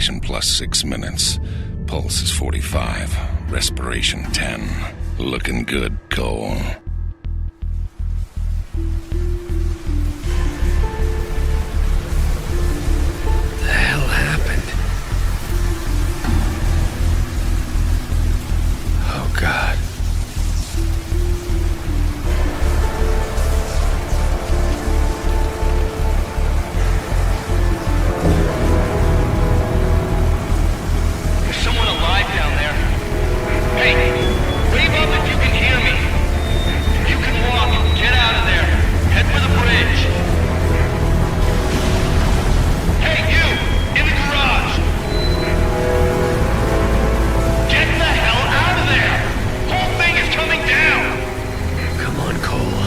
oxygen plus 6 minutes. Pulse is 45. Respiration 10. Looking good, Cole. The hell happened? Oh, God. There's someone alive down there. Hey, wave up if you can hear me. If you can walk, get out of there. Head for the bridge. Hey, you! In the garage! Get the hell out of there! Whole thing is coming down! Come on, Cole.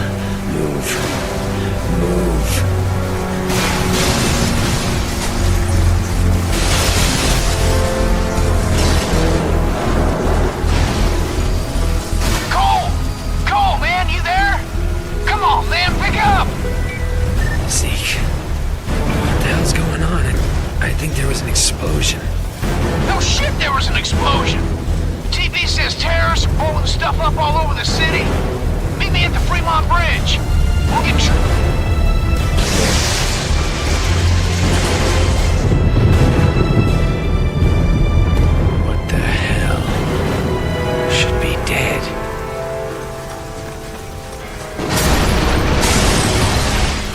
Move. Move. Cole! Cole, man, you there? Come on, man, pick up! Zeke. What the hell's going on? I think there was an explosion. No shit, there was an explosion! TV says terrorists are blowing stuff up all over the city. Meet me at the Fremont Bridge. We'll get you... What the hell? Should be dead.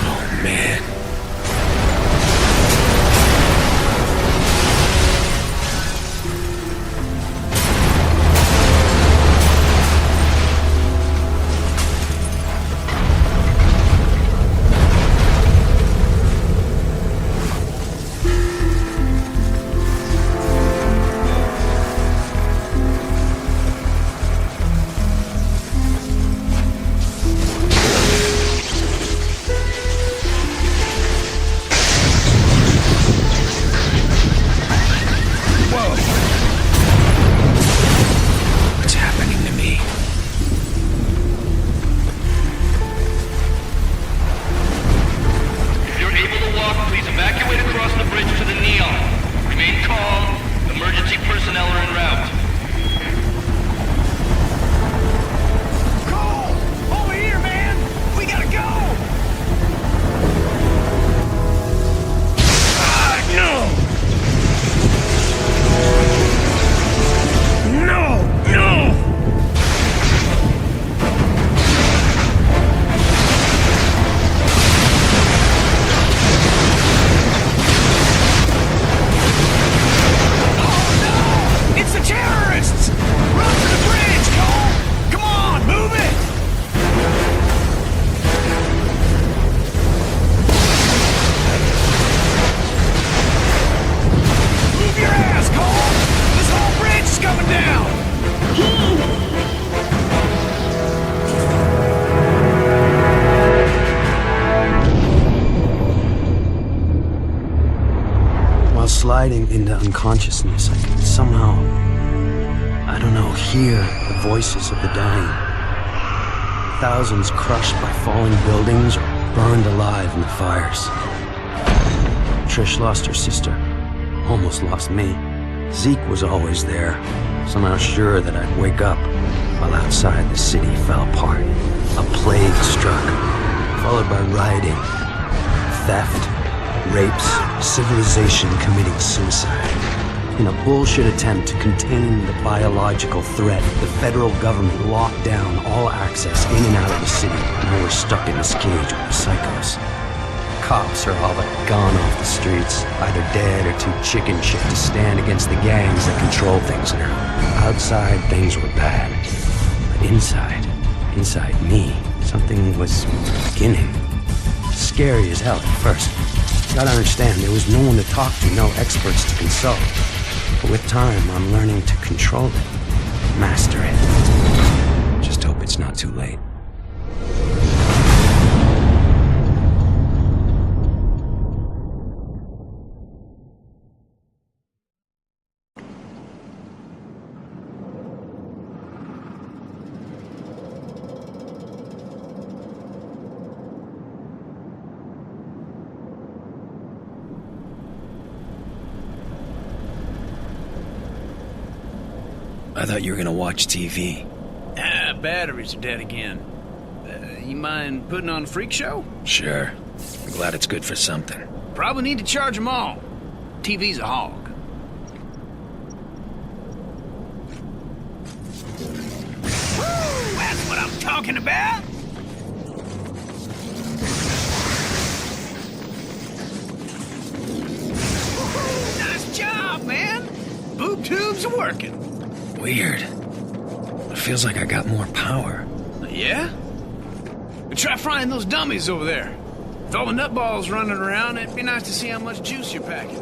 Oh, man. What's happening to me? If you're able to walk, please evacuate across the bridge to the Neon. Remain calm. Emergency personnel are en route. Cole! Over here, man! We gotta go! No! No! No! It's the terrorists! Run for the bridge, Cole! Come on, move it! Move your ass, Cole! This whole bridge is coming down! While sliding into unconsciousness, I could somehow, I don't know, hear the voices of the dying. Thousands crushed by falling buildings or burned alive in the fires. Trish lost her sister, almost lost me. Zeke was always there, somehow sure that I'd wake up, while outside the city fell apart. A plague struck, followed by rioting, theft, rapes, civilization committing suicide. In a bullshit attempt to contain the biological threat, the federal government locked down all access in and out of the city. Now we're stuck in this cage with psychos. Cops are all but gone off the streets, either dead or too chicken shit to stand against the gangs that control things now. Outside, things were bad. But inside me, something was beginning. Scary as hell at first. Gotta understand, there was no one to talk to, no experts to consult. But with time, I'm learning to control it, master it. Just hope it's not too late. I thought you were gonna watch TV. Batteries are dead again. You mind putting on a freak show? Sure. I'm glad it's good for something. Probably need to charge them all. TV's a hog. Woo! That's what I'm talking about! Woo-hoo! Nice job, man! Boob tubes are working. Weird. It feels like I got more power. Yeah? But try frying those dummies over there. With all the nutballs running around, it'd be nice to see how much juice you're packing.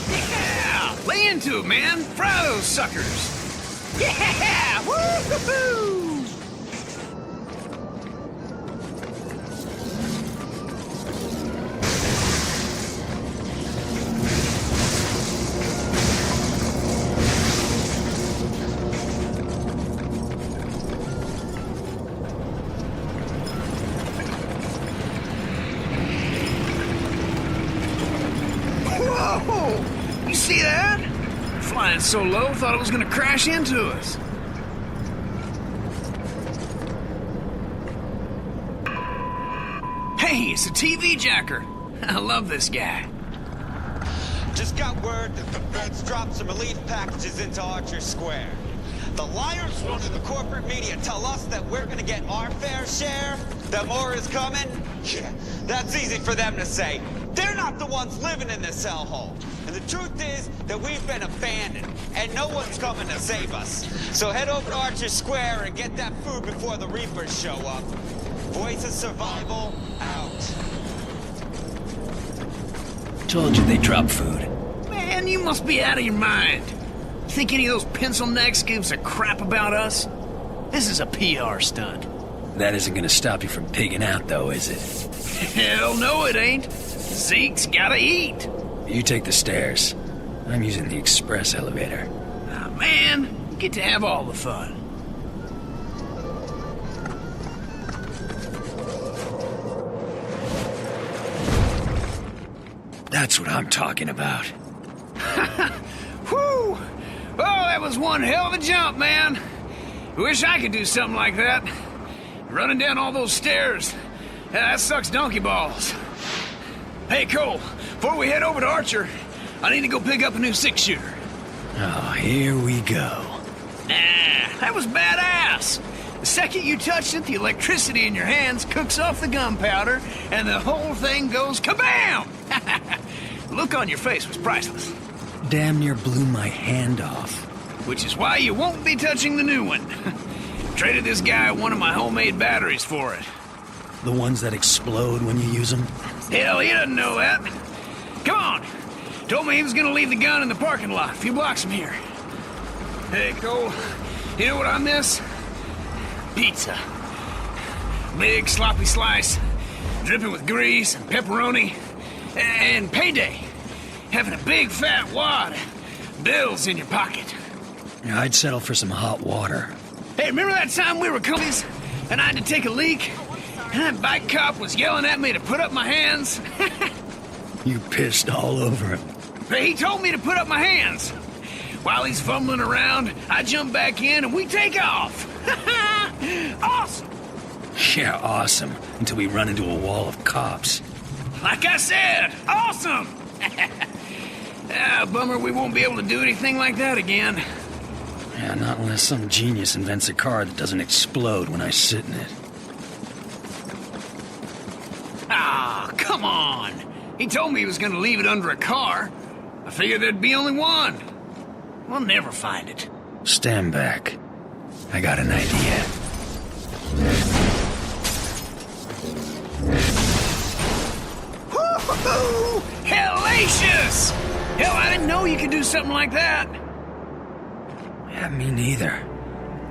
Yeah! Lay into it, man! Fry those suckers! Yeah! Woo-hoo-hoo! Whoa! You see that? Flying so low, thought it was gonna crash into us. Hey, it's a TV jacker. I love this guy. Just got word that the feds dropped some relief packages into Archer Square. The liars running the corporate media tell us that we're gonna get our fair share, that more is coming. Yeah, that's easy for them to say. They're not the ones living in this hellhole. And the truth is that we've been abandoned, and no one's coming to save us. So head over to Archer Square and get that food before the Reapers show up. Voice of survival, out. Told you they drop food. Man, you must be out of your mind. Think any of those pencil necks gives a crap about us? This is a PR stunt. That isn't gonna stop you from pigging out, though, is it? Hell no it ain't. Zeke's gotta eat. You take the stairs. I'm using the express elevator. Ah, man, you get to have all the fun. That's what I'm talking about. Whew! Oh, that was one hell of a jump, man. Wish I could do something like that. Running down all those stairs. That sucks donkey balls. Hey, Cole, before we head over to Archer, I need to go pick up a new 6-shooter. Oh, here we go. That was badass. The second you touched it, the electricity in your hands cooks off the gunpowder, and the whole thing goes kabam! The look on your face was priceless. Damn near blew my hand off. Which is why you won't be touching the new one. Traded this guy one of my homemade batteries for it. The ones that explode when you use them? Hell, he doesn't know that. Come on. Told me he was gonna leave the gun in the parking lot a few blocks from here. Hey, Cole, you know what I miss? Pizza. Big sloppy slice, dripping with grease and pepperoni. And payday. Having a big fat wad of bills in your pocket. Yeah, I'd settle for some hot water. Hey, remember that time we were commies and I had to take a leak? And that bike cop was yelling at me to put up my hands? You pissed all over him. He told me to put up my hands. While he's fumbling around, I jump back in and we take off. Awesome! Yeah, awesome. Until we run into a wall of cops. Like I said, awesome! Bummer we won't be able to do anything like that again. Yeah, not unless some genius invents a car that doesn't explode when I sit in it. Ah, come on! He told me he was gonna leave it under a car. I figured there'd be only one. We'll never find it. Stand back. I got an idea. Woo-hoo-hoo! Hellacious! Hell, I didn't know you could do something like that. Yeah, me neither.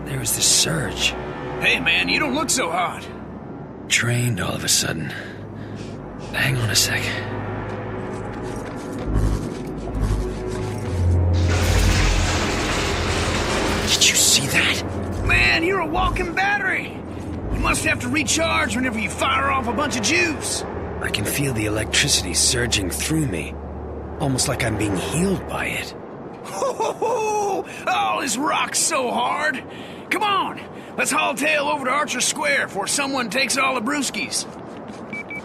There was this surge. Hey, man, you don't look so hot. Trained all of a sudden. Hang on a sec. Did you see that? Man, you're a walking battery. You must have to recharge whenever you fire off a bunch of juice. I can feel the electricity surging through me. Almost like I'm being healed by it. Ho-ho-ho! Oh, this rock's so hard. Come on, let's haul tail over to Archer Square before someone takes all the brewskis.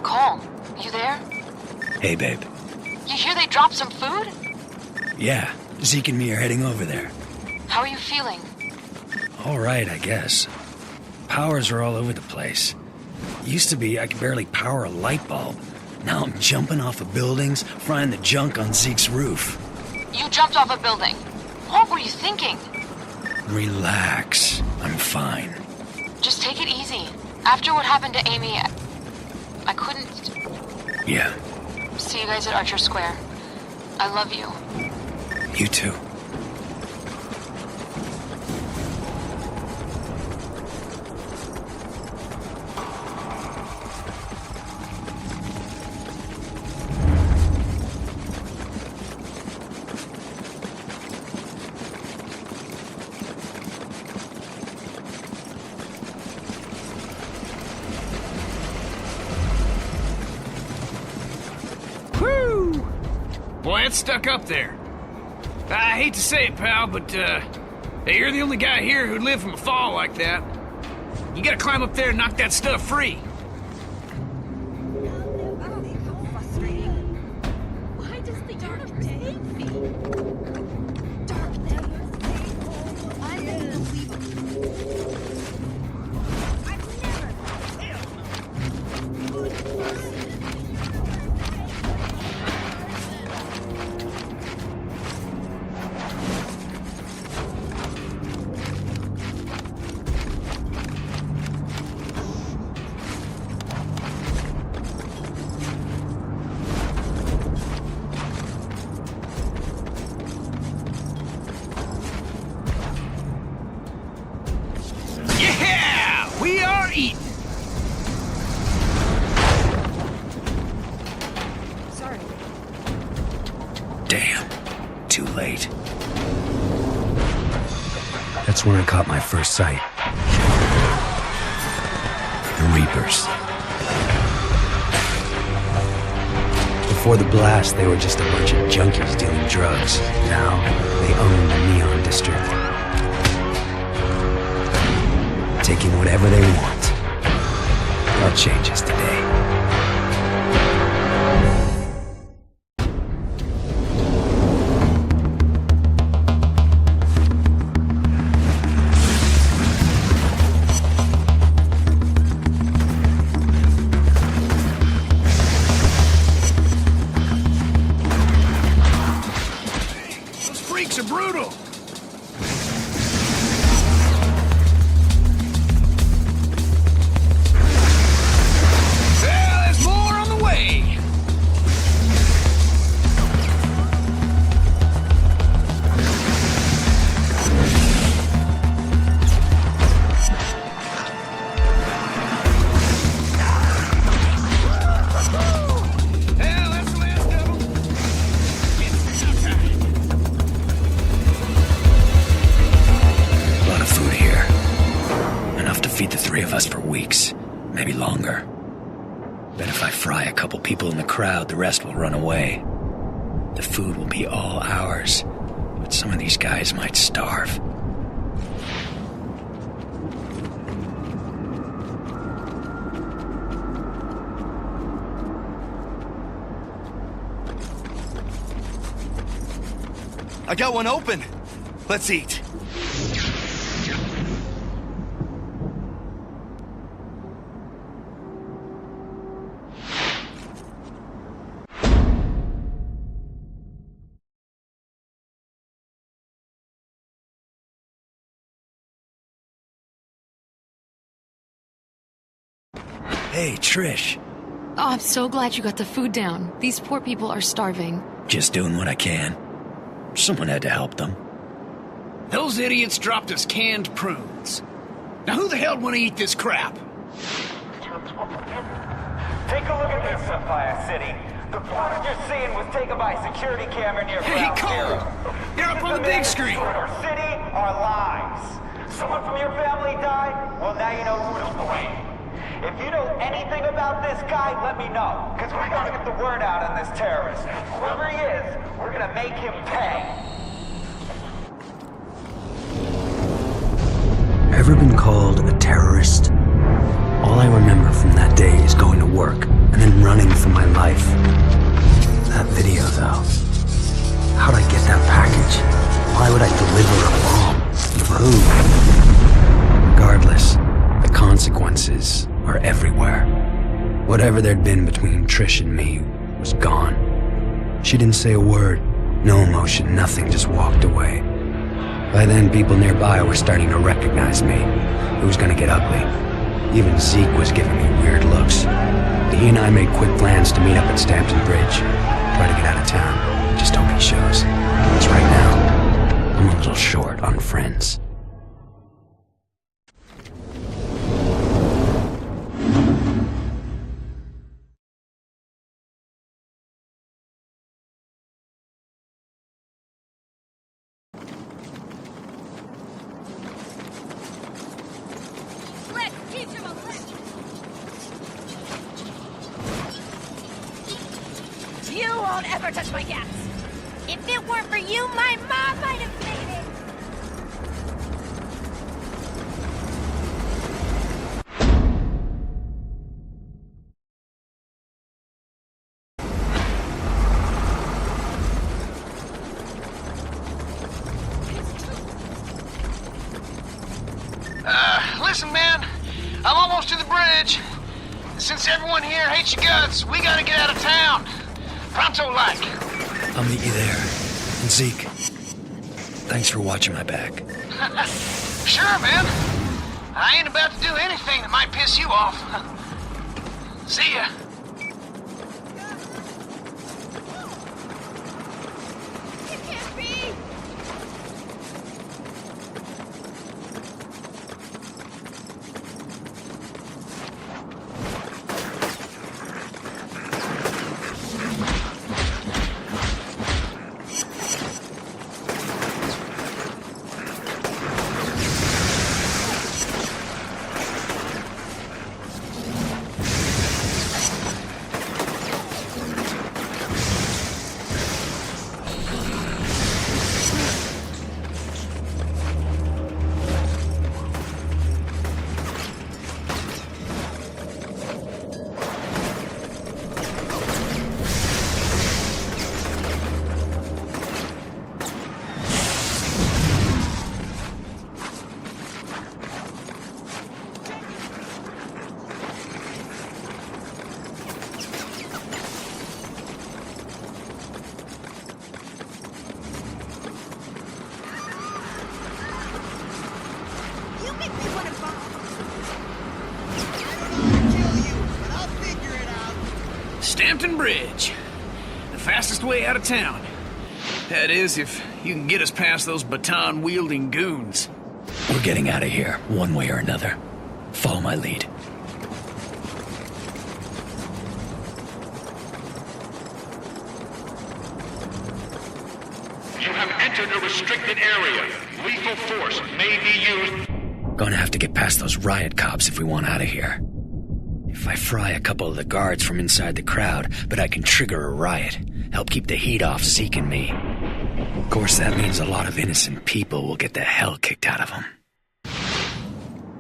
Cole, you there? Hey, babe. You hear they dropped some food? Yeah, Zeke and me are heading over there. How are you feeling? All right, I guess. Powers are all over the place. Used to be I could barely power a light bulb. Now I'm jumping off of buildings, frying the junk on Zeke's roof. You jumped off a building. What were you thinking? Relax. I'm fine. Just take it easy. After what happened to Amy, I couldn't... Yeah, See you guys at Archer Square. I love you. you too. Woo! Boy, it's stuck up there. I hate to say it, pal, but, hey, you're the only guy here who'd live from a fall like that. You gotta climb up there and knock that stuff free. How frustrating. Why does the dark day feel? Dark never fades. Unbelievable. Yeah! We are eating! Sorry. Damn. Too late. That's when I caught my first sight. The Reapers. Before the blast, they were just a bunch of junkies dealing drugs. Now, they own the Neon District. Taking whatever they want. That changes today. Those freaks are brutal! Well, there's more on the way! Well, that's the last of them. It's now time. A lot of food here. Enough to feed the three of us for weeks. Maybe longer. Bet if I fry a couple people in the crowd, the rest will run away. The food will be all ours. But some of these guys might starve. I got one open. Let's eat. Hey, Trish. Oh, I'm so glad you got the food down. These poor people are starving. Just doing what I can. Someone had to help them. Those idiots dropped us canned prunes. Now who the hell would want to eat this crap? Take a look at this, Sapphire City. The footage you're seeing was taken by a security camera near Hey, Ground Cole! Zero. You're up on the big screen! Our city, our lives. Someone from your family died? Well, now you know who to blame. If you know anything about this guy, let me know. Because we're gonna get the word out on this terrorist. Whoever he is, we're gonna make him pay. called a terrorist. All I remember from that day is going to work and then running for my life. That video, though. How'd I get that package? Why would I deliver a bomb? For who? Regardless, the consequences are everywhere. Whatever there'd been between Trish and me was gone. She didn't say a word, no emotion, nothing, just walked away. By then, people nearby were starting to recognize me. It was gonna get ugly. Even Zeke was giving me weird looks. He and I made quick plans to meet up at Stampton Bridge. Try to get out of town. Just hope he shows. Because right now, I'm a little short on friends. You won't ever touch my gas! If it weren't for you, my mom might have made it! Listen, man. I'm almost to the bridge. Since everyone here hates your guts, we gotta get out of town. Pronto-like. I'll meet you there. And Zeke, thanks for watching my back. Sure, man. I ain't about to do anything that might piss you off. See ya. It can't be! Stampton Bridge. The fastest way out of town. That is, if you can get us past those baton-wielding goons. We're getting out of here, one way or another. Follow my lead. You have entered a restricted area. Lethal force may be used. Gonna have to get past those riot cops if we want out of here. If I fry a couple of the guards from inside the crowd, but I can trigger a riot, help keep the heat off Zeke and me. Of course, that means a lot of innocent people will get the hell kicked out of them.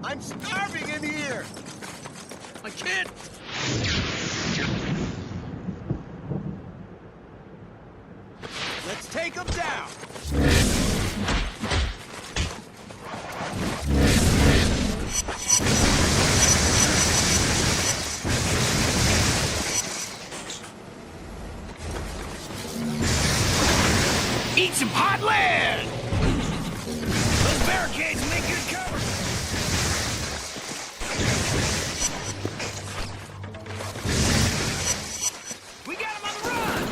I'm starving in here! I can't... Let's take them down! Eat some hot lead! Those barricades make good cover. We got him on the run!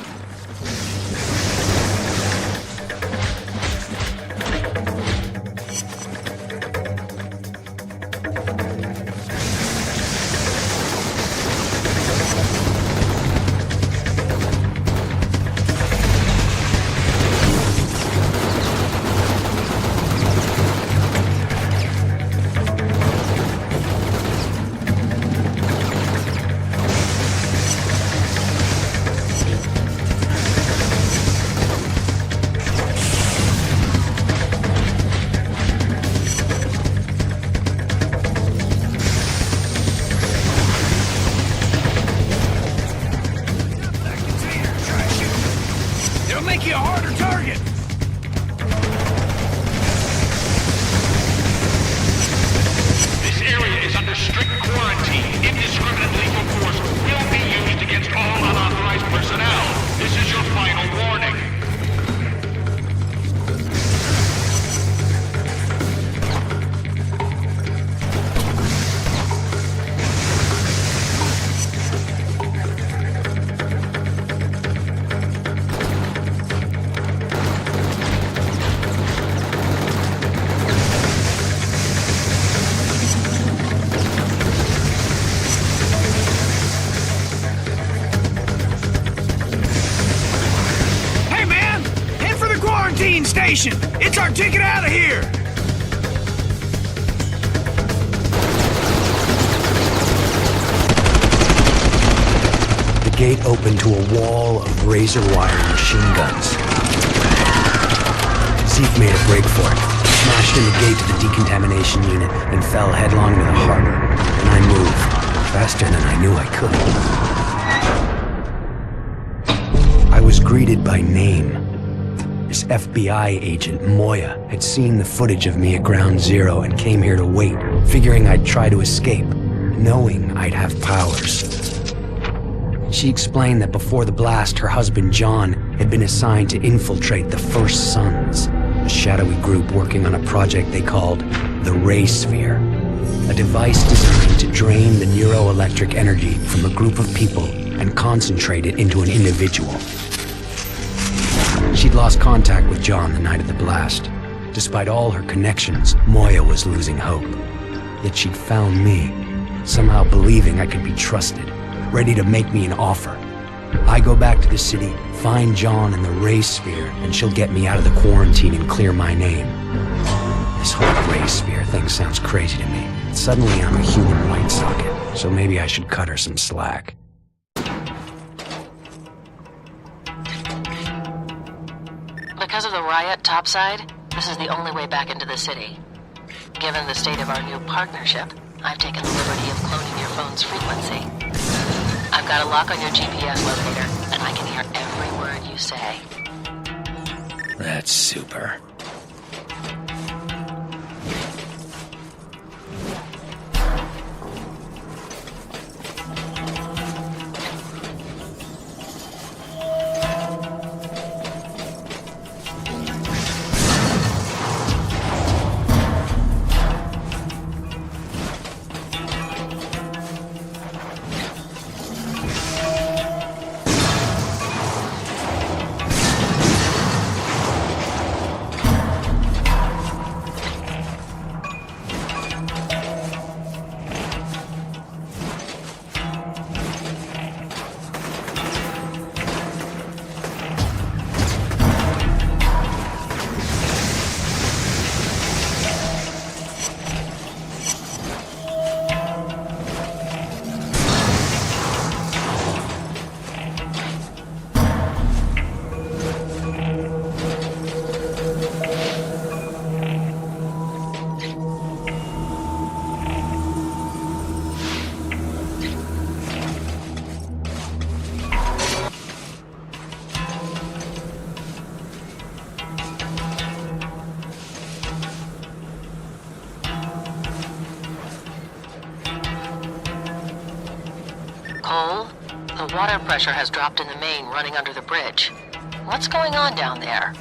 you a harder target. This area is under strict quarantine. Indiscriminate lethal force will be used against all unauthorized personnel. This is your final warning. Hey, man! Head for the quarantine station! It's our ticket out of here! The gate opened to a wall of razor wire machine guns. Zeke made a break for it, smashed in the gate to the decontamination unit, and fell headlong into the harbor. And I moved, faster than I knew I could. I was greeted by name. This FBI agent, Moya, had seen the footage of me at Ground Zero and came here to wait, figuring I'd try to escape, knowing I'd have powers. She explained that before the blast, her husband John had been assigned to infiltrate the First Sons, a shadowy group working on a project they called the Ray Sphere, a device designed to drain the neuroelectric energy from a group of people and concentrate it into an individual. She'd lost contact with John the night of the blast. Despite all her connections, Moya was losing hope. Yet she'd found me, somehow believing I could be trusted, ready to make me an offer. I go back to the city, find John in the Ray Sphere, and she'll get me out of the quarantine and clear my name. This whole Ray Sphere thing sounds crazy to me. Suddenly I'm a human light socket, so maybe I should cut her some slack. Because of the riot topside, this is the only way back into the city. Given the state of our new partnership, I've taken the liberty of cloning your phone's frequency. I've got a lock on your GPS locator, and I can hear every word you say. That's super. Cole, the water pressure has dropped in the main running under the bridge. What's going on down there?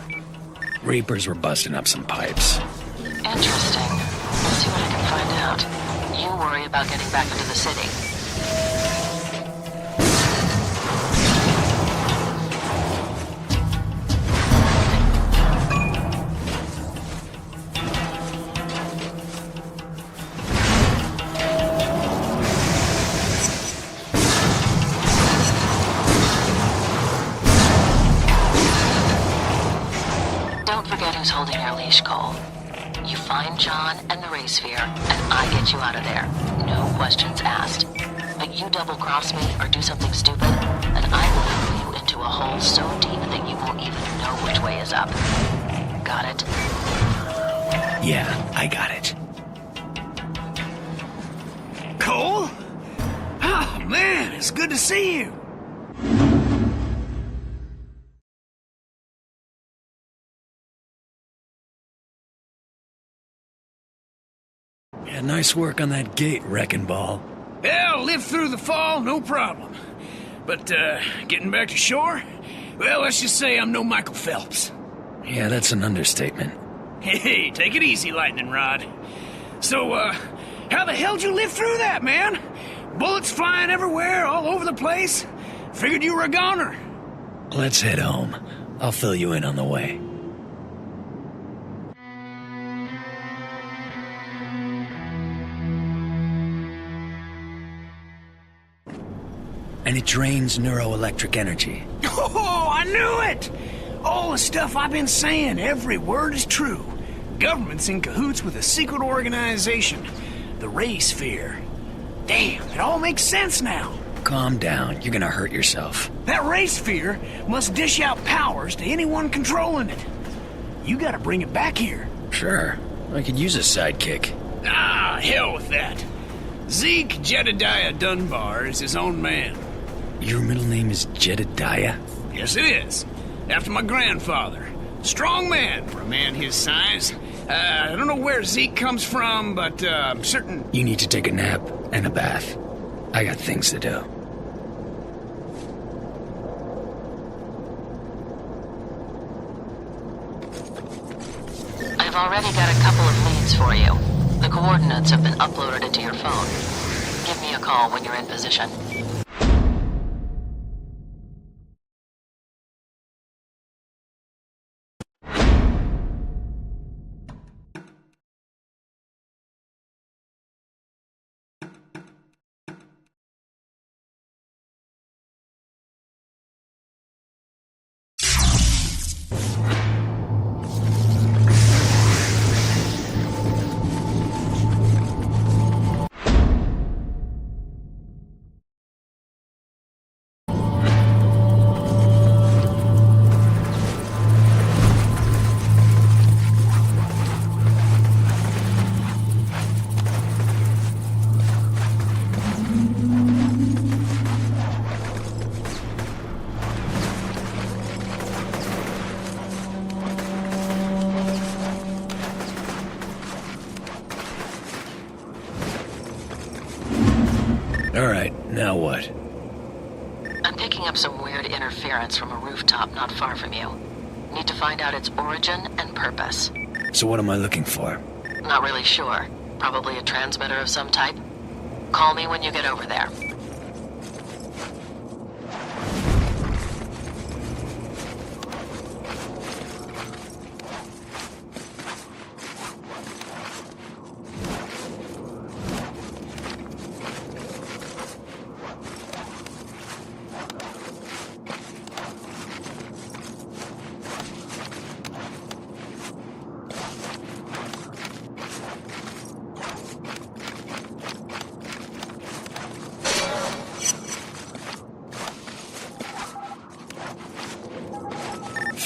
Reapers were busting up some pipes. Interesting. Let's see what I can find out. You worry about getting back into the city. Don't forget who's holding your leash, Cole. You find John and the Ray Sphere, and I get you out of there. No questions asked. But you double-cross me or do something stupid, and I will throw you into a hole so deep that you won't even know which way is up. Got it? Yeah, I got it. Cole? Oh, man, it's good to see you. Nice work on that gate, Wrecking Ball. Yeah, I'll live through the fall, no problem. But, getting back to shore? Well, let's just say I'm no Michael Phelps. Yeah, that's an understatement. Hey, take it easy, Lightning Rod. So, how the hell'd you live through that, man? Bullets flying everywhere, all over the place? Figured you were a goner. Let's head home. I'll fill you in on the way. And it drains neuroelectric energy. Oh, I knew it! All the stuff I've been saying, every word is true. Government's in cahoots with a secret organization, the Ray Sphere. Damn, it all makes sense now. Calm down, you're gonna hurt yourself. That Ray Sphere must dish out powers to anyone controlling it. You gotta bring it back here. Sure, I could use a sidekick. Ah, hell with that. Zeke Jedediah Dunbar is his own man. Your middle name is Jedediah? Yes, it is. After my grandfather. Strong man for a man his size. I don't know where Zeke comes from, but I'm certain... You need to take a nap and a bath. I got things to do. I've already got a couple of leads for you. The coordinates have been uploaded into your phone. Give me a call when you're in position. Alright, now what? I'm picking up some weird interference from a rooftop not far from you. Need to find out its origin and purpose. So what am I looking for? Not really sure. Probably a transmitter of some type. Call me when you get over there.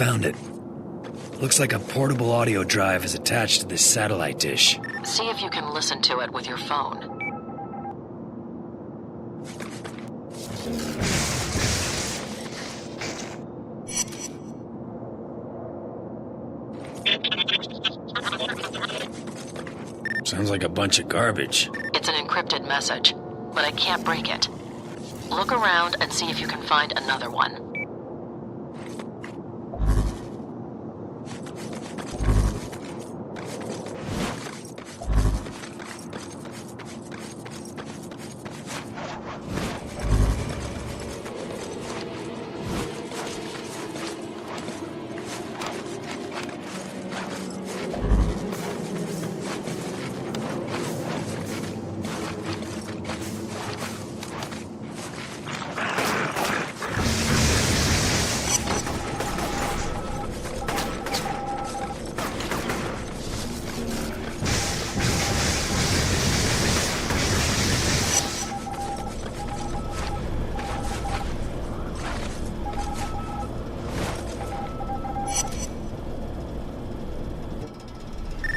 Found it. Looks like a portable audio drive is attached to this satellite dish. See if you can listen to it with your phone. Sounds like a bunch of garbage. It's an encrypted message, but I can't break it. Look around and see if you can find another one.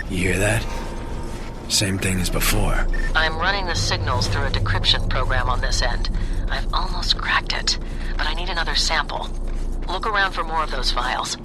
You hear that? Same thing as before. I'm running the signals through a decryption program on this end. I've almost cracked it, but I need another sample. Look around for more of those files.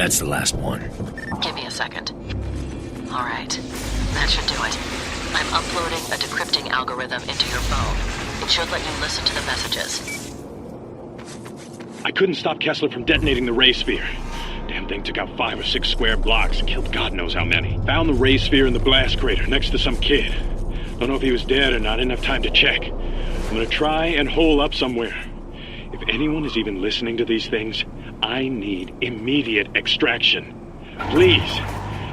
That's the last one. Give me a second. All right. That should do it. I'm uploading a decrypting algorithm into your phone. It should let you listen to the messages. I couldn't stop Kessler from detonating the ray sphere. Damn thing took out 5 or 6 square blocks and killed God knows how many. Found the ray sphere in the blast crater next to some kid. Don't know if he was dead or not. Didn't have time to check. I'm gonna try and hole up somewhere. If anyone is even listening to these things, I need immediate extraction. Please,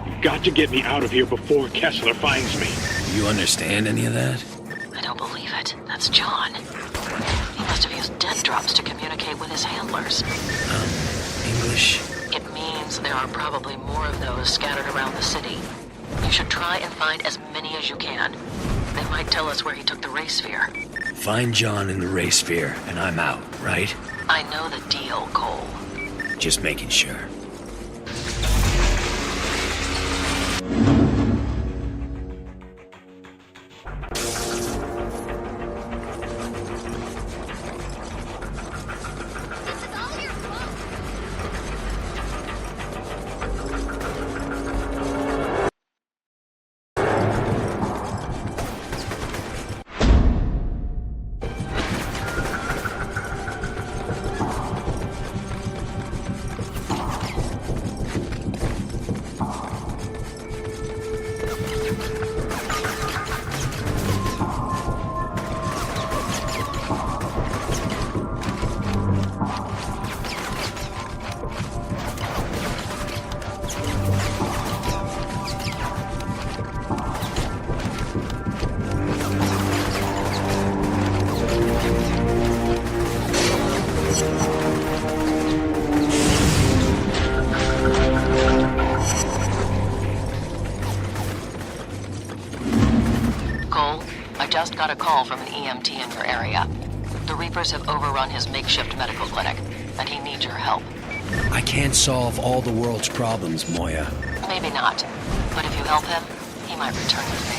you've got to get me out of here before Kessler finds me. Do you understand any of that? I don't believe it. That's John. He must have used death drops to communicate with his handlers. English? It means there are probably more of those scattered around the city. You should try and find as many as you can. They might tell us where he took the ray sphere. Find John in the ray sphere, and I'm out, right? I know the deal, Cole. Just making sure. Just got a call from an EMT in your area. The Reapers have overrun his makeshift medical clinic, and he needs your help. I can't solve all the world's problems, Moya. Maybe not, but if you help him, he might return the favor.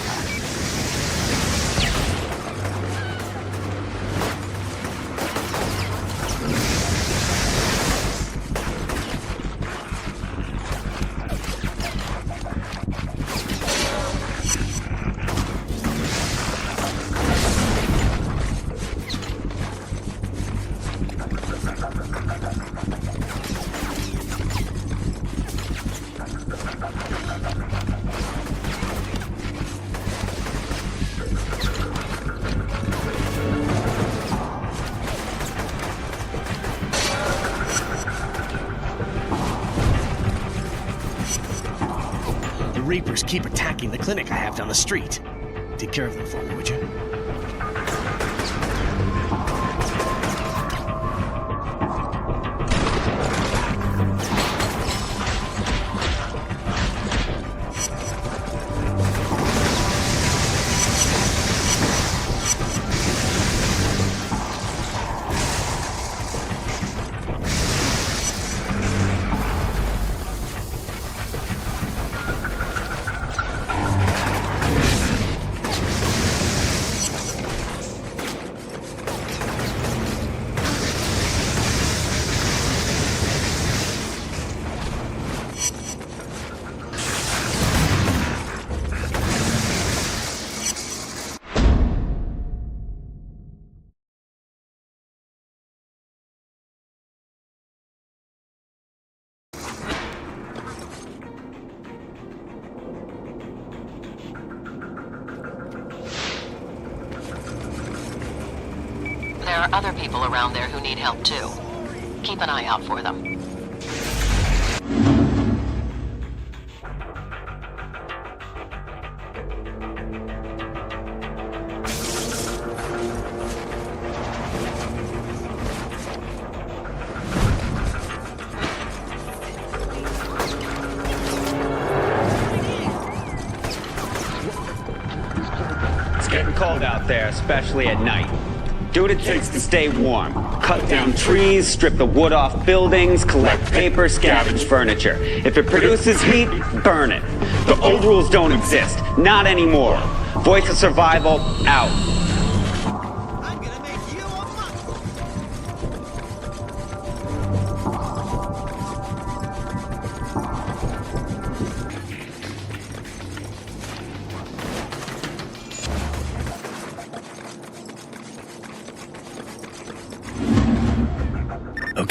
Reapers keep attacking the clinic I have down the street. Take care of them for me, would you? There are other people around there who need help too. Keep an eye out for them. It's getting cold out there, especially at night. Do what it takes to stay warm. Cut down trees, strip the wood off buildings, collect paper, scavenge furniture. If it produces heat, burn it. The old rules don't exist. Not anymore. Voice of survival, out. I'm gonna make you a monster.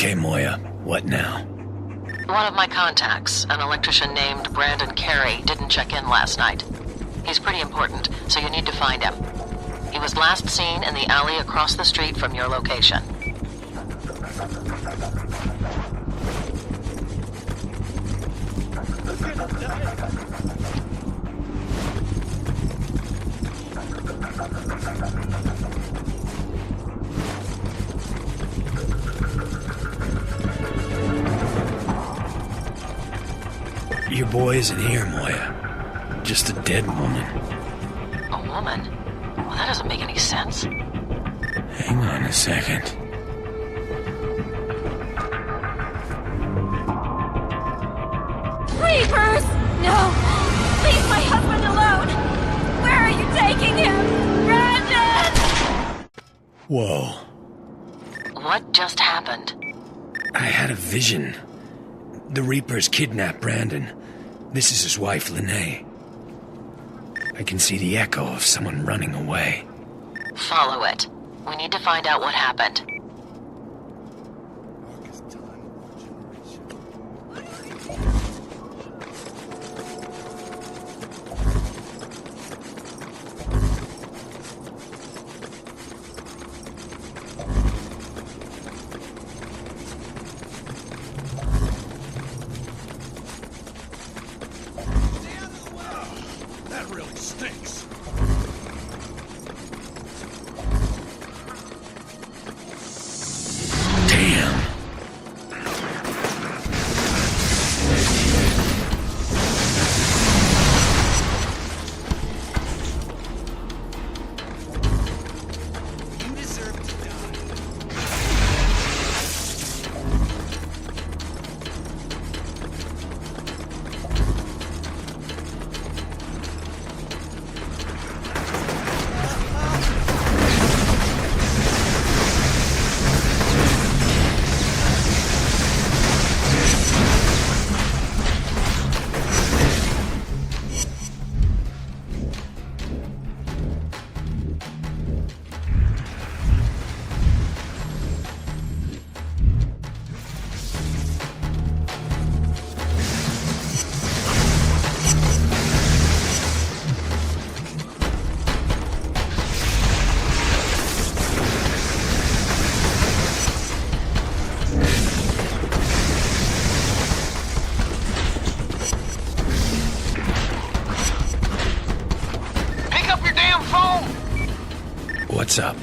Okay, Moya. What now? One of my contacts, an electrician named Brandon Carey, didn't check in last night. He's pretty important, so you need to find him. He was last seen in the alley across the street from your location. Your boy isn't here, Moya. Just a dead woman. A woman? Well, that doesn't make any sense. Hang on a second. Reapers! No! Leave my husband alone! Where are you taking him? Brandon! Whoa. What just happened? I had a vision. The Reapers kidnapped Brandon. This is his wife, Lene. I can see the echo of someone running away. Follow it. We need to find out what happened. That really stinks. Damn. You deserve to die. What's up?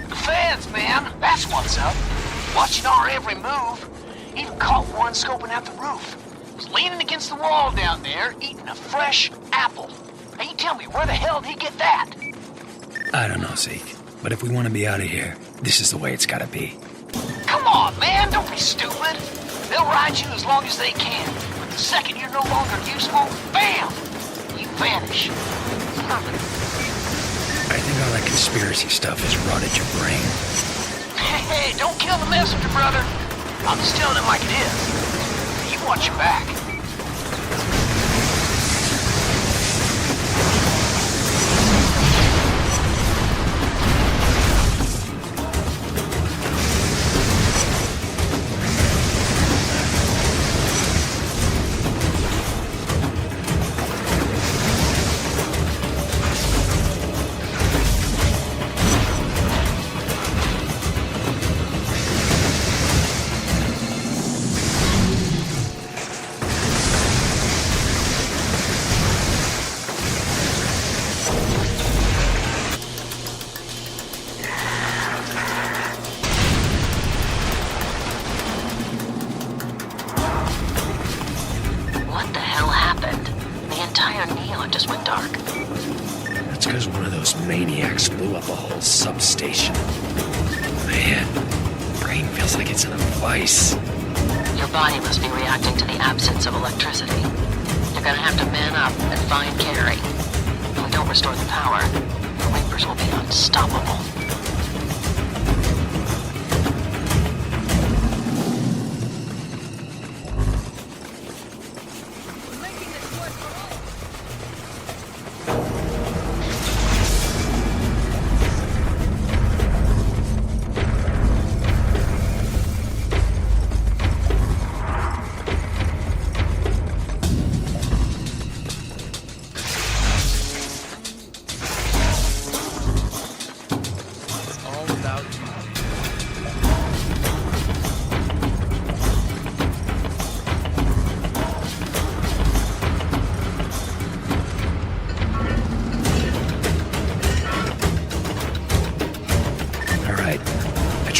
The feds, man. That's what's up. Watching our every move. Even caught one scoping out the roof. Was leaning against the wall down there, eating a fresh apple. Now you tell me, where the hell did he get that? I don't know, Zeke. But if we want to be out of here, this is the way it's gotta be. Come on, man. Don't be stupid. They'll ride you as long as they can. But the second you're no longer useful, bam! You vanish. Permanent. I think all that conspiracy stuff has rotted your brain. Hey, don't kill the messenger, brother. I'm just telling it like it is. You watch your back. That's because one of those maniacs blew up a whole substation. Man, brain feels like it's in a vice. Your body must be reacting to the absence of electricity. You're gonna have to man up and find Carey. If we don't restore the power, the Reapers will be unstoppable.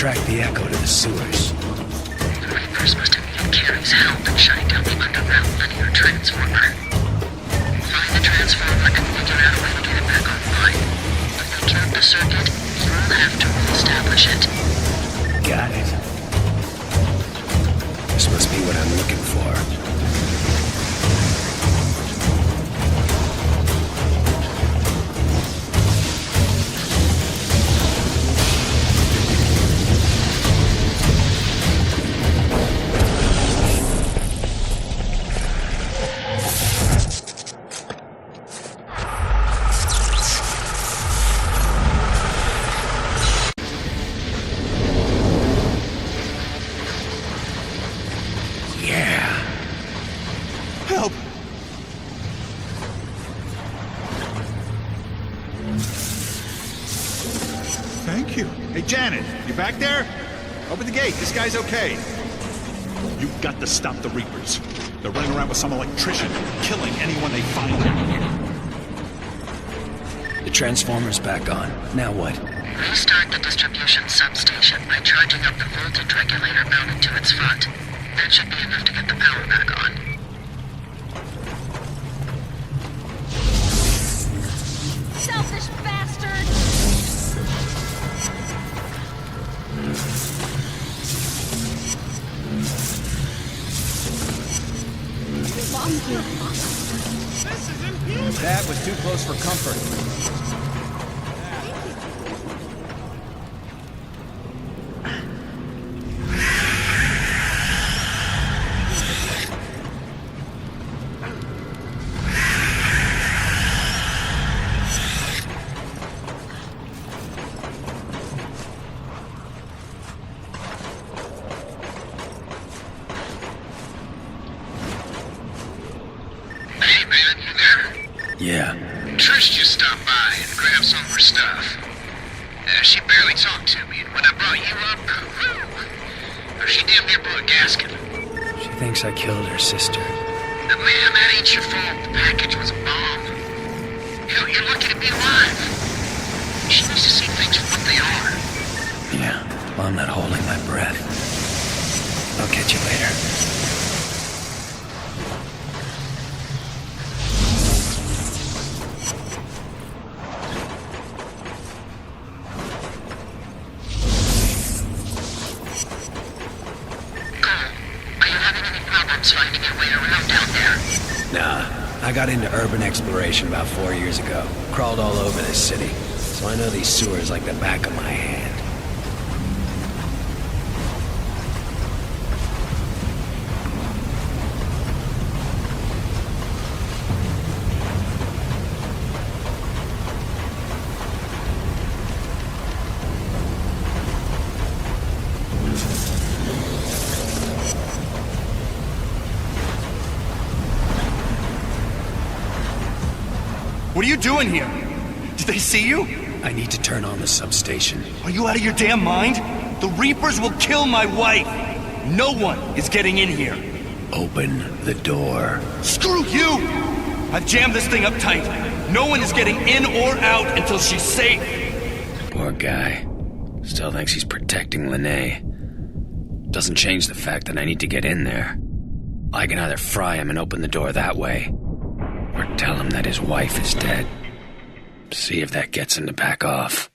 track the echo to the sewers. The Reapers must have needed Carrie's help in shutting down the underground linear transformer. Find the transformer and figure out a way to get it back online. If they killed the circuit, you'll have to re-establish it. Got it. This must be what I'm looking for. Help! Thank you. Hey, Janet, you back there? Open the gate. This guy's okay. You've got to stop the Reapers. They're running around with some electrician, killing anyone they find down here. The transformer's back on. Now what? Restart the distribution substation by charging up the voltage regulator mounted to its front. That should be enough to get the power back on. Selfish bastard! That was too close for comfort. Hey, man, you there? Yeah. Trish just stopped by and grabbed some of her stuff. She barely talked to me, and when I brought you up, she damn near blew a gasket. She thinks I killed her sister. Now, man, that ain't your fault. The package was a bomb. Hell, you're lucky to be alive. She needs to see things for what they are. Yeah, well, I'm not holding my breath. I'll catch you later. Finding your way around down there. Nah, I got into urban exploration about 4 years ago. Crawled all over this city, so I know these sewers like the back of my hand. What are you doing here? Did they see you? I need to turn on the substation. Are you out of your damn mind? The Reapers will kill my wife. No one is getting in here. Open the door. Screw you! I've jammed this thing up tight. No one is getting in or out until she's safe. Poor guy. Still thinks he's protecting Lene. Doesn't change the fact that I need to get in there. I can either fry him and open the door that way, or tell him that his wife is dead. See if that gets him to back off.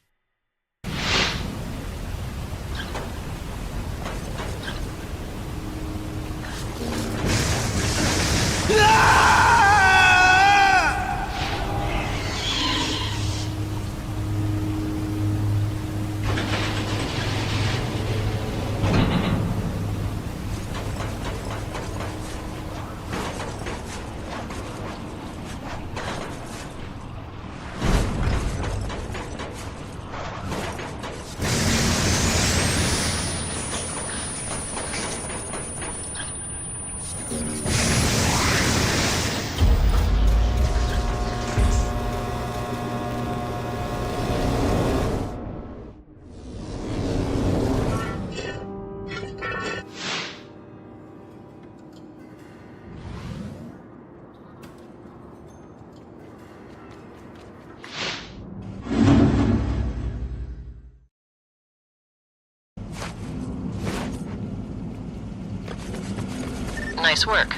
Nice work.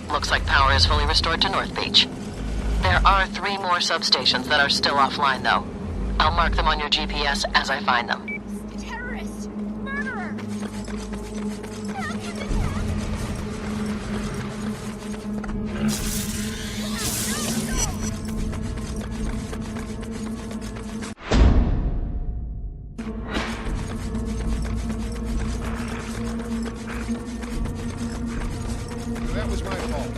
Looks like power is fully restored to North Beach. There are 3 more substations that are still offline, though. I'll mark them on your GPS as I find them. Terrorist! Murderer! That was my fault.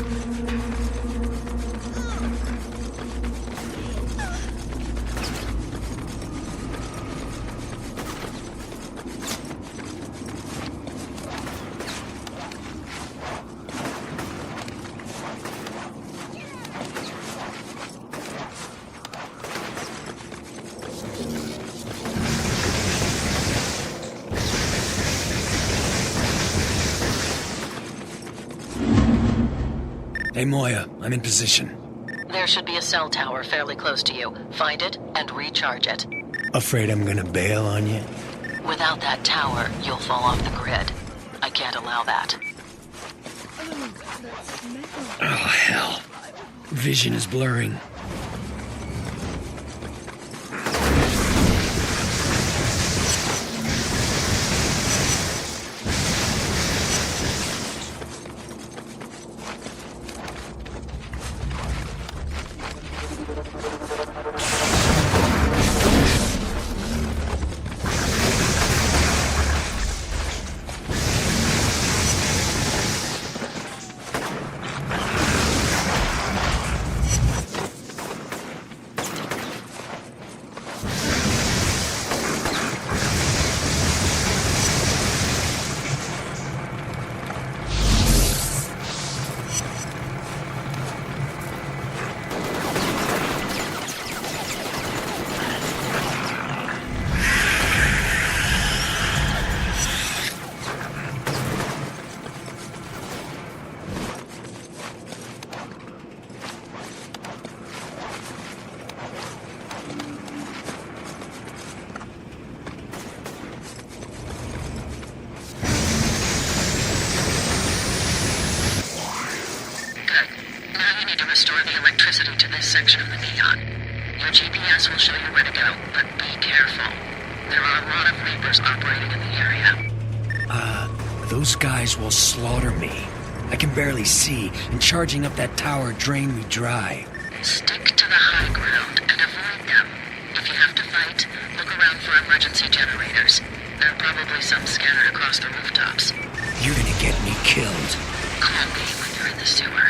Hey, Moya, I'm in position. There should be a cell tower fairly close to you. Find it and recharge it. Afraid I'm gonna bail on you? Without that tower, you'll fall off the grid. I can't allow that. Oh, hell. Vision is blurring. Restore the electricity to this section of the neon. Your GPS will show you where to go, but be careful. There are a lot of Reapers operating in the area. Those guys will slaughter me. I can barely see, and charging up that tower drained me dry. Stick to the high ground and avoid them. If you have to fight, look around for emergency generators. There are probably some scattered across the rooftops. You're gonna get me killed. Call me when you're in the sewer.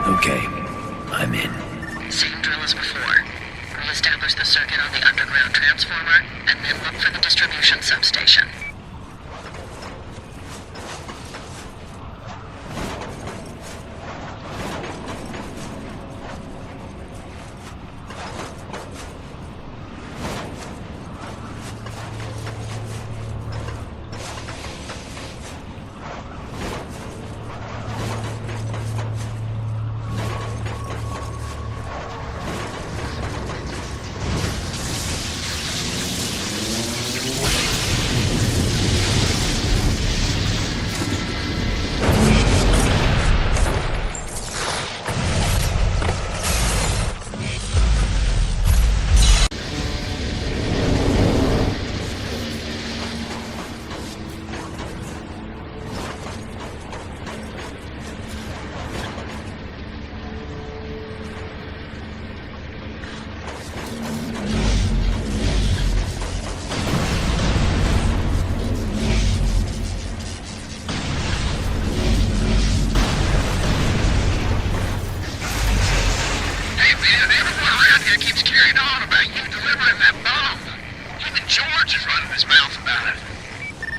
Okay, I'm in. Same drill as before. Re-establish the circuit on the underground transformer, and then look for the distribution substation.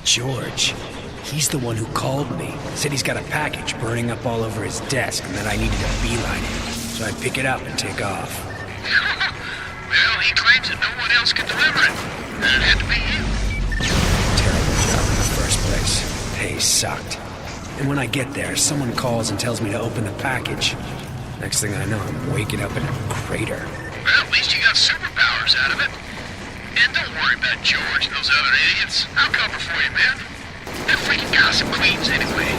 George. He's the one who called me. Said he's got a package burning up all over his desk and that I needed to beeline it. So I pick it up and take off. Well, he claims that no one else can deliver it. And it had to be you. Terrible job in the first place. Pay sucked. And when I get there, someone calls and tells me to open the package. Next thing I know, I'm waking up in a crater. Well, at least you got superpowers out of it. And don't worry about George and those other idiots. I'll cover for you, man. They're freaking gossip queens anyway.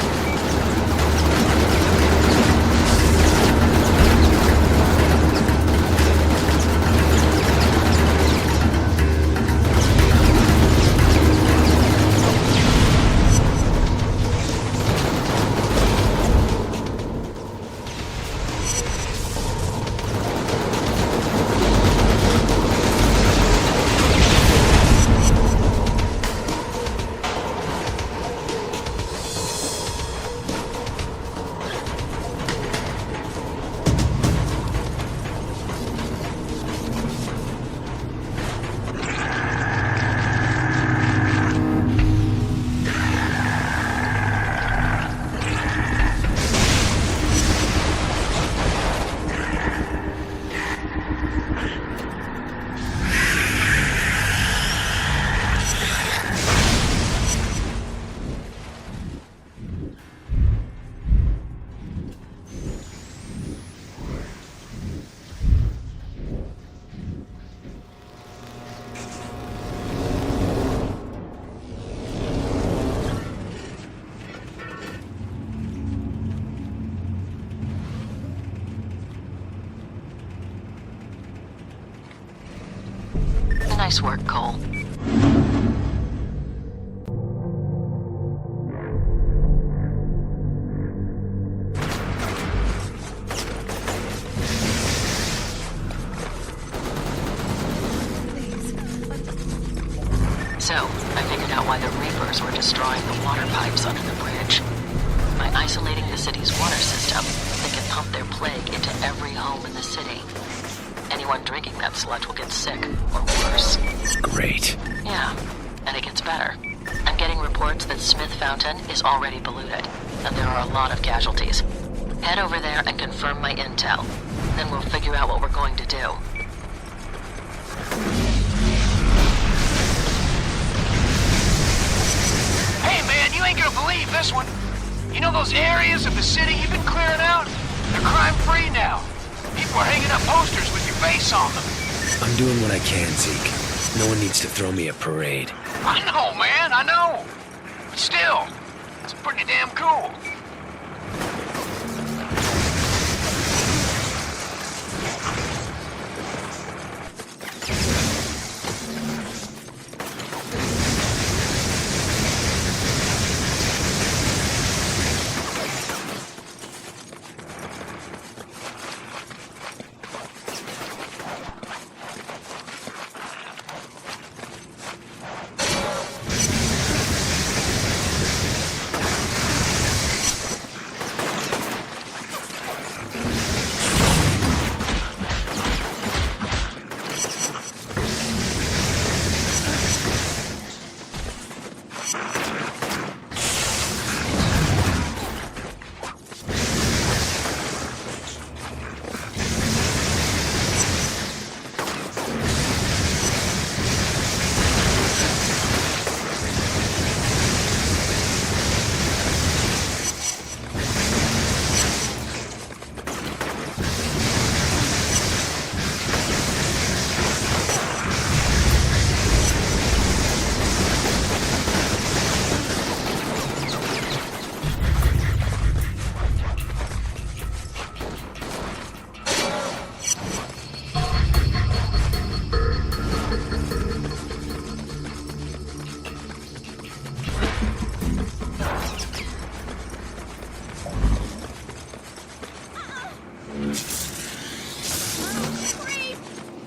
Nice work, Cole. So, I figured out why the Reapers were destroying the water pipes under the bridge. By isolating the city's water system, they can pump their plague into every home in the city. Anyone drinking that sludge will get sick, or worse. Great. Yeah, and it gets better. I'm getting reports that Smith Fountain is already polluted, and there are a lot of casualties. Head over there and confirm my intel. Then we'll figure out what we're going to do. Hey man, you ain't gonna believe this one. You know those areas of the city you've been clearing out? They're crime-free now. People are hanging up posters with your face on them. I'm doing what I can, Zeke. No one needs to throw me a parade. I know, man, I know. But still, it's pretty damn cool.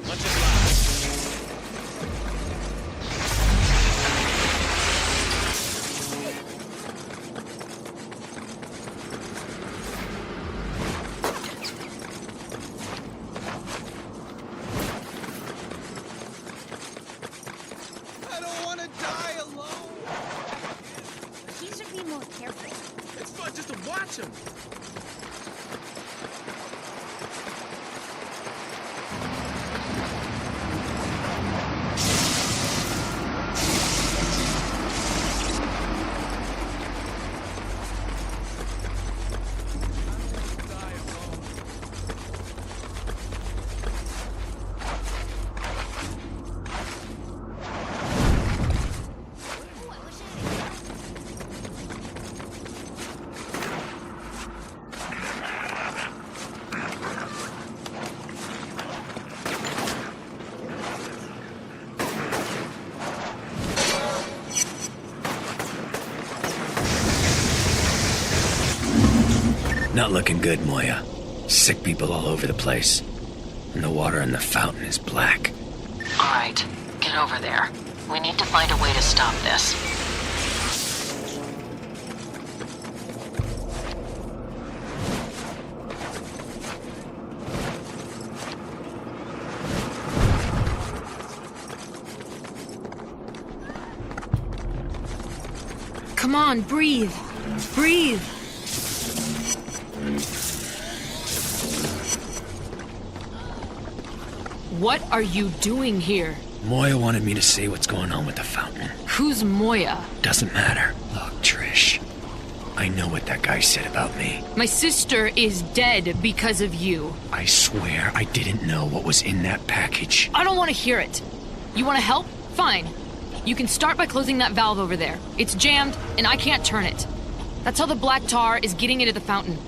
Much obliged. I don't want to die alone. He should be more careful. It's fun just to watch him. Not looking good, Moya. Sick people all over the place. And the water in the fountain is black. All right, get over there. We need to find a way to stop this. Come on, breathe. Breathe. What are you doing here? Moya wanted me to see what's going on with the fountain. Who's Moya? Doesn't matter. Look, Trish. I know what that guy said about me. My sister is dead because of you. I swear I didn't know what was in that package. I don't want to hear it. You want to help? Fine. You can start by closing that valve over there. It's jammed, and I can't turn it. That's how the black tar is getting into the fountain.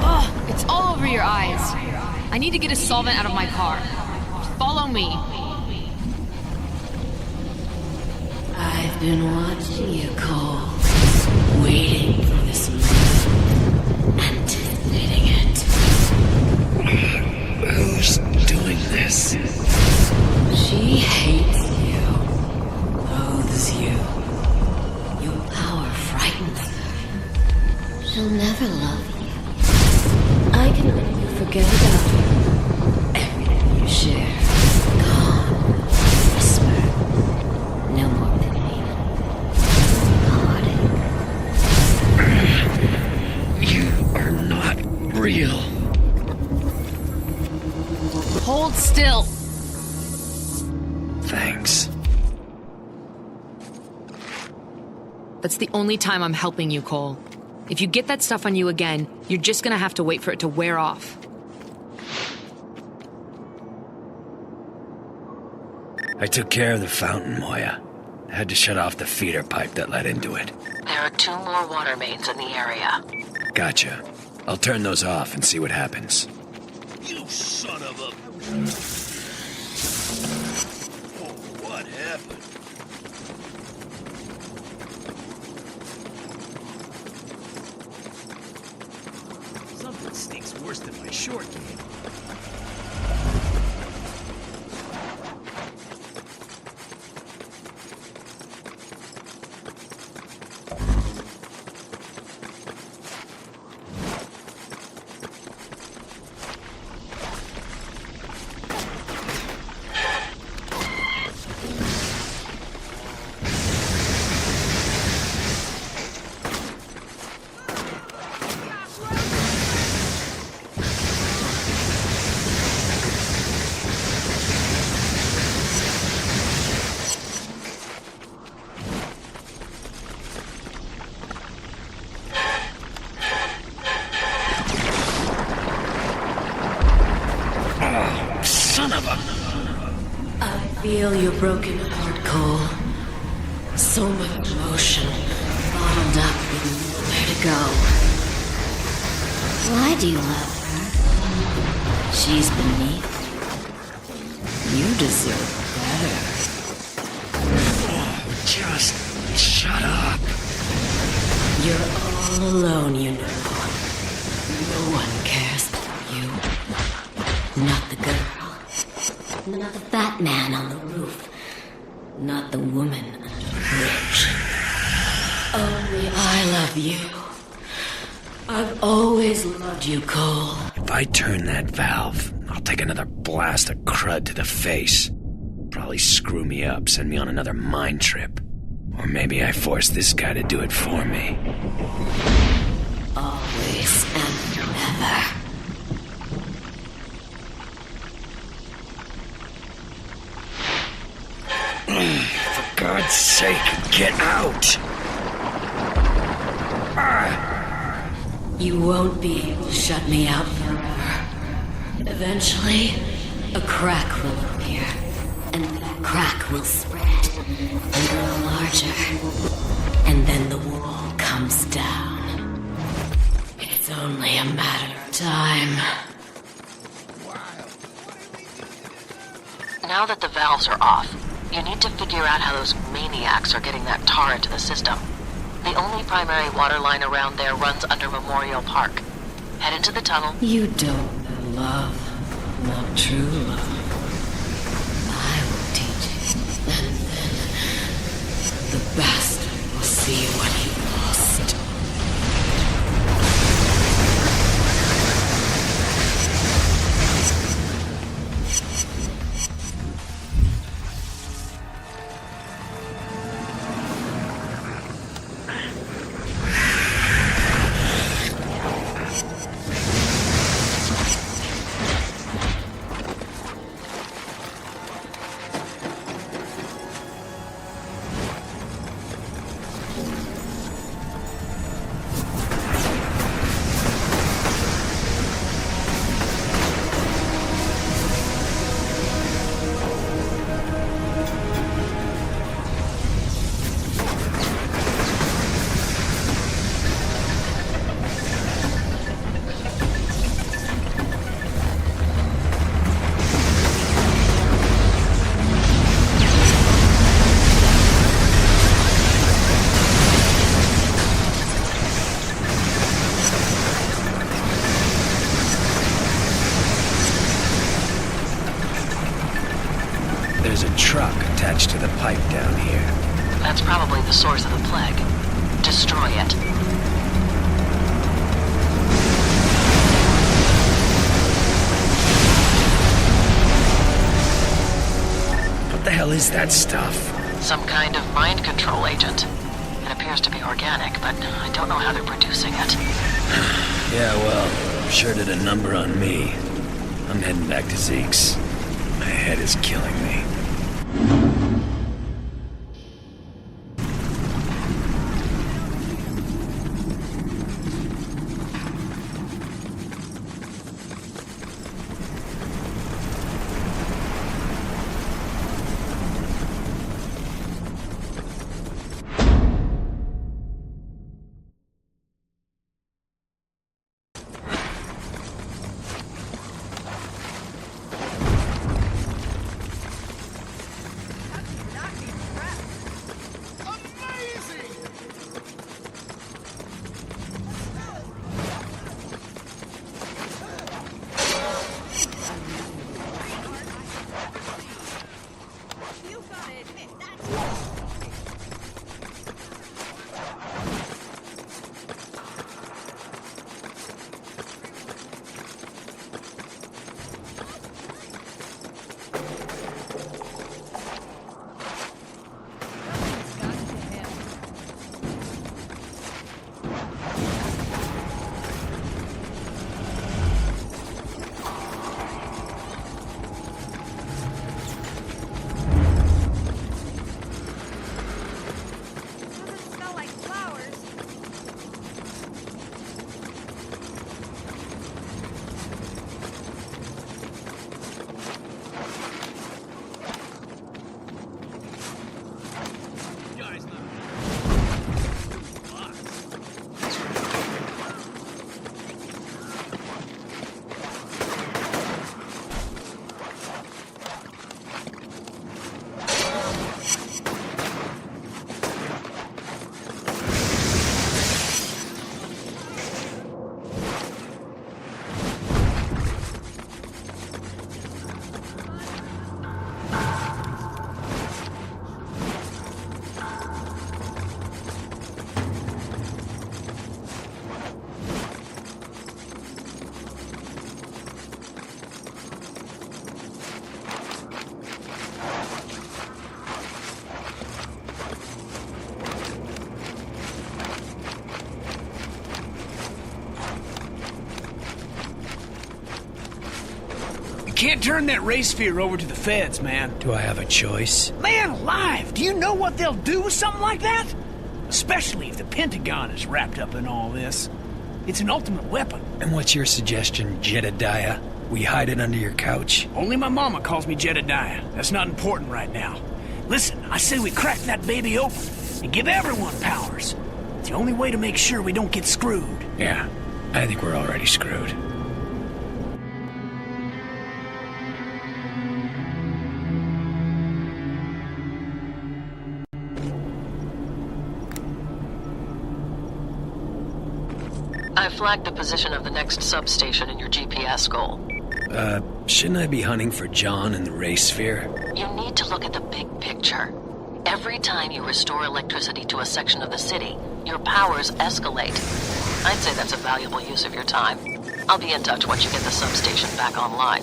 Oh, it's all over your eyes. I need to get a solvent out of my car. Follow me. I've been watching you, Cole. Waiting for this moment. Anticipating it. Who's doing this? She hates you. Loathes you. Your power frightens her. She'll never love you. I can make you forget about her. Everything you share. Gone. Whisper. No more pain. Heartache. You are not real. Hold still. Thanks. That's the only time I'm helping you, Cole. If you get that stuff on you again, you're just gonna have to wait for it to wear off. I took care of the fountain, Moya. I had to shut off the feeder pipe that led into it. There are 2 more water mains in the area. Gotcha. I'll turn those off and see what happens. You son of a... Oh, what happened? Something stinks worse than my short game. Feel your broken heart, Cole. So much emotion bottled up with nowhere to go. Why do you love her? She's beneath you. You deserve better. You're all alone, you know. No one cares for you. Not the girl. Not the fat man on the roof. Not the woman under the bridge. Only I love you. I've always loved you, Cole. If I turn that valve, I'll take another blast of crud to the face. Probably screw me up, send me on another mind trip. Or maybe I force this guy to do it for me. Always and never. For God's sake, get out! You won't be able to shut me out forever. Eventually, a crack will appear, and that crack will spread and grow larger, and then the wall comes down. It's only a matter of time. Now that the valves are off, you need to figure out how those maniacs are getting that tar into the system. The only primary water line around there runs under Memorial Park. Head into the tunnel. You don't know love, not true love. I will teach you. And then the bastard will see what he lost. There's a truck attached to the pipe down here. That's probably the source of the plague. Destroy it. What the hell is that stuff? Some kind of mind control agent. It appears to be organic, but I don't know how they're producing it. Yeah, well, sure did a number on me. I'm heading back to Zeke's. My head is killing me. can't turn that ray sphere over to the feds, man. Do I have a choice? Man alive, do you know what they'll do with something like that? Especially if the Pentagon is wrapped up in all this. It's an ultimate weapon. And what's your suggestion, Jedediah? We hide it under your couch? Only my mama calls me Jedediah. That's not important right now. Listen, I say we crack that baby open and give everyone powers. It's the only way to make sure we don't get screwed. Yeah, I think we're already screwed. I flagged the position of the next substation in your GPS goal. Shouldn't I be hunting for John in the ray sphere? You need to look at the big picture. Every time you restore electricity to a section of the city, your powers escalate. I'd say that's a valuable use of your time. I'll be in touch once you get the substation back online.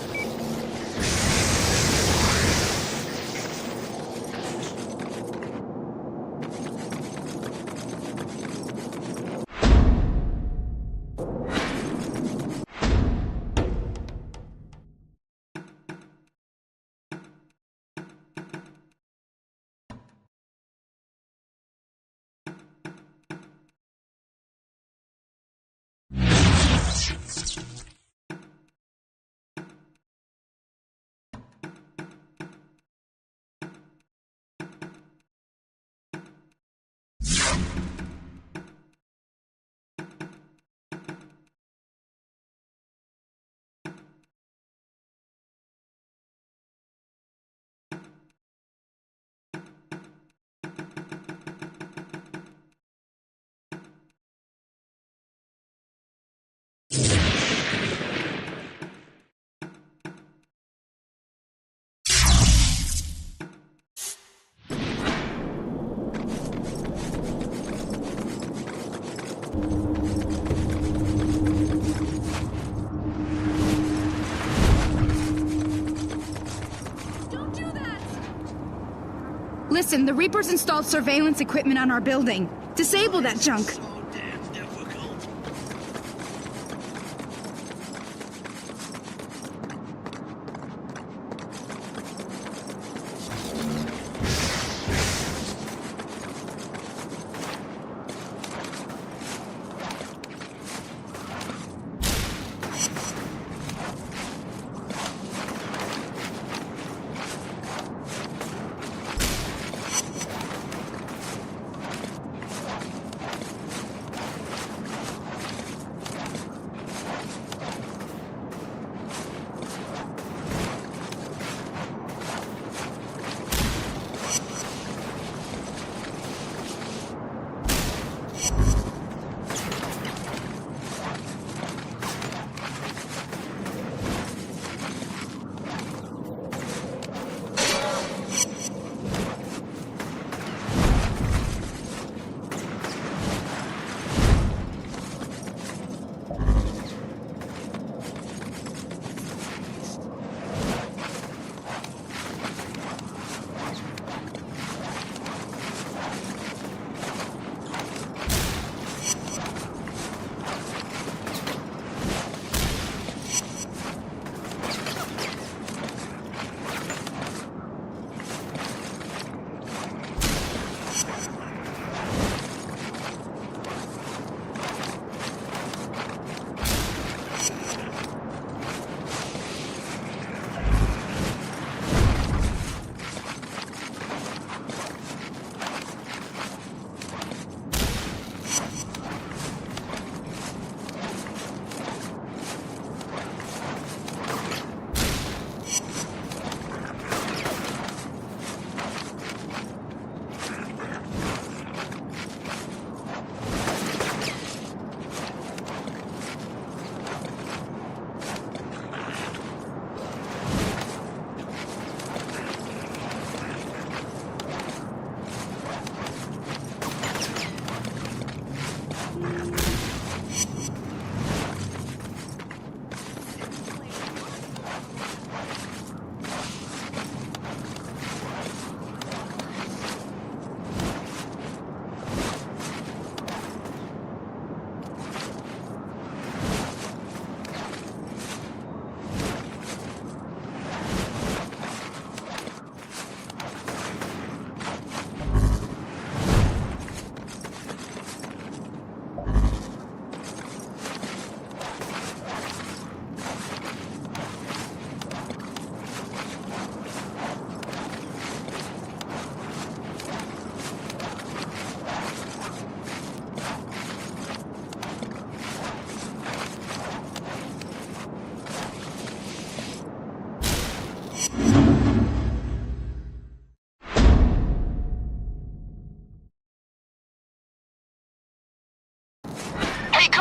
Listen, the Reapers installed surveillance equipment on our building. Disable that junk.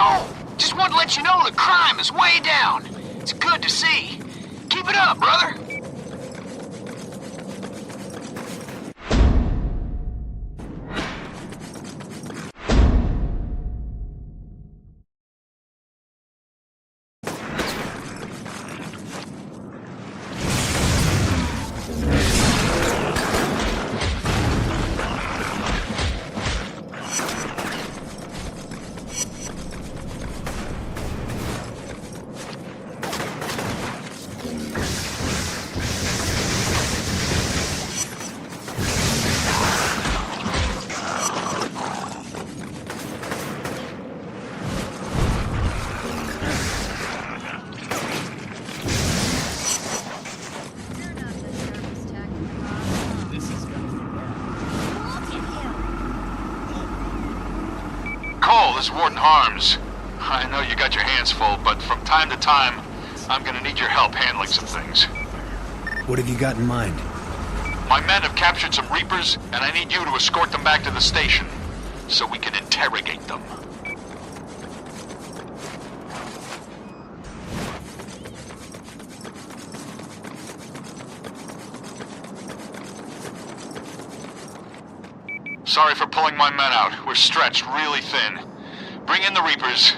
Cole! Just wanted to let you know the crime is way down. It's good to see. Keep it up, brother. This is Warden Harms. I know you got your hands full, but from time to time, I'm gonna need your help handling some things. What have you got in mind? My men have captured some Reapers, and I need you to escort them back to the station, so we can interrogate them. Sorry for pulling my men out. We're stretched really thin. Bring in the Reapers,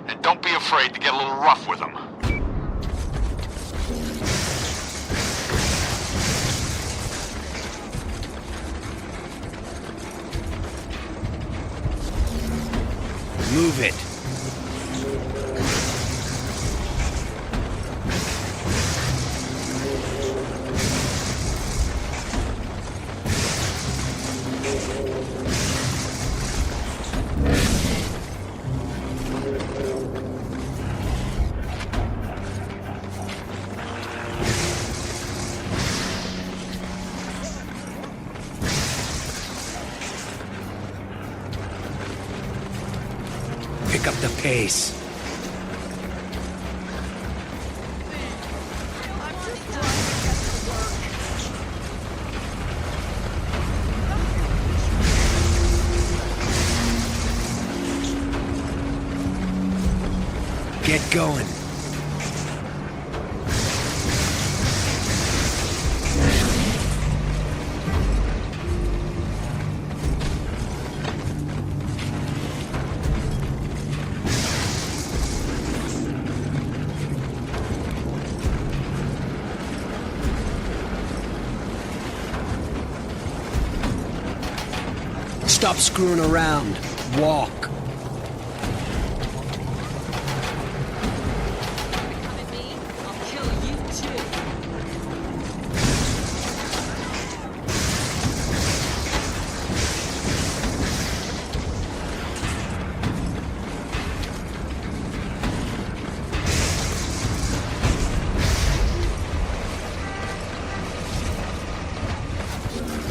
and don't be afraid to get a little rough with them. Move it. Pick up the pace. Get going. Stop screwing around. Walk.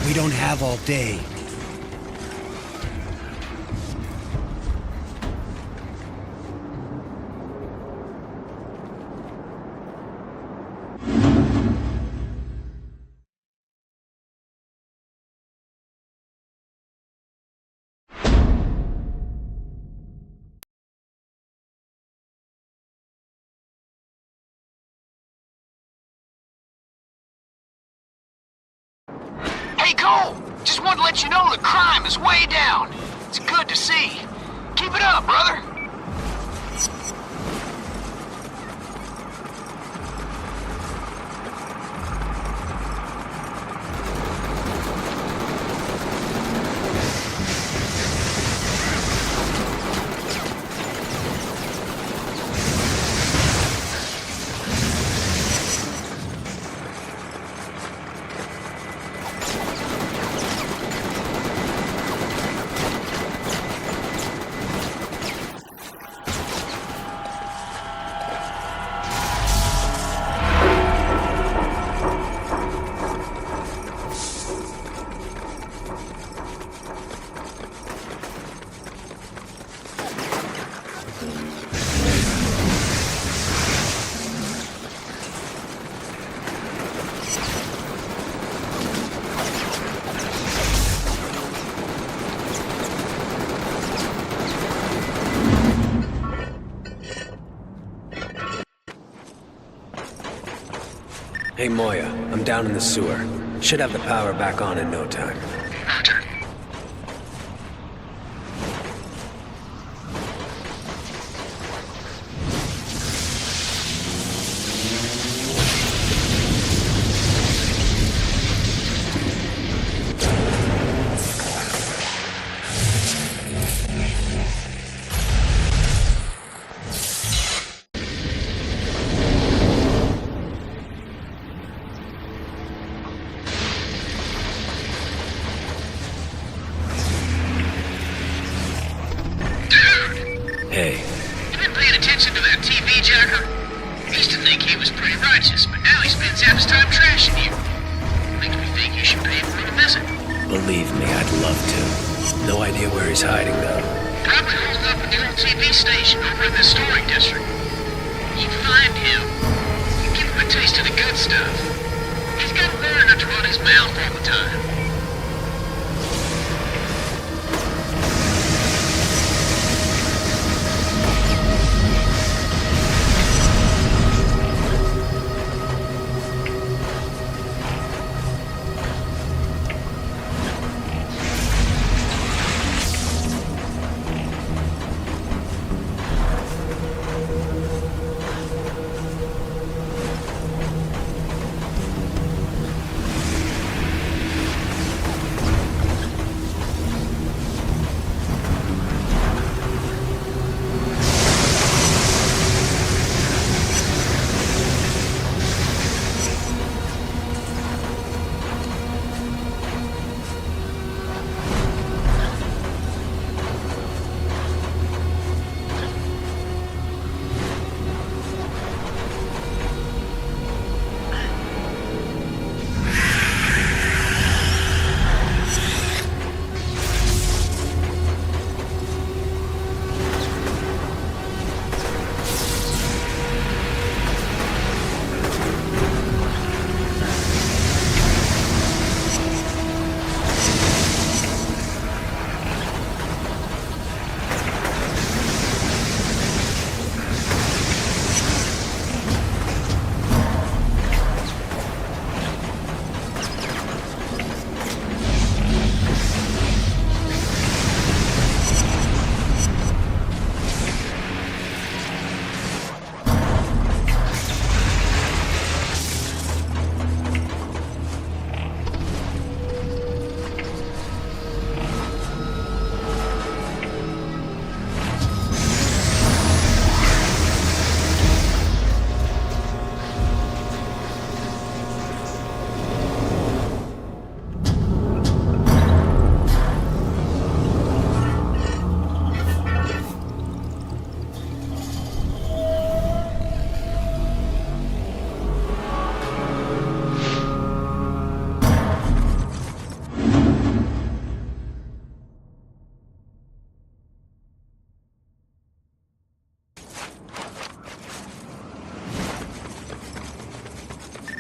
We don't have all day. Hey, Cole! Just wanted to let you know the crime is way down. It's good to see. Keep it up, brother. Hey Moya, I'm down in the sewer. Should have the power back on in no time. Roger. Hey. You been paying attention to that TV jacker? He used to think he was pretty righteous, but now he spends half his time trashing you. Makes me think you should pay for him a visit. Believe me, I'd love to. No idea where he's hiding, though. Probably holed up in the old TV station over in the historic district. You find him. You give him a taste of the good stuff. He's got to learn not to run his mouth all the time.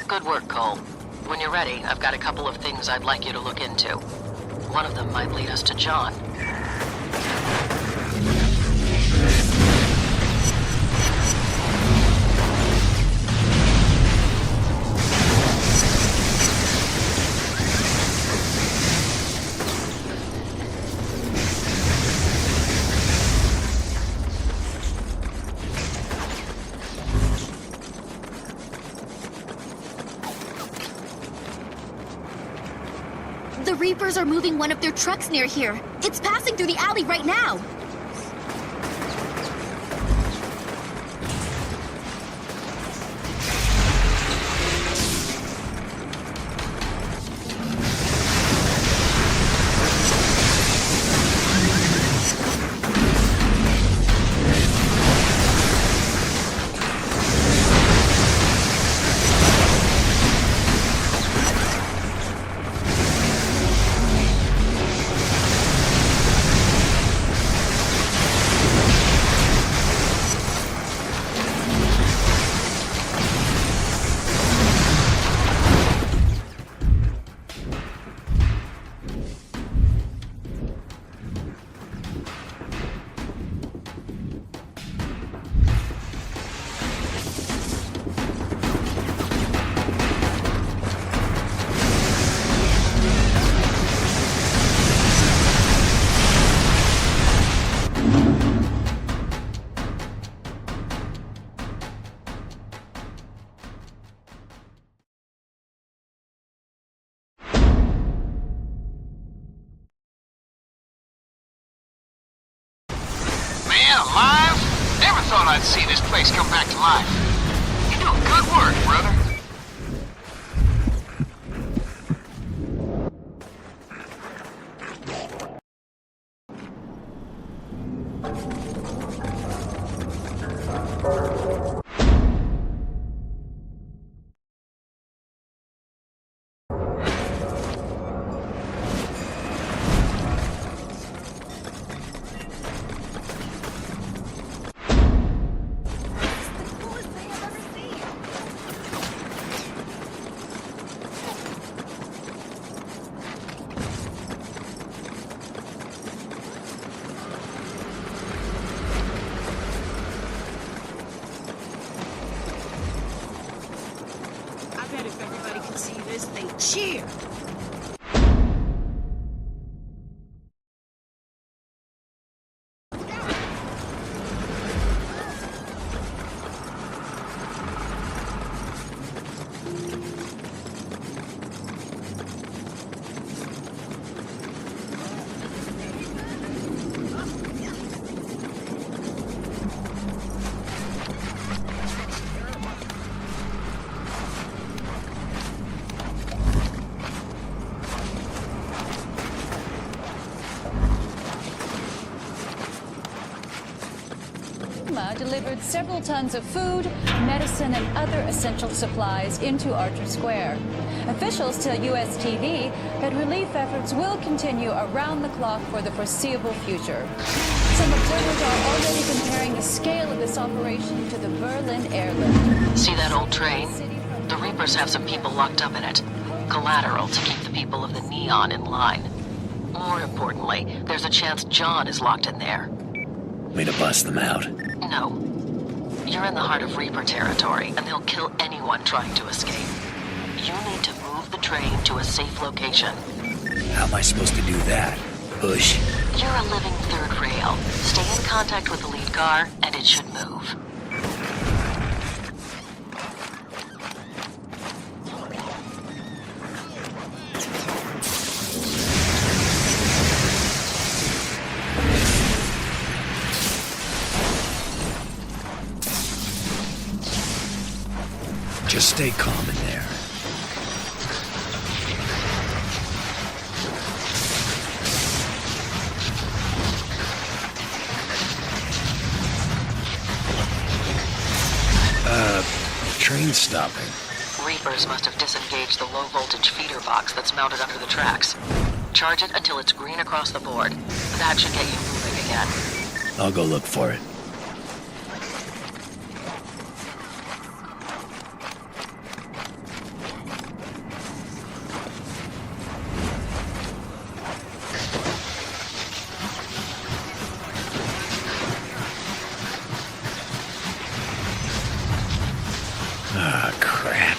Good work, Cole. When you're ready, I've got a couple of things I'd like you to look into. One of them might lead us to John. The Reapers are moving one of their trucks near here. It's passing through the alley right now. dead alive? Never thought I'd see this place come back to life. You're doing good work, brother. Cheer! Delivered several tons of food, medicine, and other essential supplies into Archer Square. Officials tell US TV that relief efforts will continue around the clock for the foreseeable future. Some observers are already comparing the scale of this operation to the Berlin airlift. See that old train? The Reapers have some people locked up in it. Collateral to keep the people of the Neon in line. More importantly, there's a chance John is locked in there. Way to bust them out. No. You're in the heart of Reaper territory, and they'll kill anyone trying to escape. You need to move the train to a safe location. How am I supposed to do that? Push? You're a living third rail. Stay in contact with the lead car, and it should move. Just stay calm in there. Train's stopping. Reapers must have disengaged the low-voltage feeder box that's mounted under the tracks. Charge it until it's green across the board. That should get you moving again. I'll go look for it. Ah, crap.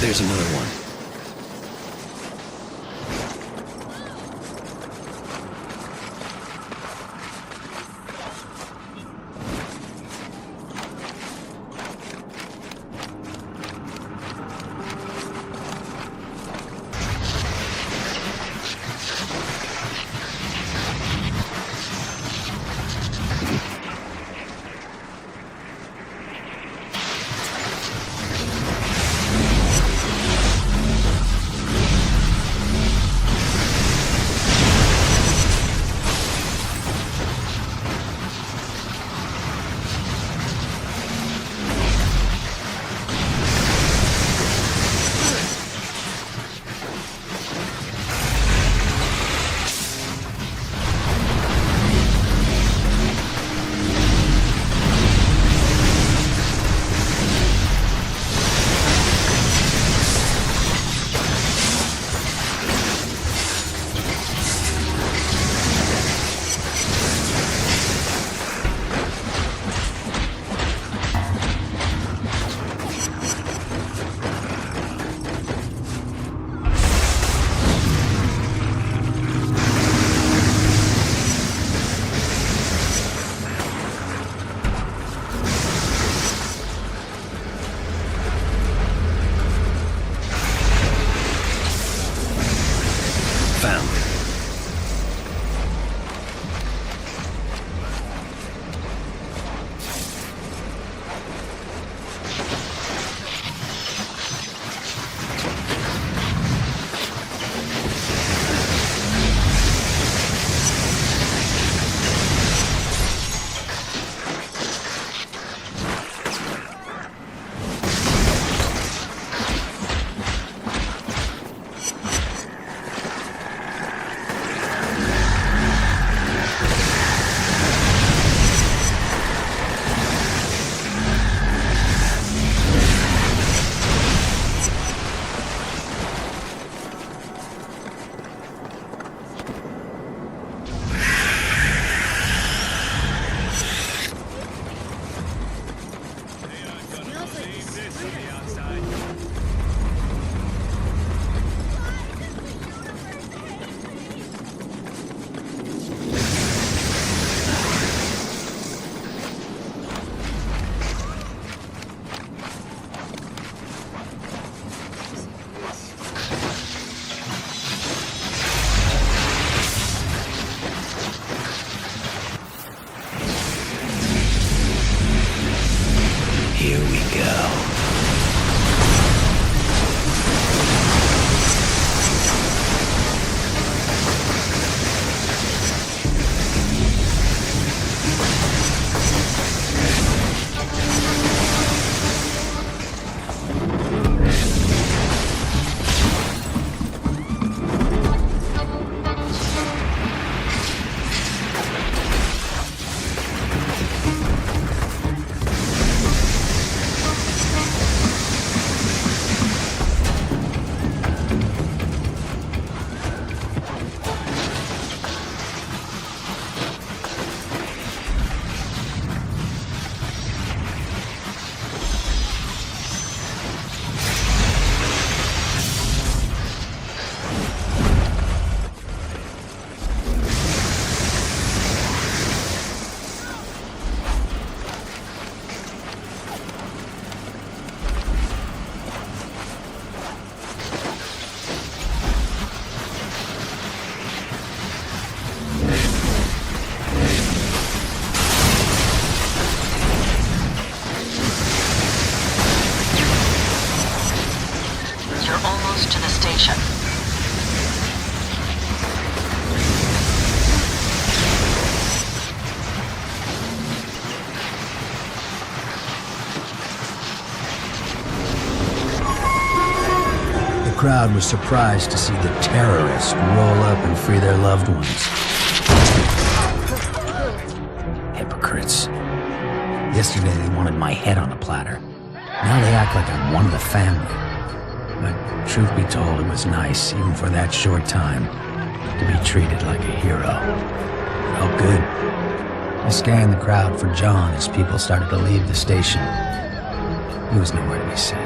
There's another one. found. Here we go. Almost to the station. The crowd was surprised to see the terrorists roll up and free their loved ones. Hypocrites. Yesterday they wanted my head on a platter. Now they act like I'm one of the family. But truth be told, it was nice, even for that short time, to be treated like a hero. It felt good. I scanned the crowd for John as people started to leave the station. He was nowhere to be seen.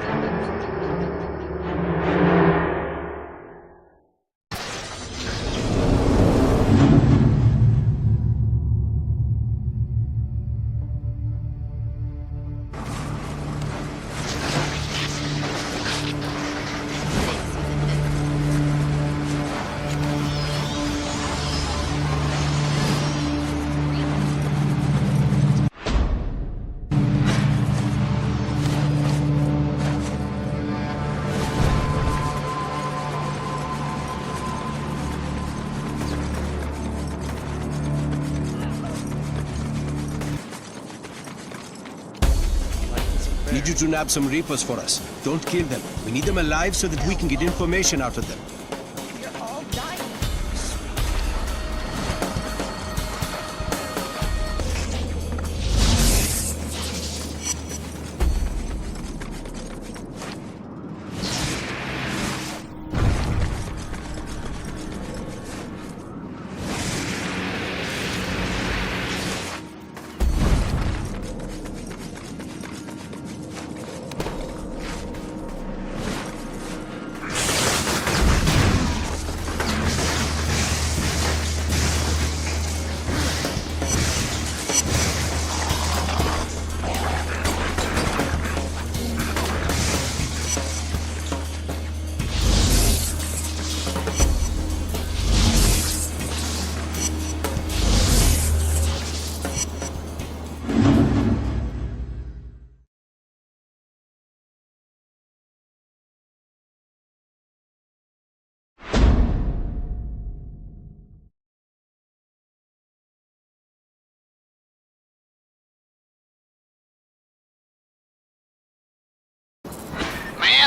Need you to nab some Reapers for us. Don't kill them. We need them alive so that we can get information out of them.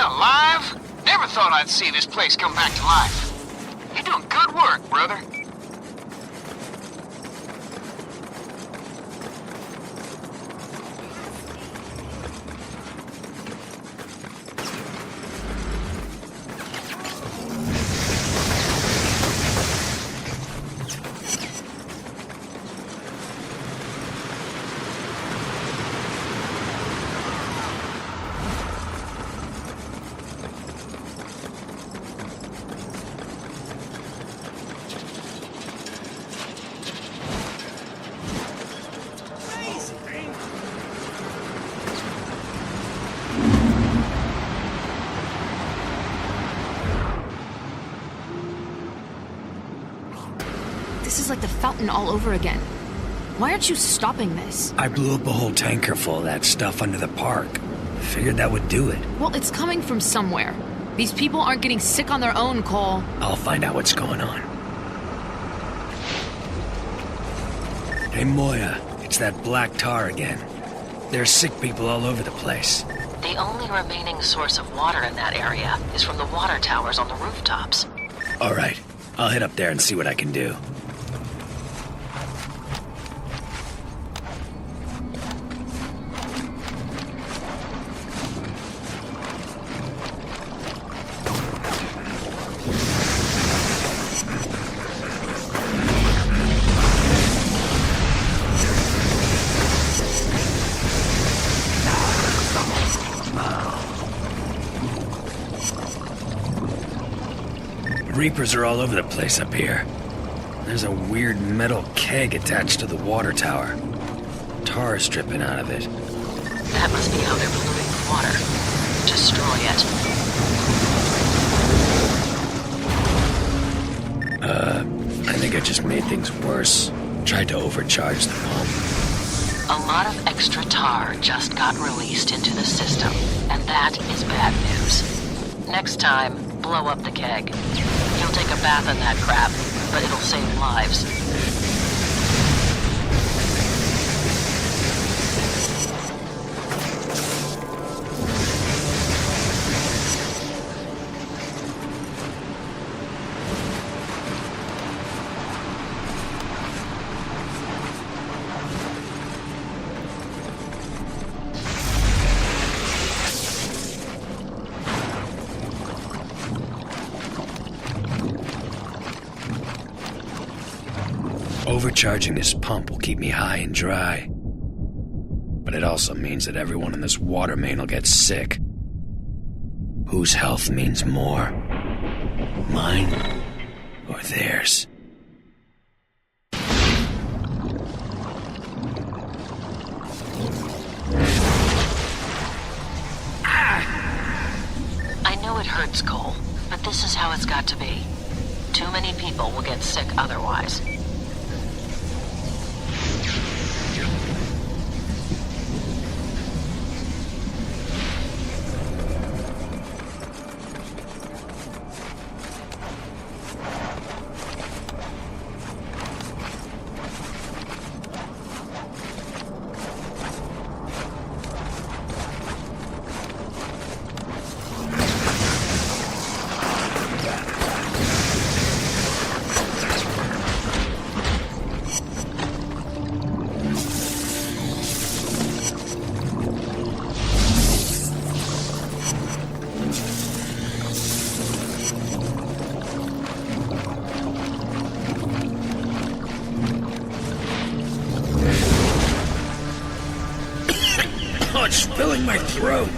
man alive? Never thought I'd see this place come back to life. You're doing good work, brother. This is like the fountain all over again. Why aren't you stopping this? I blew up a whole tanker full of that stuff under the park. Figured that would do it. Well, it's coming from somewhere. These people aren't getting sick on their own, Cole. I'll find out what's going on. Hey, Moya, it's that black tar again. There's sick people all over the place. The only remaining source of water in that area is from the water towers on the rooftops. All right, I'll head up there and see what I can do. Reapers are all over the place up here. There's a weird metal keg attached to the water tower. Tar is dripping out of it. That must be how they're polluting the water. Destroy it. I think I just made things worse. Tried to overcharge the pump. A lot of extra tar just got released into the system, and that is bad news. Next time, blow up the keg. You'll take a bath in that crap, but it'll save lives. Overcharging this pump will keep me high and dry. But it also means that everyone in this water main will get sick. Whose health means more? Mine or theirs? I know it hurts, Cole, but this is how it's got to be. Too many people will get sick otherwise. It's filling my throat.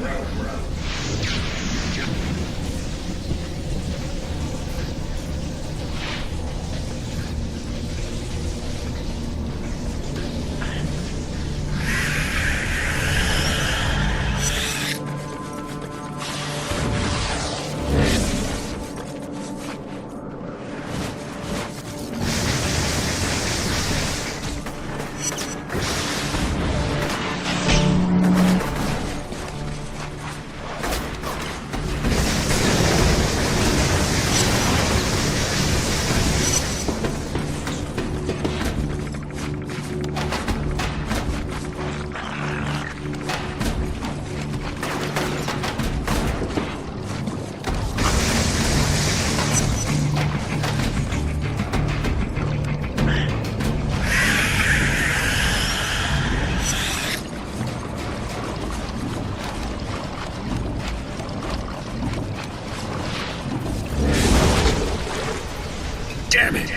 Damn it!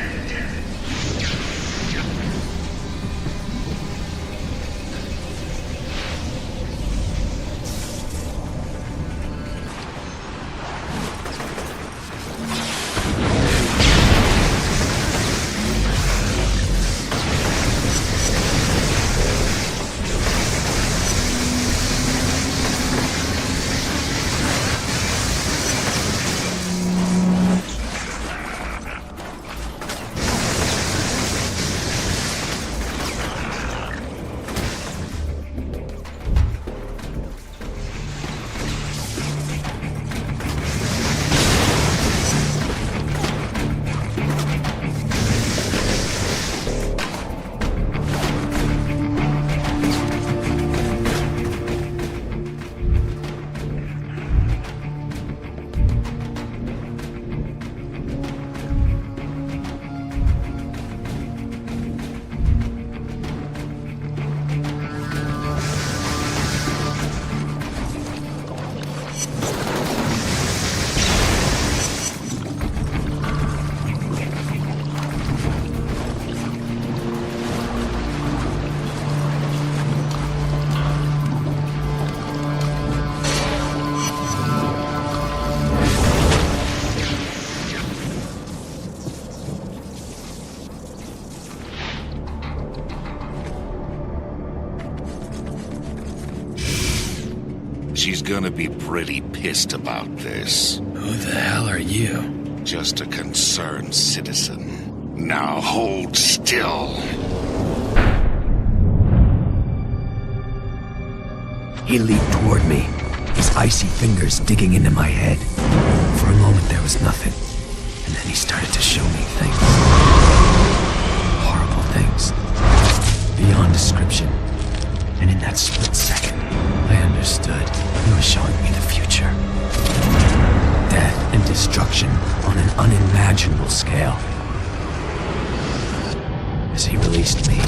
She's gonna be pretty pissed about this. Who the hell are you? Just a concerned citizen. Now hold still. He leaped toward me, his icy fingers digging into my head. For a moment there was nothing, and then he started to show me things. Horrible things. Beyond description. And in that split second, I understood he was showing me the future. Death and destruction on an unimaginable scale. As he released me,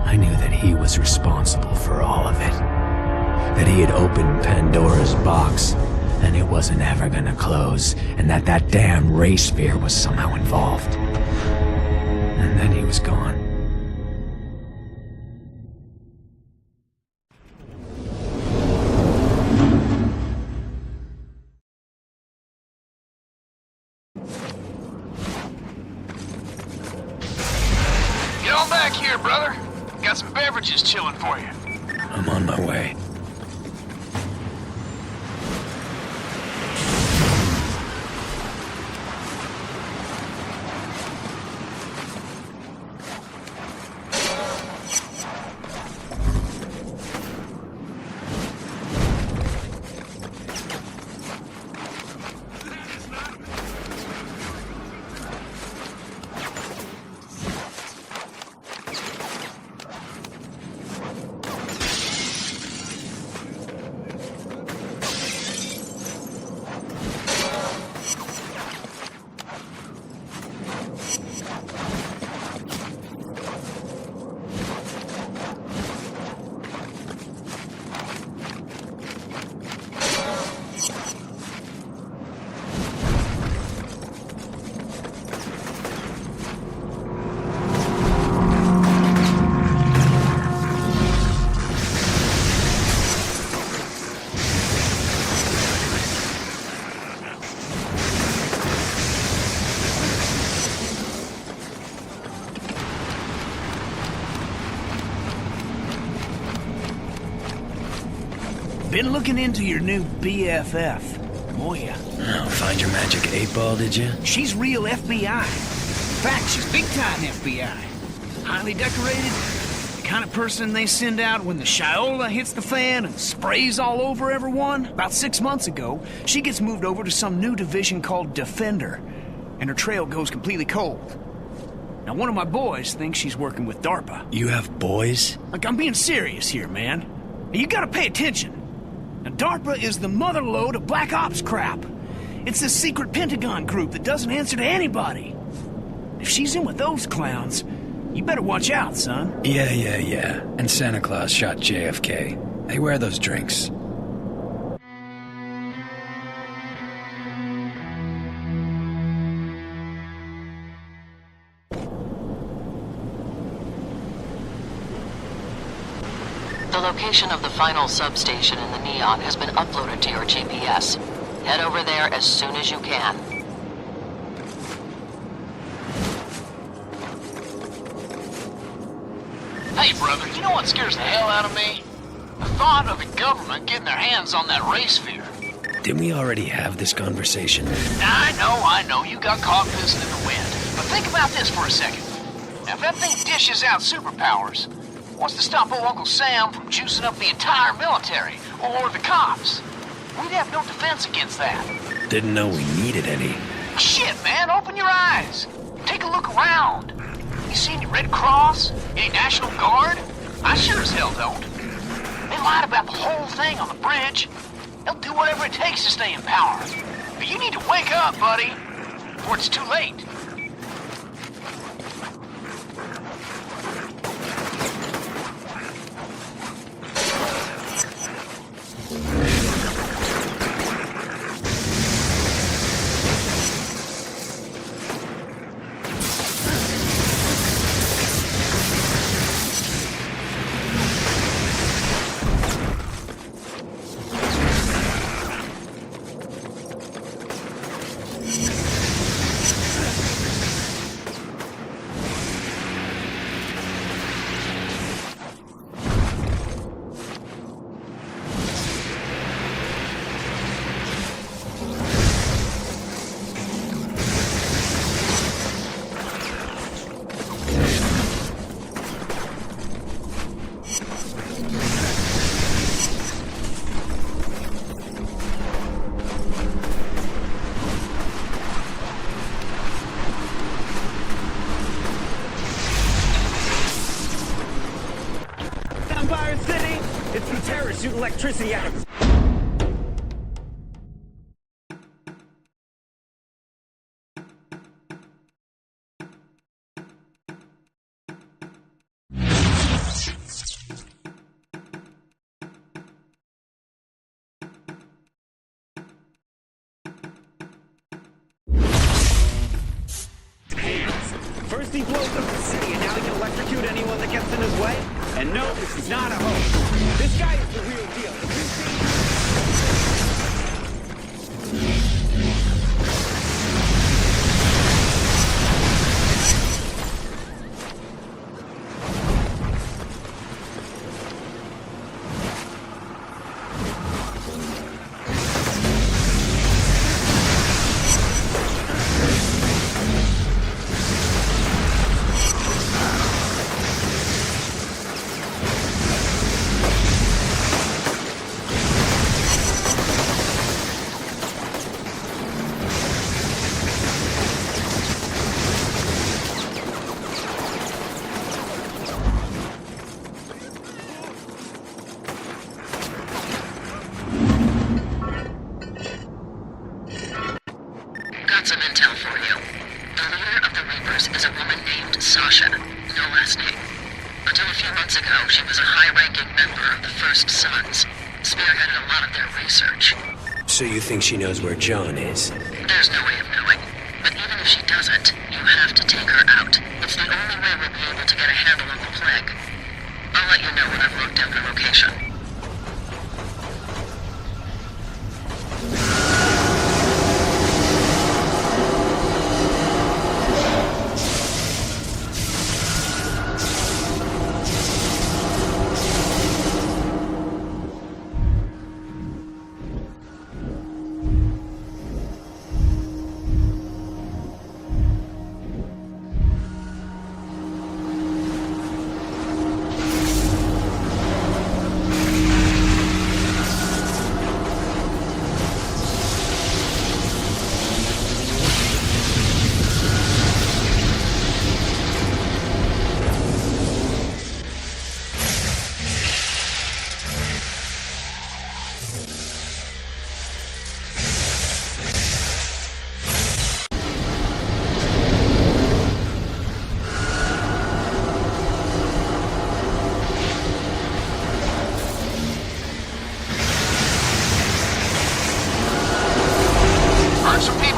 I knew that he was responsible for all of it. That he had opened Pandora's box, and it wasn't ever gonna close, and that damn ray sphere was somehow involved. And then he was gone. Get on back here, brother. Got some beverages chilling for you. I'm on my way. Been looking into your new BFF, Moya. Oh, find your magic 8-ball, did you? She's real FBI. In fact, she's big-time FBI. Highly decorated, the kind of person they send out when the Shiola hits the fan and sprays all over everyone. About 6 months ago, she gets moved over to some new division called Defender, and her trail goes completely cold. Now, one of my boys thinks she's working with DARPA. You have boys? Like, I'm being serious here, man. You gotta pay attention. Now, DARPA is the motherlode of Black Ops crap. It's this secret Pentagon group that doesn't answer to anybody. If she's in with those clowns, you better watch out, son. Yeah. And Santa Claus shot JFK. Hey, where are those drinks? location of the final substation in the Neon has been uploaded to your GPS. Head over there as soon as you can. Hey, brother, you know what scares the hell out of me? The thought of the government getting their hands on that ray sphere. Didn't we already have this conversation? I know, you got caught pissing in the wind. But think about this for a second. Now, if that thing dishes out superpowers, what's to stop old Uncle Sam from juicing up the entire military, or the cops? We'd have no defense against that. Didn't know we needed any. Shit, man, open your eyes. Take a look around. You see any Red Cross? Any National Guard? I sure as hell don't. They lied about the whole thing on the bridge. They'll do whatever it takes to stay in power. But you need to wake up, buddy, before it's too late. Shoot electricity out of his... First he blows up the city, and now he can electrocute anyone that gets in his way? And no, this is not a hoax. This guy is the real deal. If you see... So you think she knows where John is? There's no way of knowing. But even if she doesn't, you have to take her out. It's the only way we'll be able to get a handle on the plague. I'll let you know when I've locked down the location.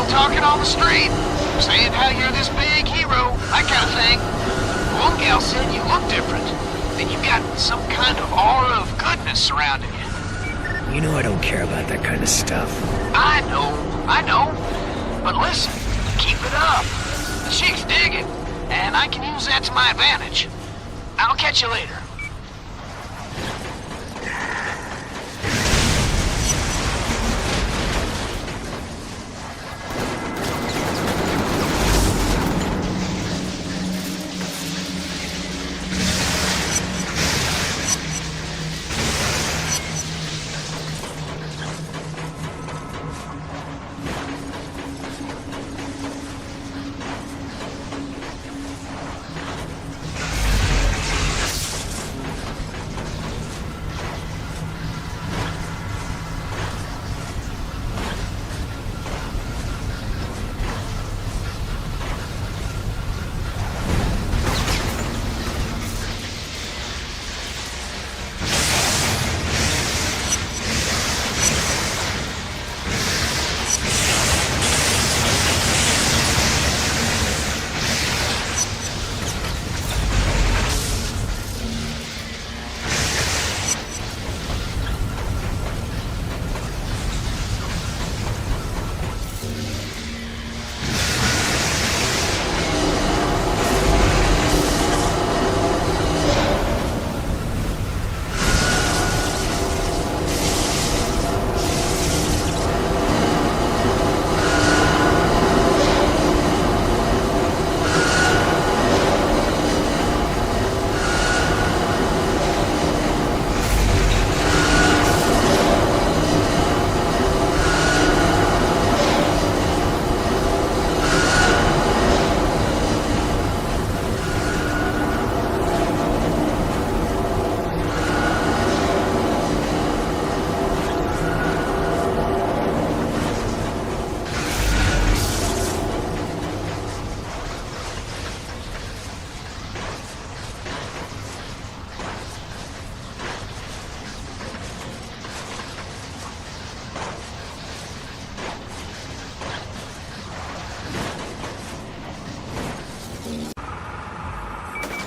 Talking on the street, saying how you're this big hero, that kind of thing. One gal said you look different. The that you got some kind of aura of goodness surrounding you. You know I don't care about that kind of stuff. I know. But listen, keep it up. The chick's digging, and I can use that to my advantage. I'll catch you later.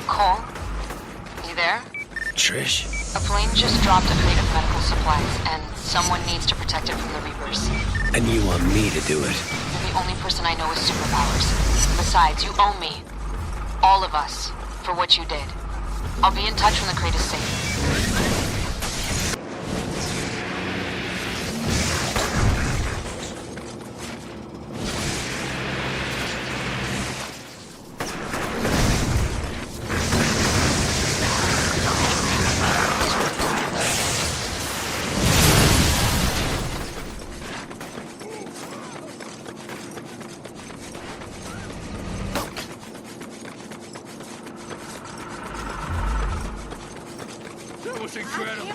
Cole? You there? Trish? A plane just dropped a crate of medical supplies, and someone needs to protect it from the Reapers. And you want me to do it? You're the only person I know with superpowers. Besides, you owe me. All of us. For what you did. I'll be in touch when the crate is safe. That was incredible.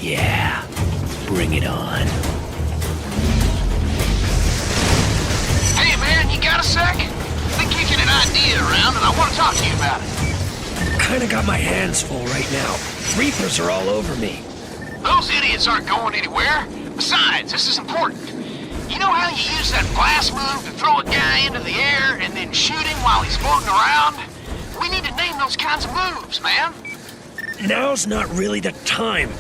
Yeah, bring it on. Hey man, you got a sec? Been kicking an idea around and I want to talk to you about it. Kinda got my hands full right now. Reapers are all over me. Those idiots aren't going anywhere. Besides, this is important. You know how you use that blast move to throw a guy into the air and then shoot him while he's floating around? We need to name those kinds of moves, man. Now's not really the time.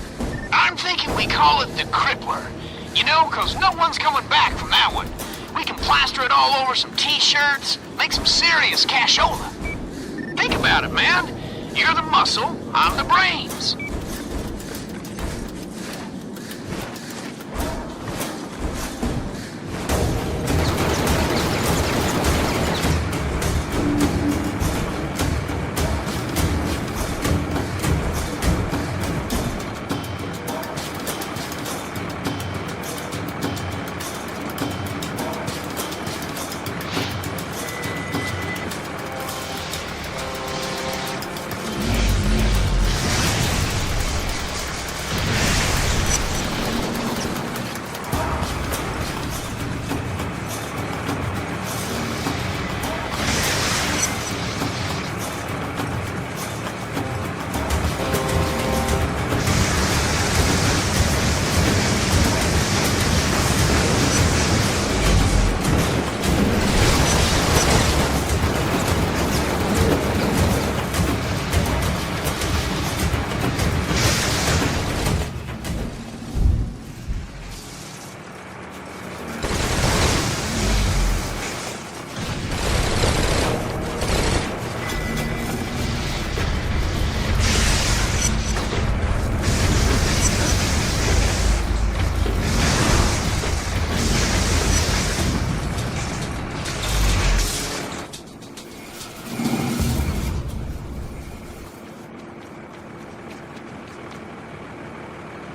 I'm thinking we call it the Crippler. You know, 'cause no one's coming back from that one. We can plaster it all over some t-shirts, make some serious cashola. Think about it, man. You're the muscle, I'm the brains.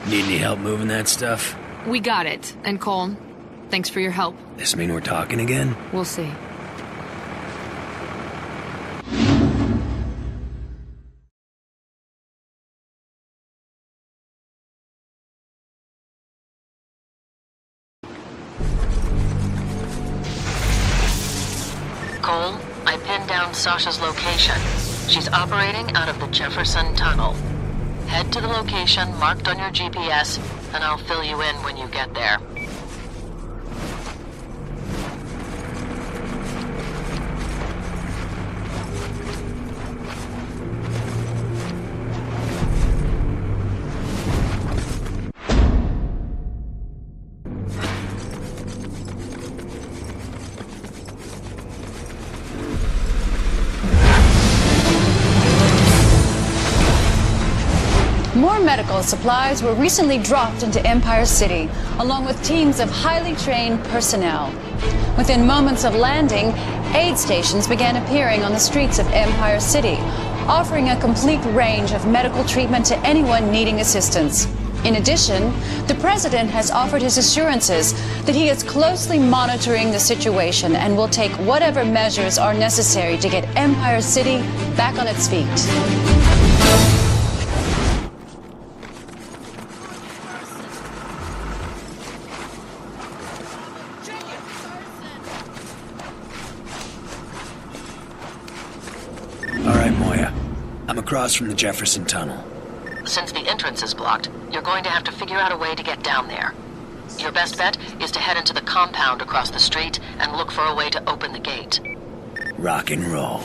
Need any help moving that stuff? We got it. And Cole, thanks for your help. This mean we're talking again? We'll see. Cole, I pinned down Sasha's location. She's operating out of the Jefferson Tunnel. Head to the location marked on your GPS, and I'll fill you in when you get there. More medical supplies were recently dropped into Empire City, along with teams of highly trained personnel. Within moments of landing, aid stations began appearing on the streets of Empire City, offering a complete range of medical treatment to anyone needing assistance. In addition, the president has offered his assurances that he is closely monitoring the situation and will take whatever measures are necessary to get Empire City back on its feet. Across from the Jefferson Tunnel. Since the entrance is blocked, you're going to have to figure out a way to get down there. Your best bet is to head into the compound across the street and look for a way to open the gate. Rock and roll.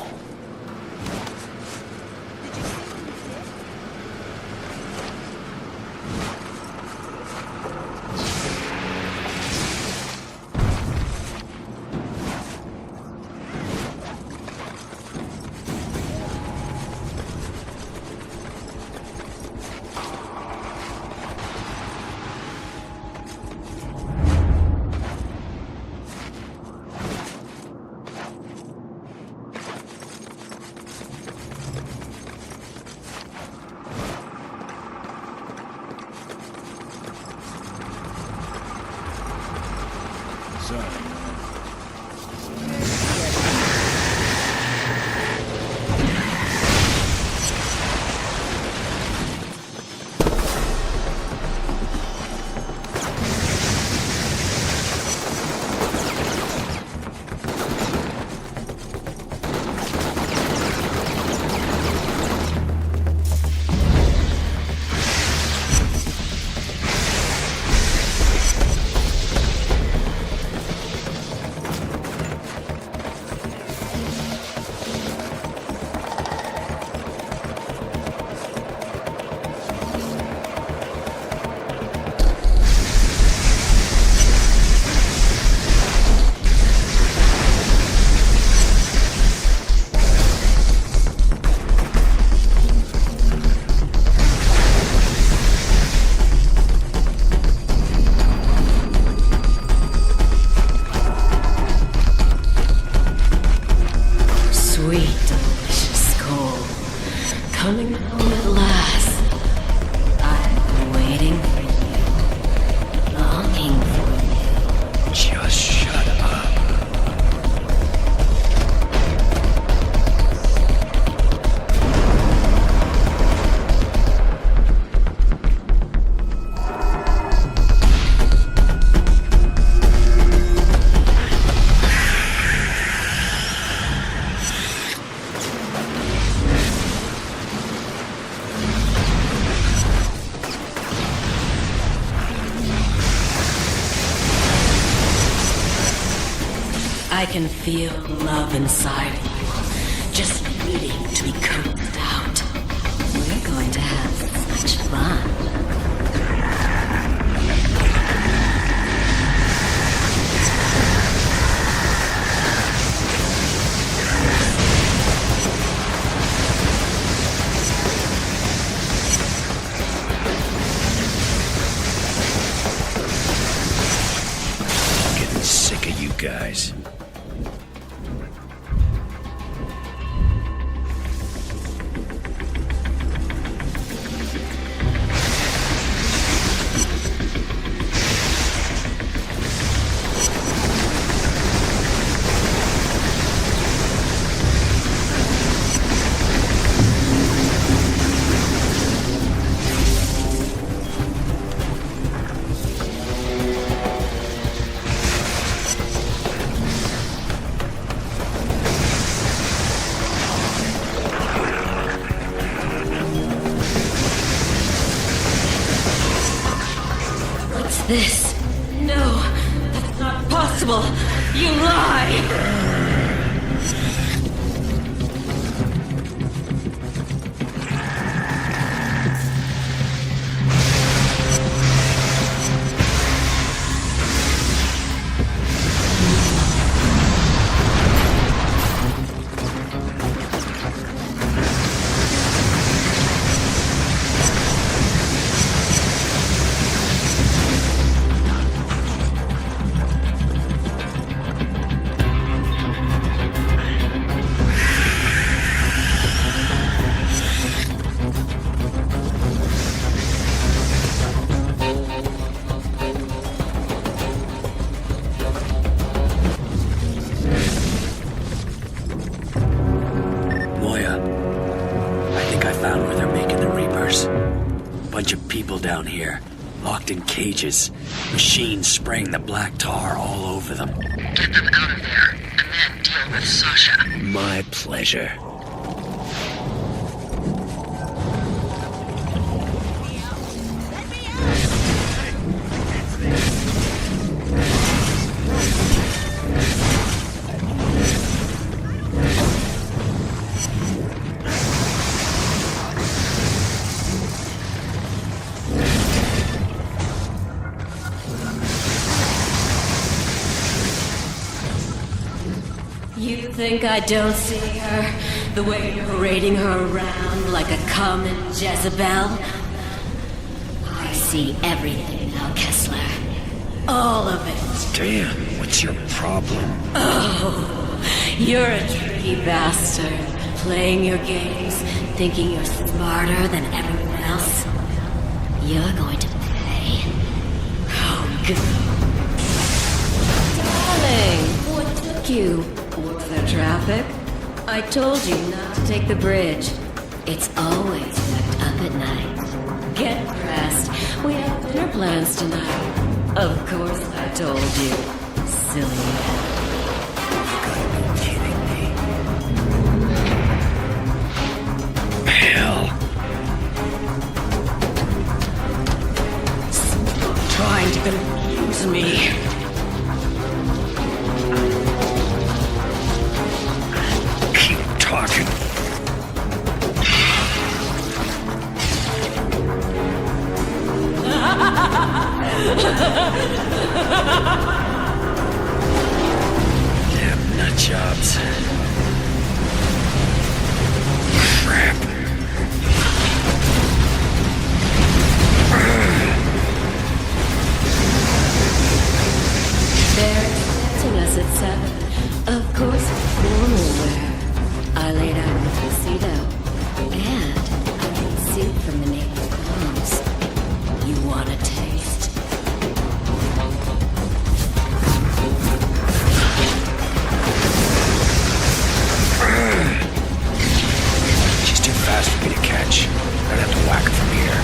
I can feel love inside you, just waiting to be coaxed out. We're going to have such fun. Getting sick of you guys. This? No, that's not possible. You lie! Down here, locked in cages, machines spraying the black tar all over them. Get them out of there, and then deal with Sasha. My pleasure. You think I don't see her? The way you're parading her around like a common Jezebel? I see everything now, Kessler. All of it. Damn, what's your problem? Oh, you're a tricky bastard. Playing your games, thinking you're smarter than everyone else. You're going to pay. Oh, good. Darling, what took you? Was there traffic? I told you not to take the bridge. It's always locked up at night. Get dressed. We have dinner plans tonight. Of course I told you. Silly man. You've got to be kidding me. Hell. Stop trying to confuse me. Talking. Damn nut jobs. Crap. They're expecting us at 7. Of course, formal wear. I laid out the tuxedo, and I can see from the naked bones. You want a taste? She's too fast for me to catch. I'd have to whack her from here.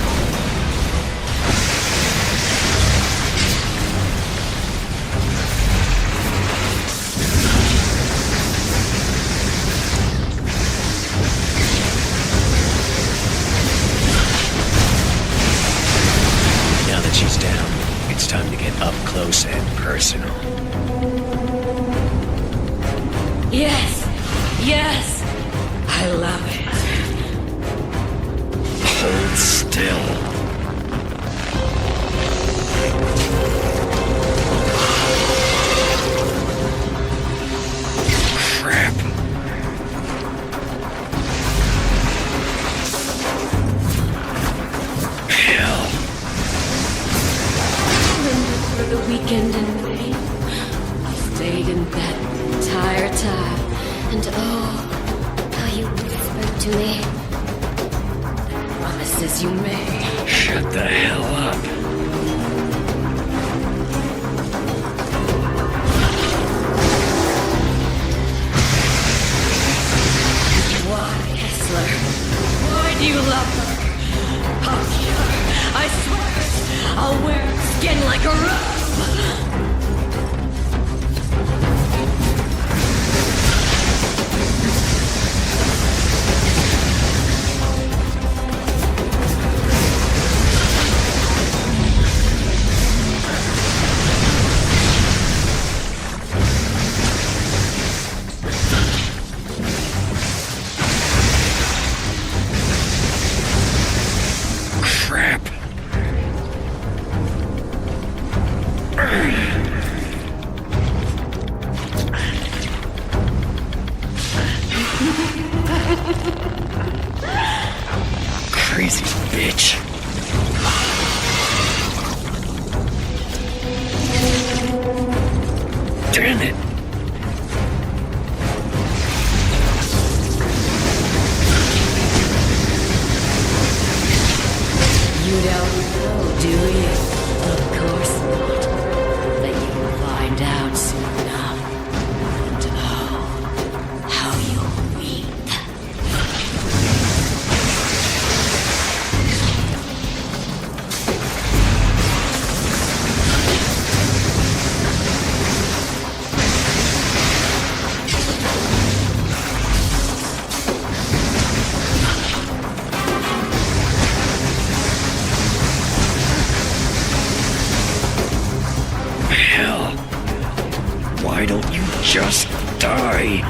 She's down. It's time to get up close and personal. Yes. Yes. I love it. Hold still. Crap. Hell. For the weekend in May, I stayed in bed the entire time, and oh, how you whispered to me the promises you made. Shut the hell up. Why, Hessler? Why do you love her? I'll kill her. I swear it. I'll wear her skin like a robe. Crap. Crazy bitch. Damn it. You don't know, do you? Of course not. But you will find out soon enough. And oh, how you'll weep. Hell. Why don't you just die?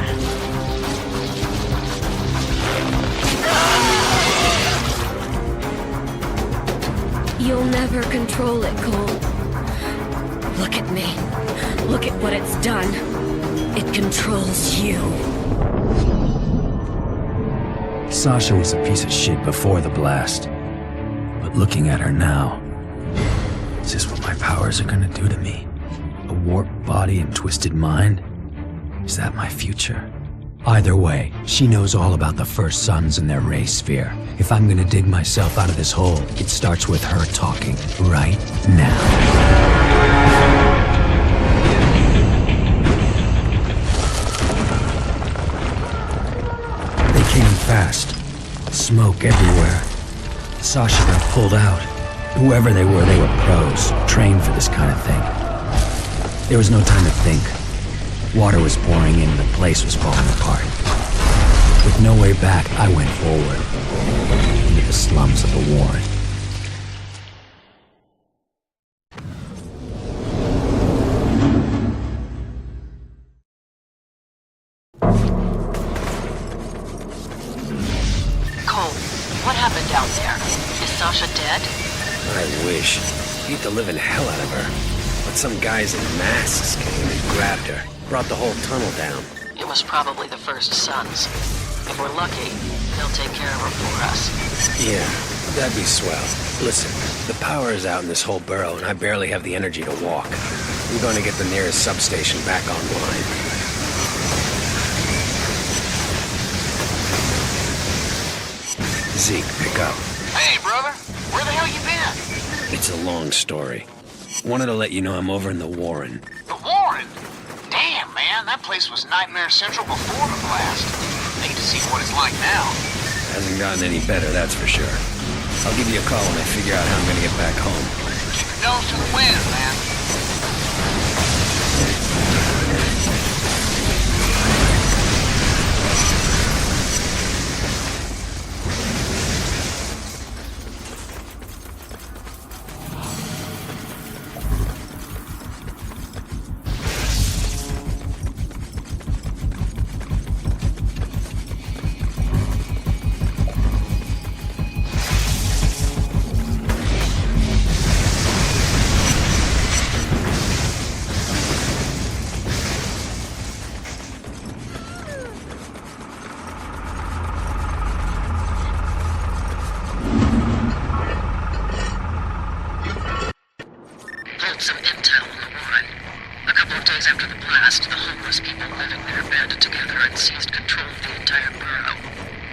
You'll never control it, Cole. Look at me. Look at what it's done. It controls you. Sasha was a piece of shit before the blast. But looking at her now, is this what my powers are gonna do to me? A warped body and twisted mind? Is that my future? Either way, she knows all about the First Sons and their ray sphere. If I'm gonna dig myself out of this hole, it starts with her talking right now. They came fast. Smoke everywhere. Sasha got pulled out. Whoever they were pros, trained for this kind of thing. There was no time to think. Water was pouring in and the place was falling apart. With no way back, I went forward, into the slums of the Warren. Cole, what happened down there? Is Sasha dead? I wish. Beat the living hell out of her. But some guys in masks came and grabbed her. Brought the whole tunnel down. It was probably the First Sons. If we're lucky, they'll take care of her for us. Yeah, that'd be swell. Listen, the power is out in this whole borough and I barely have the energy to walk. I'm going to get the nearest substation back online. Zeke, pick up. Hey, brother. Where the hell you been? It's a long story. Wanted to let you know I'm over in the Warren. The Warren? Damn, man. That place was Nightmare Central before the blast. Need to see what it's like now. Hasn't gotten any better, that's for sure. I'll give you a call when I figure out how I'm gonna get back home. Keep your nose to the wind, man. gained some intel on the Warren. A couple of days after the blast, the homeless people living there banded together and seized control of the entire borough.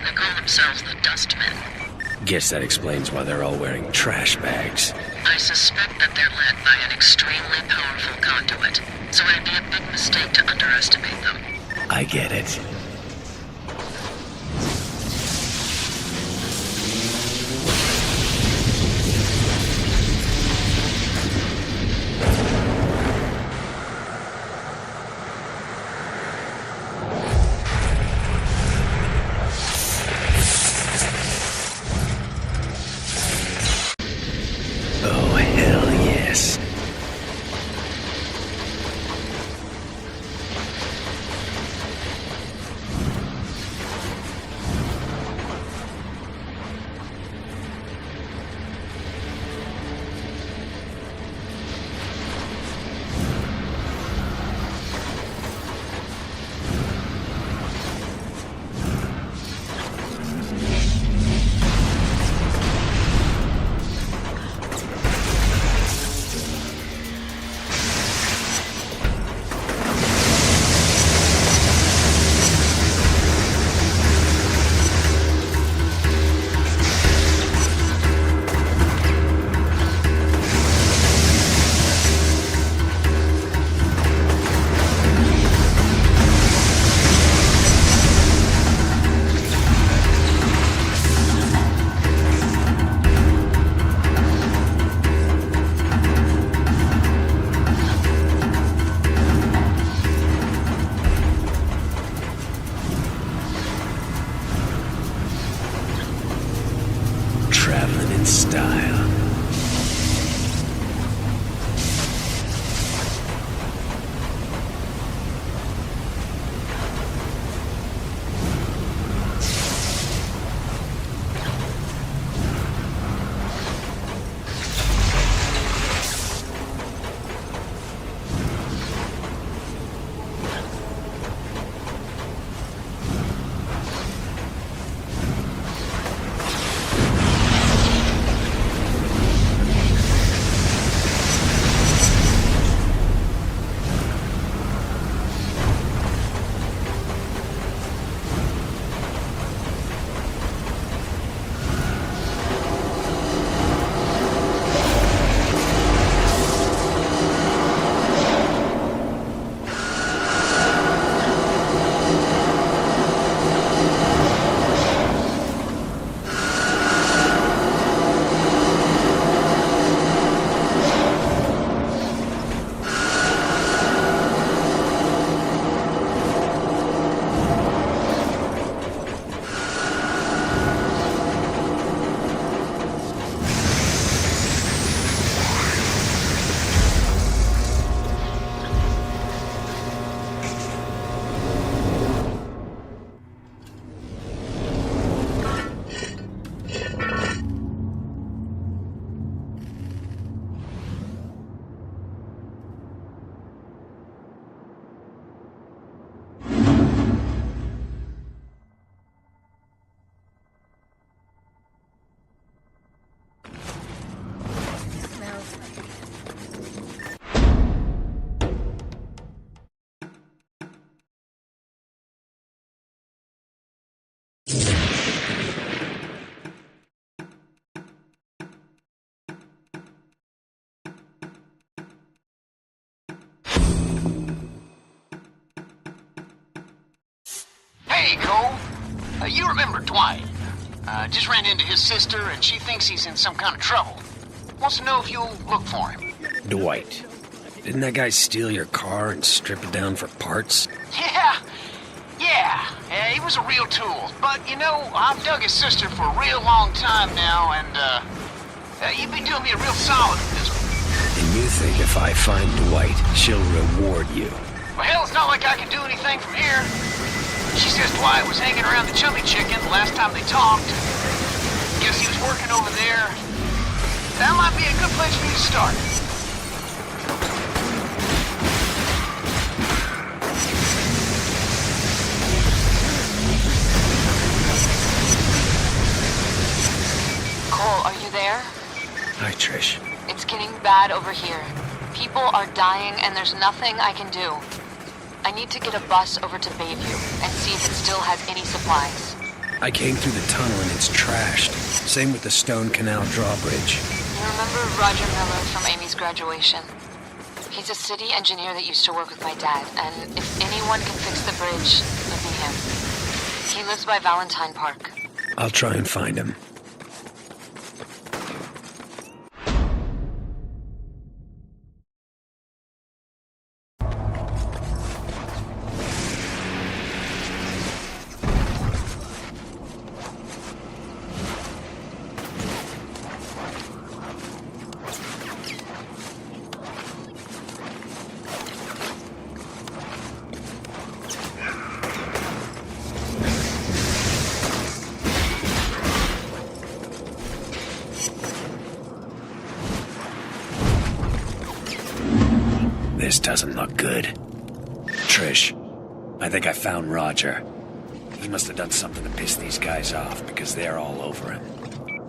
They call themselves the Dustmen. Guess that explains why they're all wearing trash bags. I suspect that they're led by an extremely powerful conduit, so it'd be a big mistake to underestimate them. I get it. Hey, Cole. You remember Dwight. Just ran into his sister, and she thinks he's in some kind of trouble. Wants to know if you'll look for him. Dwight. Didn't that guy steal your car and strip it down for parts? Yeah, he was a real tool. But, you know, I've dug his sister for a real long time now, and you'd be doing me a real solid with this one. And you think if I find Dwight, she'll reward you? Well, hell, it's not like I can do anything from here. She says Dwight was hanging around the Chummy Chicken the last time they talked. Guess he was working over there. That might be a good place for you to start. Cole, are you there? Hi, Trish. It's getting bad over here. People are dying and there's nothing I can do. I need to get a bus over to Bayview and see if it still has any supplies. I came through the tunnel and it's trashed. Same with the Stone Canal drawbridge. You remember Roger Miller from Amy's graduation? He's a city engineer that used to work with my dad, and if anyone can fix the bridge, it'll be him. He lives by Valentine Park. I'll try and find him. This doesn't look good. Trish, I think I found Roger. He must have done something to piss these guys off because they're all over him.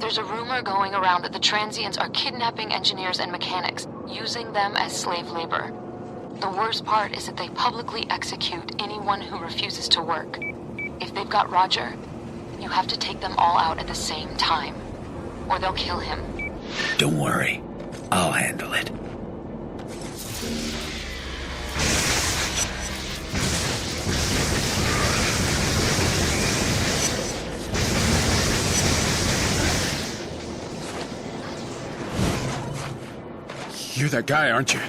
There's a rumor going around that the transients are kidnapping engineers and mechanics, using them as slave labor. The worst part is that they publicly execute anyone who refuses to work. If they've got Roger, you have to take them all out at the same time, or they'll kill him. Don't worry. I'll handle it. You're that guy, aren't you?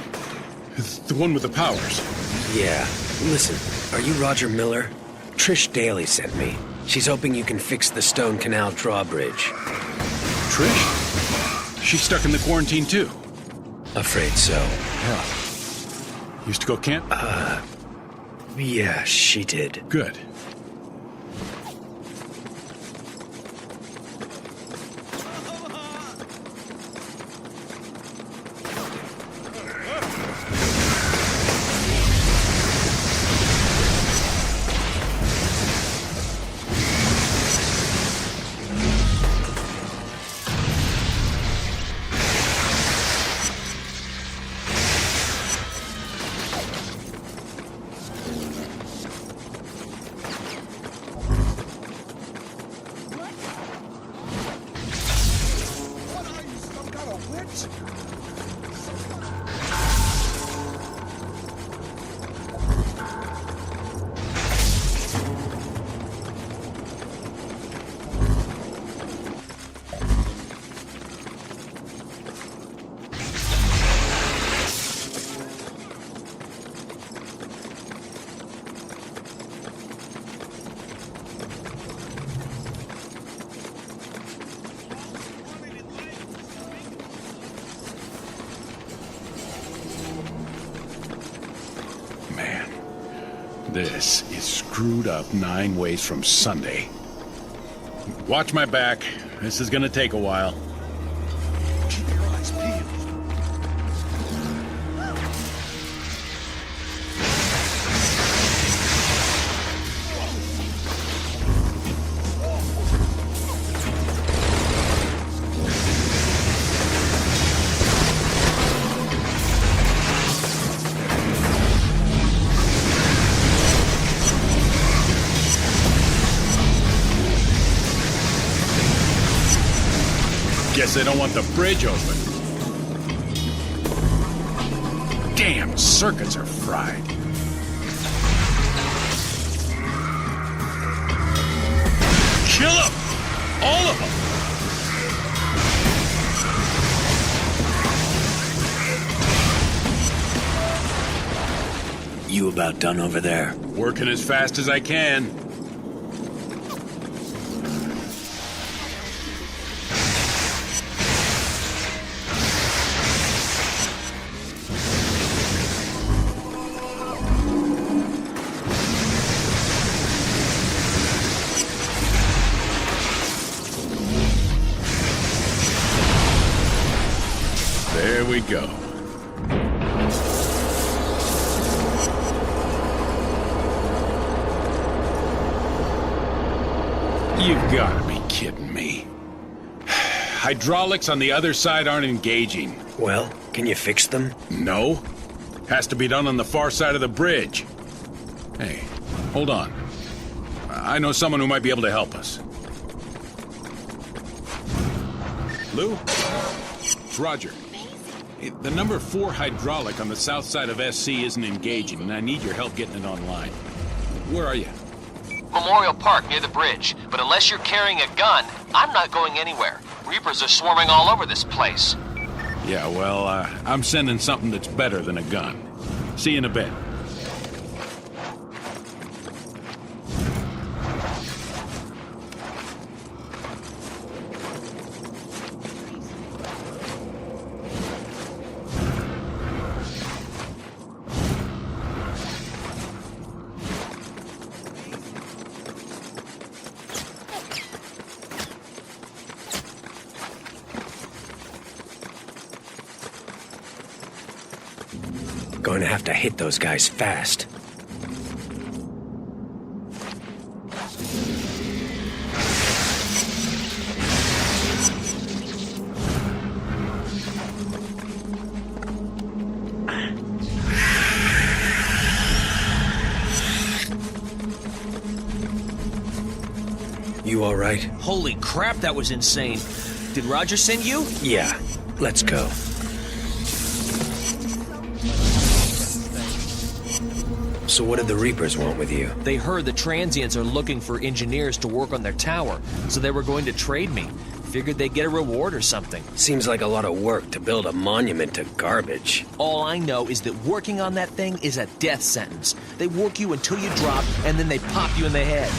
The one with the powers. Yeah. Listen, are you Roger Miller? Trish Daly sent me. She's hoping you can fix the Stone Canal drawbridge. Trish? She's stuck in the quarantine too. Afraid so. Yeah. Used to go camp? Yeah, she did. Good. This is screwed up 9 ways from Sunday. Watch my back. This is gonna take a while. Keep your eyes peeled. Guess they don't want the bridge open. Damn circuits are fried. Kill them! All of them! You about done over there? Working as fast as I can. There we go. You've got to be kidding me. Hydraulics on the other side aren't engaging. Well, Can you fix them? No. Has to be done on the far side of the bridge. Hey, hold on. I know someone who might be able to help us. Lou? It's Roger. The number 4 hydraulic on the south side of SC isn't engaging, and I need your help getting it online. Where are you? Memorial Park, near the bridge. But unless you're carrying a gun, I'm not going anywhere. Reapers are swarming all over this place. Yeah, well, I'm sending something that's better than a gun. See you in a bit. Going to have to hit those guys fast. You all right? Holy crap, that was insane. Did Roger send you? Yeah. Let's go. So what did the Reapers want with you? They heard the transients are looking for engineers to work on their tower, so they were going to trade me. Figured they'd get a reward or something. Seems like a lot of work to build a monument to garbage. All I know is that working on that thing is a death sentence. They work you until you drop, and then they pop you in the head.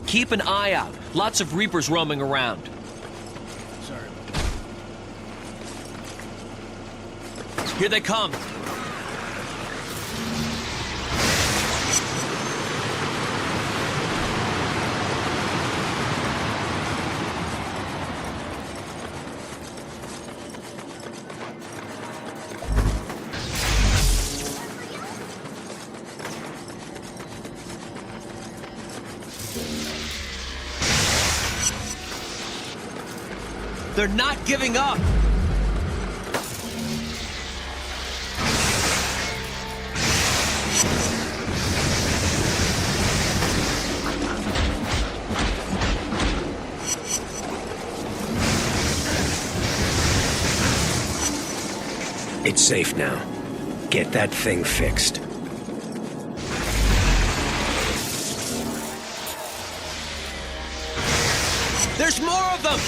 Keep an eye out. Lots of Reapers roaming around. Sorry. Here they come. They're not giving up! It's safe now. Get that thing fixed. There's more of them!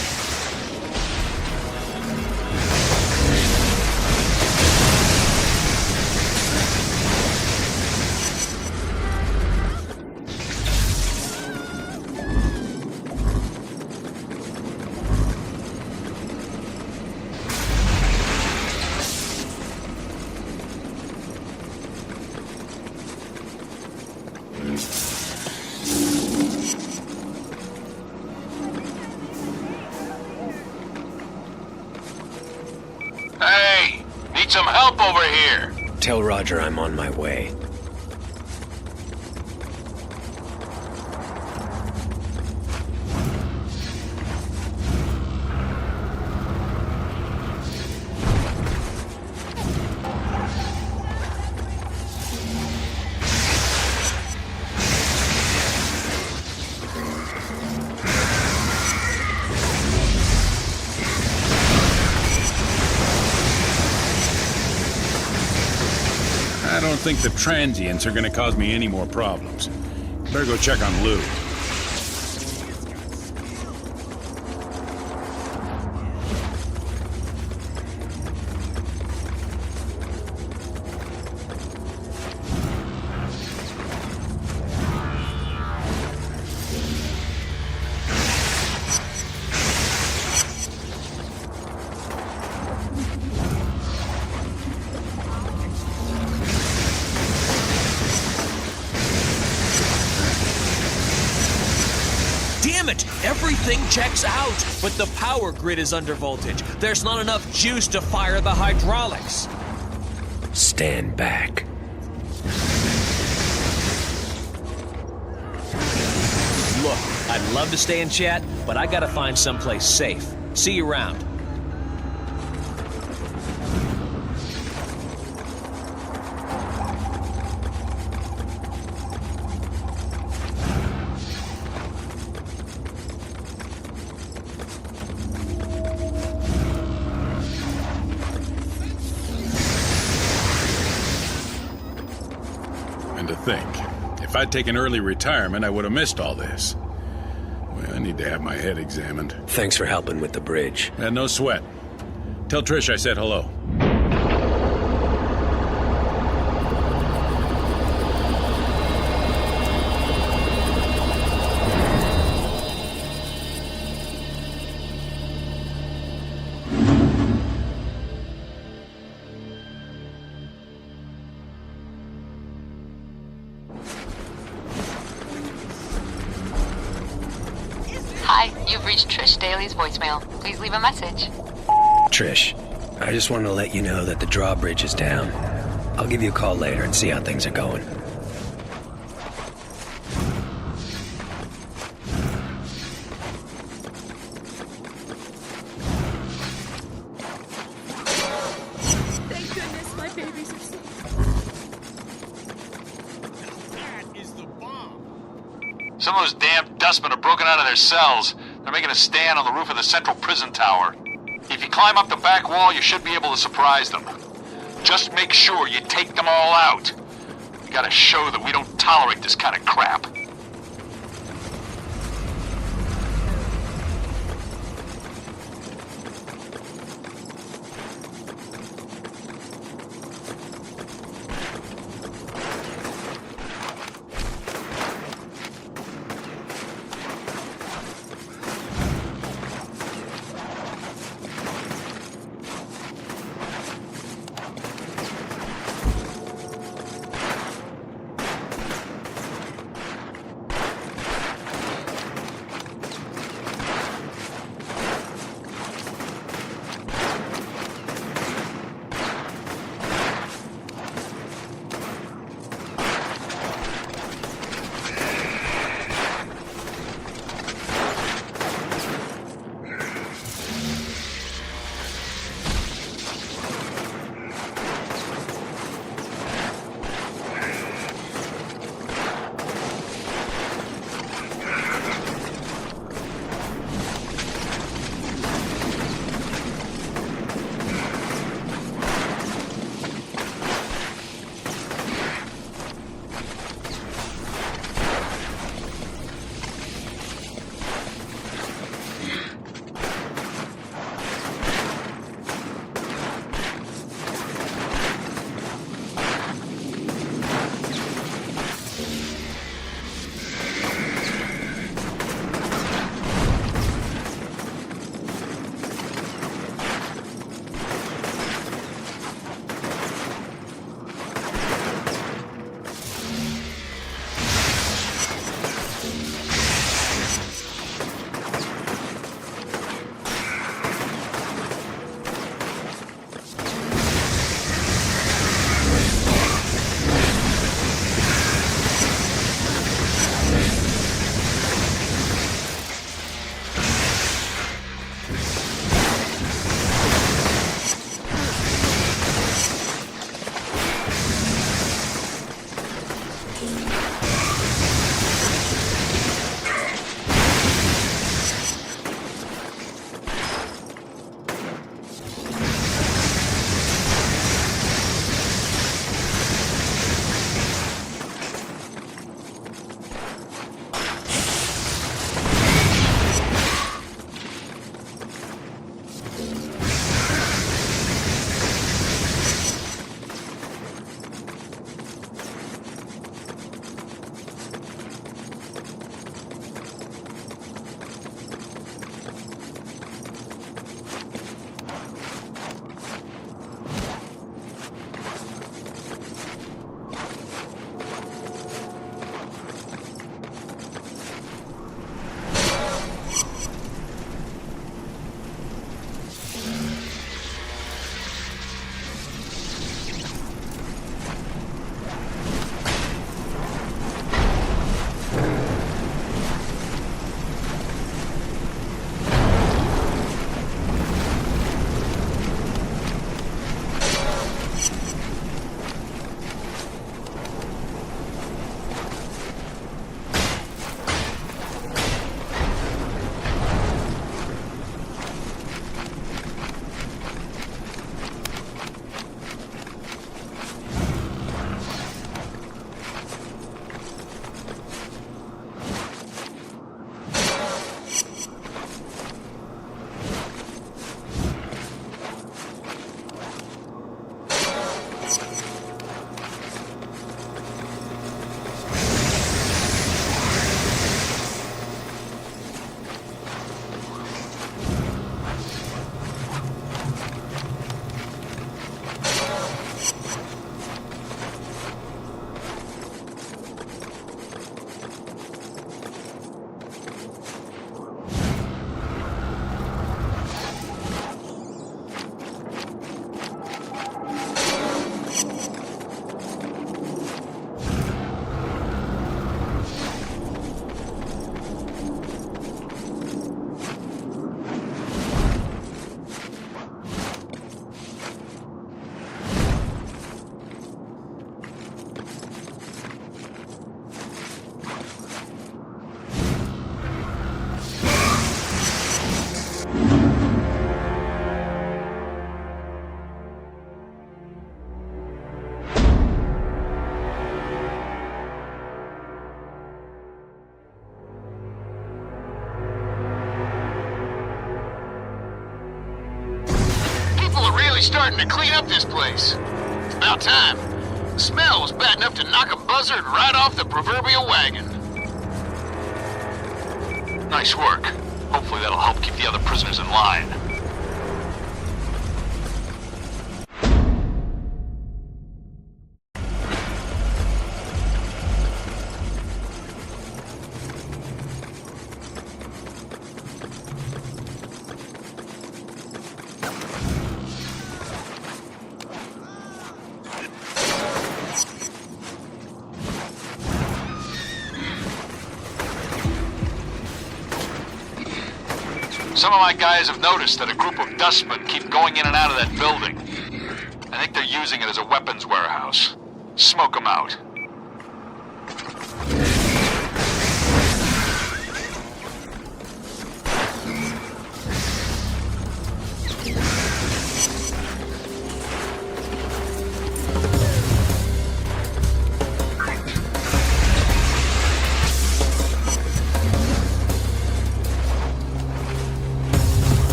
Hey! Need some help over here! Tell Roger I'm on my way. I don't think the transients are gonna cause me any more problems. Better go check on Lou. Everything checks out, but the power grid is under voltage. There's not enough juice to fire the hydraulics. Stand back. Look, I'd love to stay and chat, but I gotta find someplace safe. See you around. And to think, if I'd taken early retirement, I would have missed all this. Well, I need to have my head examined. Thanks for helping with the bridge. And no sweat. Tell Trish I said hello. Hi, you've reached Trish Daly's voicemail. Please leave a message. Trish, I just wanted to let you know that the drawbridge is down. I'll give you a call later and see how things are going. Thank goodness my babies are safe. Some of those damn dustmen have broken out of their cells. They're making a stand on the roof of the central prison tower. If you climb up the back wall, you should be able to surprise them. Just make sure you take them all out. We gotta show that we don't tolerate this kind of crap. starting to clean up this place. It's about time. The smell was bad enough to knock a buzzard right off the proverbial wagon. Nice work. Hopefully that'll help keep the other prisoners in line. Some of my guys have noticed that a group of dustmen keep going in and out of that building. I think they're using it as a weapons warehouse. Smoke them out.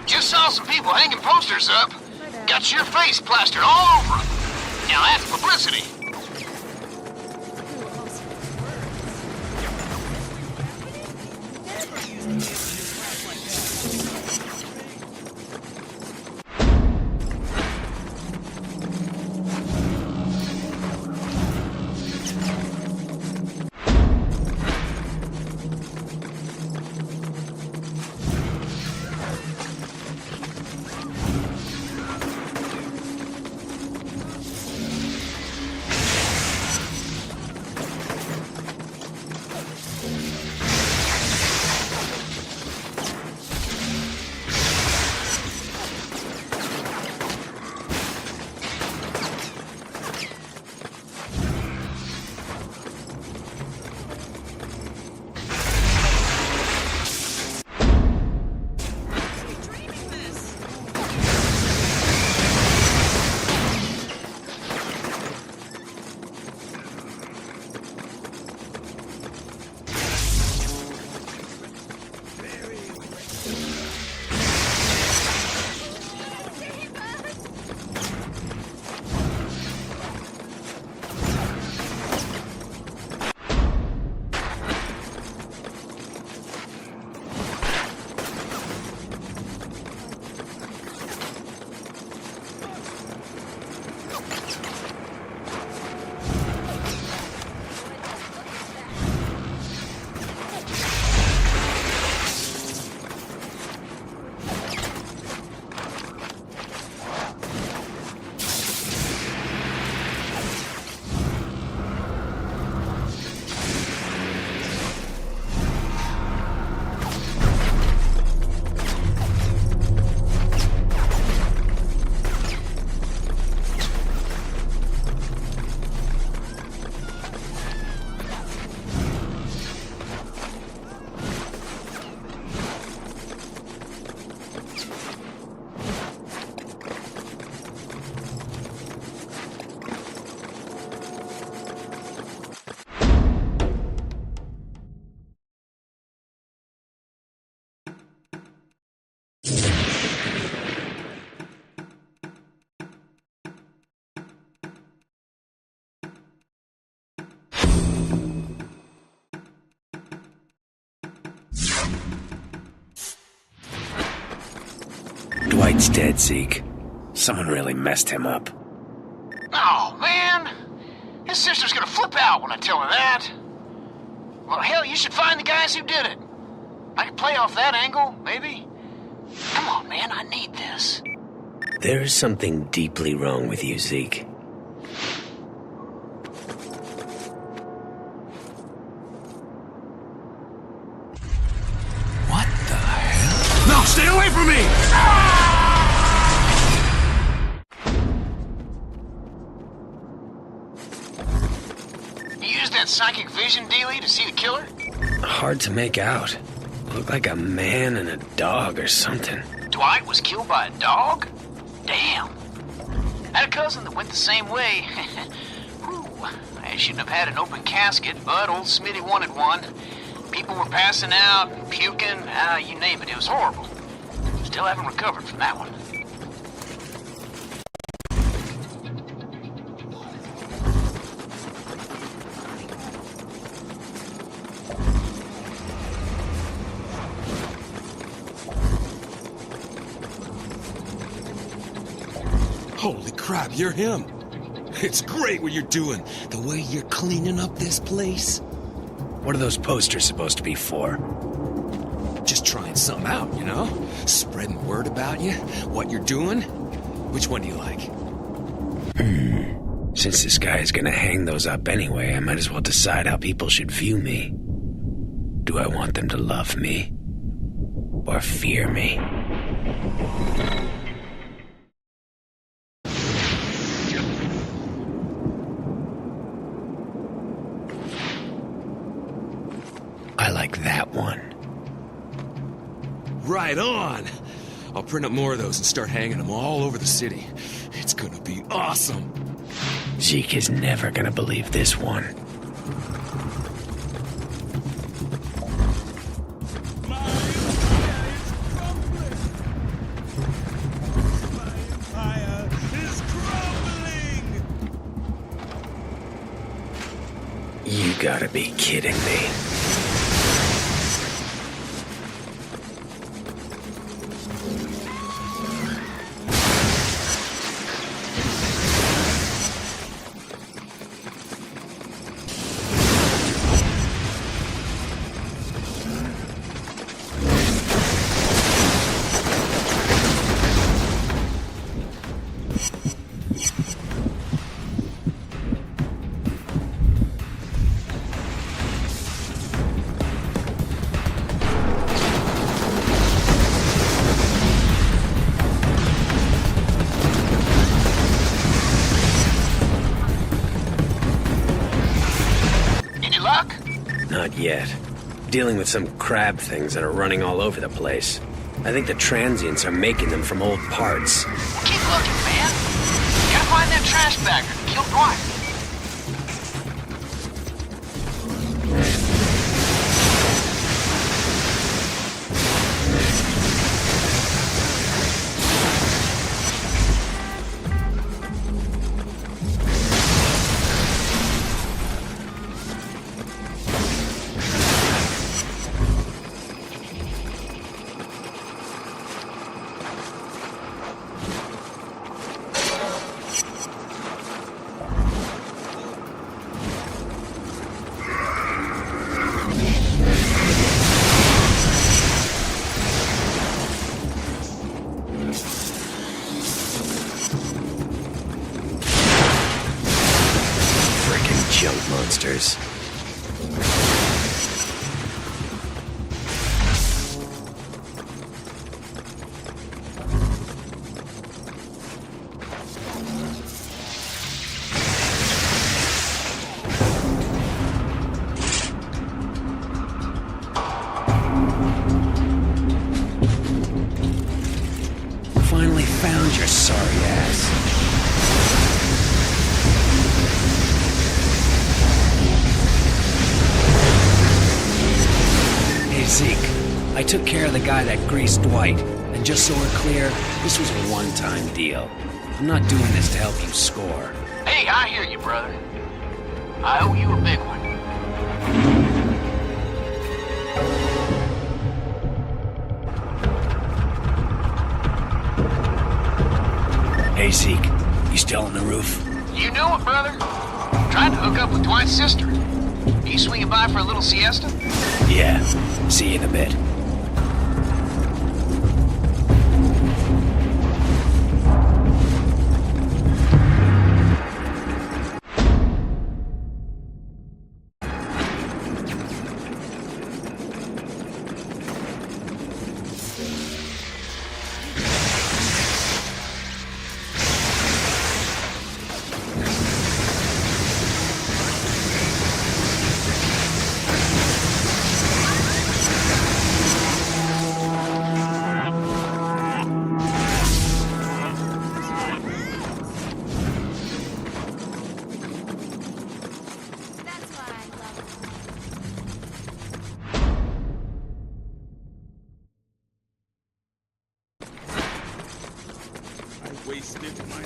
Just saw some people hanging posters up. Got your face plastered all over 'em. Now that's publicity. Dwight's dead, Zeke. Someone really messed him up. Oh, man. His sister's gonna flip out when I tell her that. Well, hell, you should find the guys who did it. I can play off that angle, maybe. Come on, man, I need this. There is something deeply wrong with you, Zeke. What the hell? No, stay away from me! You used that psychic vision dealie to see the killer? Hard to make out. Looked like a man and a dog or something. Dwight was killed by a dog? Damn. I had a cousin that went the same way. Whew. I shouldn't have had an open casket, but old Smitty wanted one. People were passing out, puking, you name it. It was horrible. Still haven't recovered from that one. Holy crap, you're him. It's great what you're doing. The way you're cleaning up this place. What are those posters supposed to be for? Just trying something out, you know? Spreading word about you, what you're doing. Which one do you like? Since this guy is gonna hang those up anyway, I might as well decide how people should view me. Do I want them to love me? Or fear me? I like that one. Right on! I'll print up more of those and start hanging them all over the city. It's gonna be awesome! Zeke is never gonna believe this one. You gotta be kidding me. Not yet. Dealing with some crab things that are running all over the place. I think the transients are making them from old parts. Well, keep looking, man. You gotta find that trash bagger that killed Dwight. Junk monsters. Finally found your sorry ass. Zeke, I took care of the guy that greased Dwight, and just so we're clear, this was a one-time deal. I'm not doing this to help you score. Hey, I hear you, brother. I owe you a big one. Hey, Zeke. You still on the roof? You know it, brother. Trying to hook up with Dwight's sister. You swinging by for a little siesta? Yeah. See you in a bit. Wasted my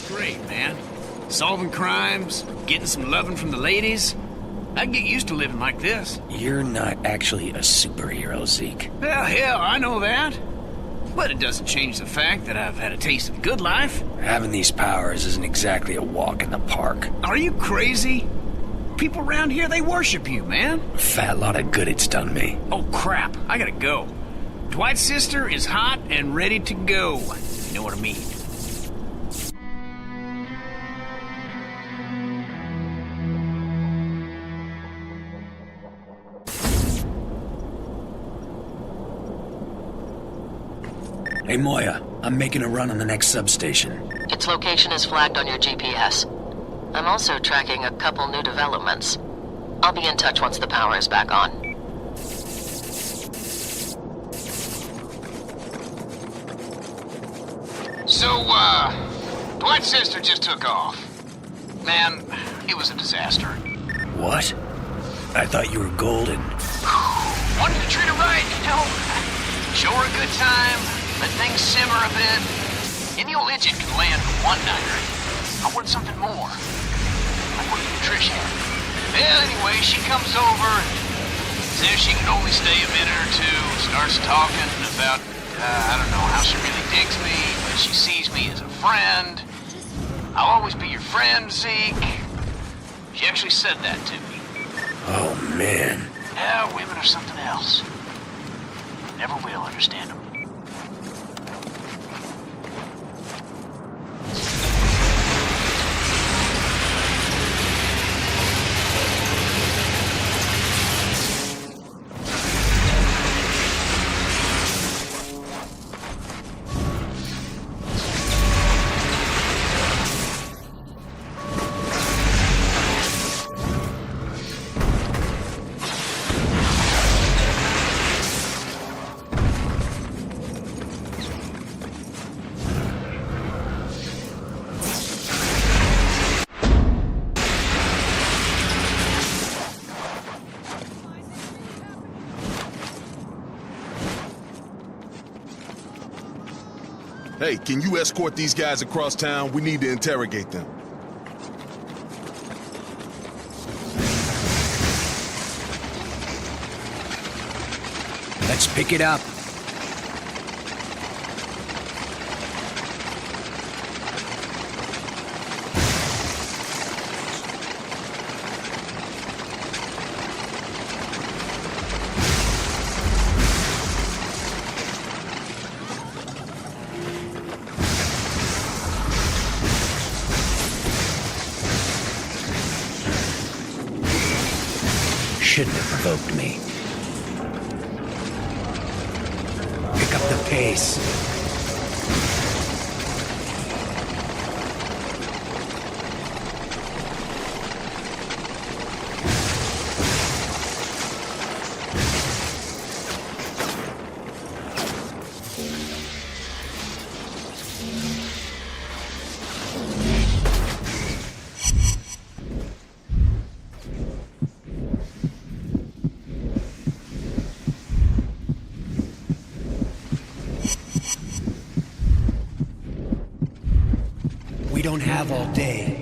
Great, man. Solving crimes, getting some loving from the ladies. I'd get used to living like this. You're not actually a superhero, Zeke. Well, hell, I know that. But it doesn't change the fact that I've had a taste of the good life. Having these powers isn't exactly a walk in the park. Are you crazy? People around here, they worship you, man. A fat lot of good it's done me. Oh, crap. I gotta go. Dwight's sister is hot and ready to go. You know what I mean? Hey, Moya, I'm making a run on the next substation. Its location is flagged on your GPS. I'm also tracking a couple new developments. I'll be in touch once the power is back on. So, Dwight's sister just took off. Man, it was a disaster. What? I thought you were golden. Wanted to treat her right, you know? Show her a good time, let things simmer a bit. Any old idiot can land for one nighter. I want something more. Like what Trish had. Well, anyway, she comes over and says she can only stay a minute or two. Starts talking about, I don't know how she really digs me, but she sees me as a friend. I'll always be your friend, Zeke. She actually said that to me. Oh, man. Yeah, women are something else. Never will understand them. Hey, can you escort these guys across town? We need to interrogate them. Let's pick it up. Shouldn't have provoked me. Pick up the pace. We don't have all day.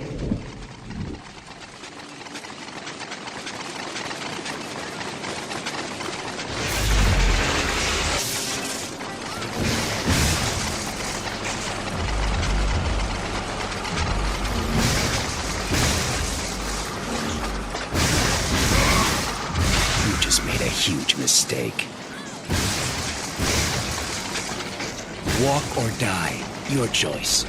You just made a huge mistake. Walk or die, your choice.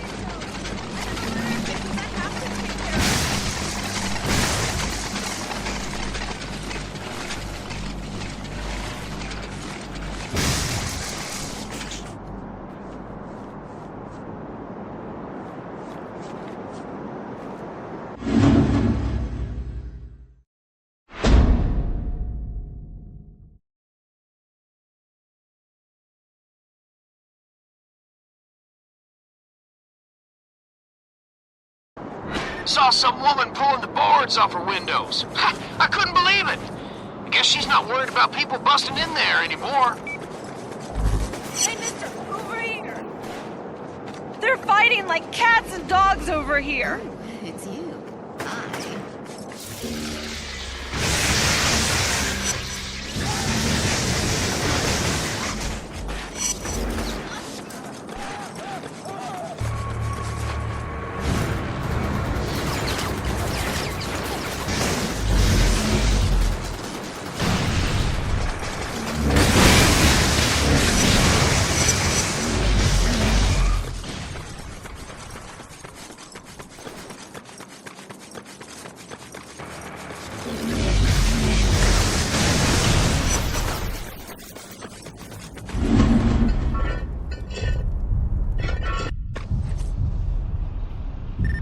Saw some woman pulling the boards off her windows. Ha, I couldn't believe it. I guess she's not worried about people busting in there anymore. Hey, mister, over here. They're fighting like cats and dogs over here. It's you.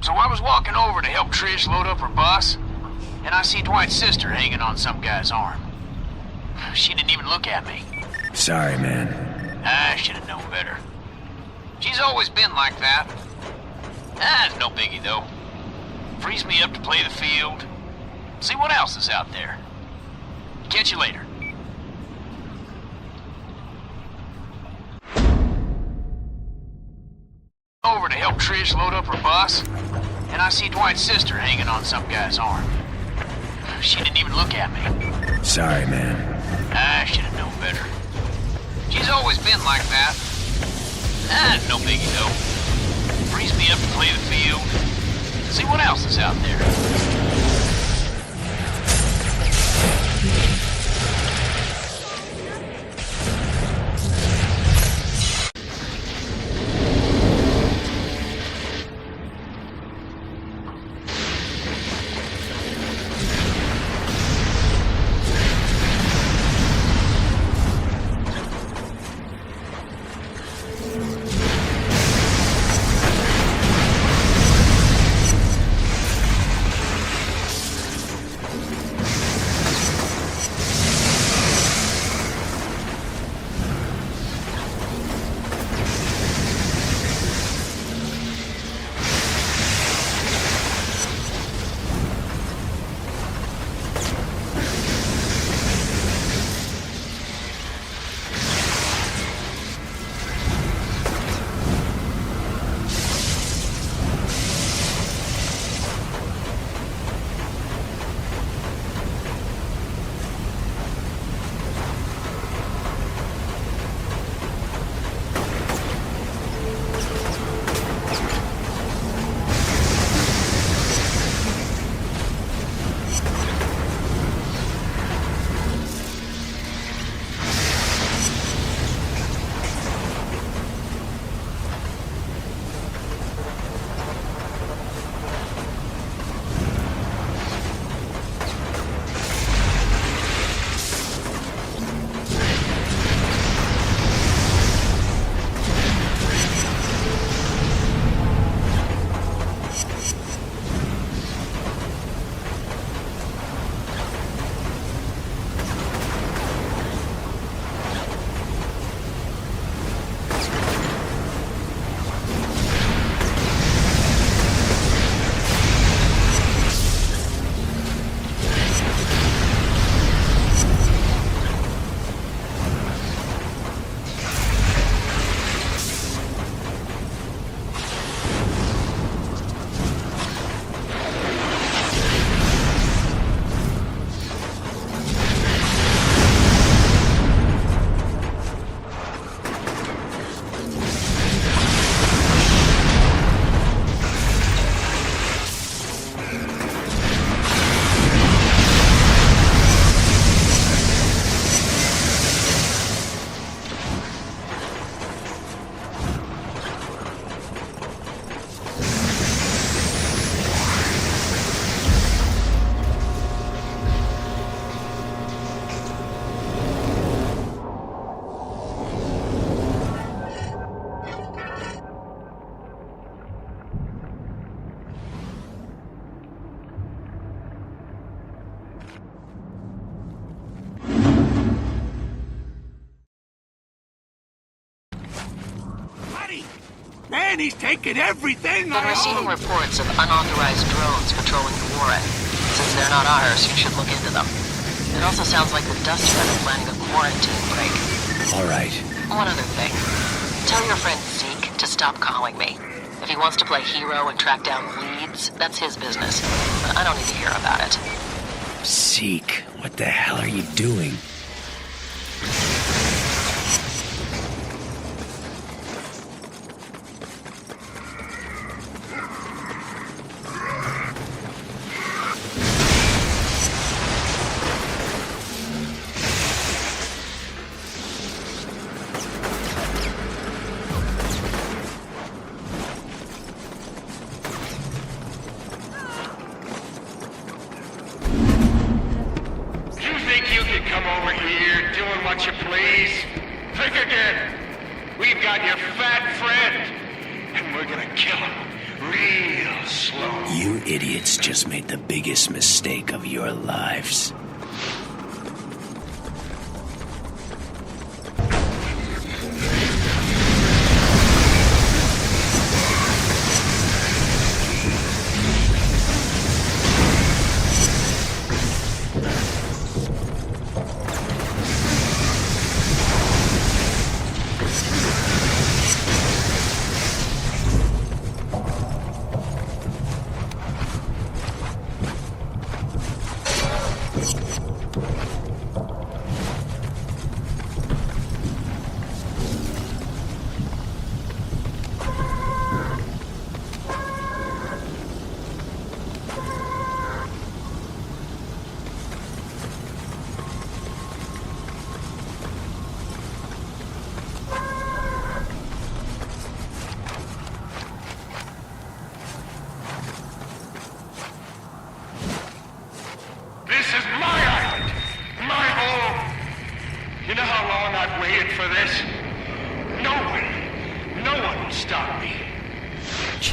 So I was walking over to help Trish load up her bus, and I see Dwight's sister hanging on some guy's arm. She didn't even look at me. Sorry, man. I should have known better. She's always been like that. It's no biggie, though. Frees me up to play the field. See what else is out there. Catch you later. Over to help Trish load up her bus, and I see Dwight's sister hanging on some guy's arm. She didn't even look at me. Sorry, man. I should have known better. She's always been like that. No biggie, though. Frees me up to play the field. See what else is out there. And he's taking everything Been receiving reports of unauthorized drones patrolling the Warren. Since they're not ours, you should look into them. It also sounds like the Dustmen are planning a quarantine break. All right. One other thing. Tell your friend Zeke to stop calling me. If he wants to play hero and track down leads, that's his business. But I don't need to hear about it. Zeke, what the hell are you doing? Mistake of your lives.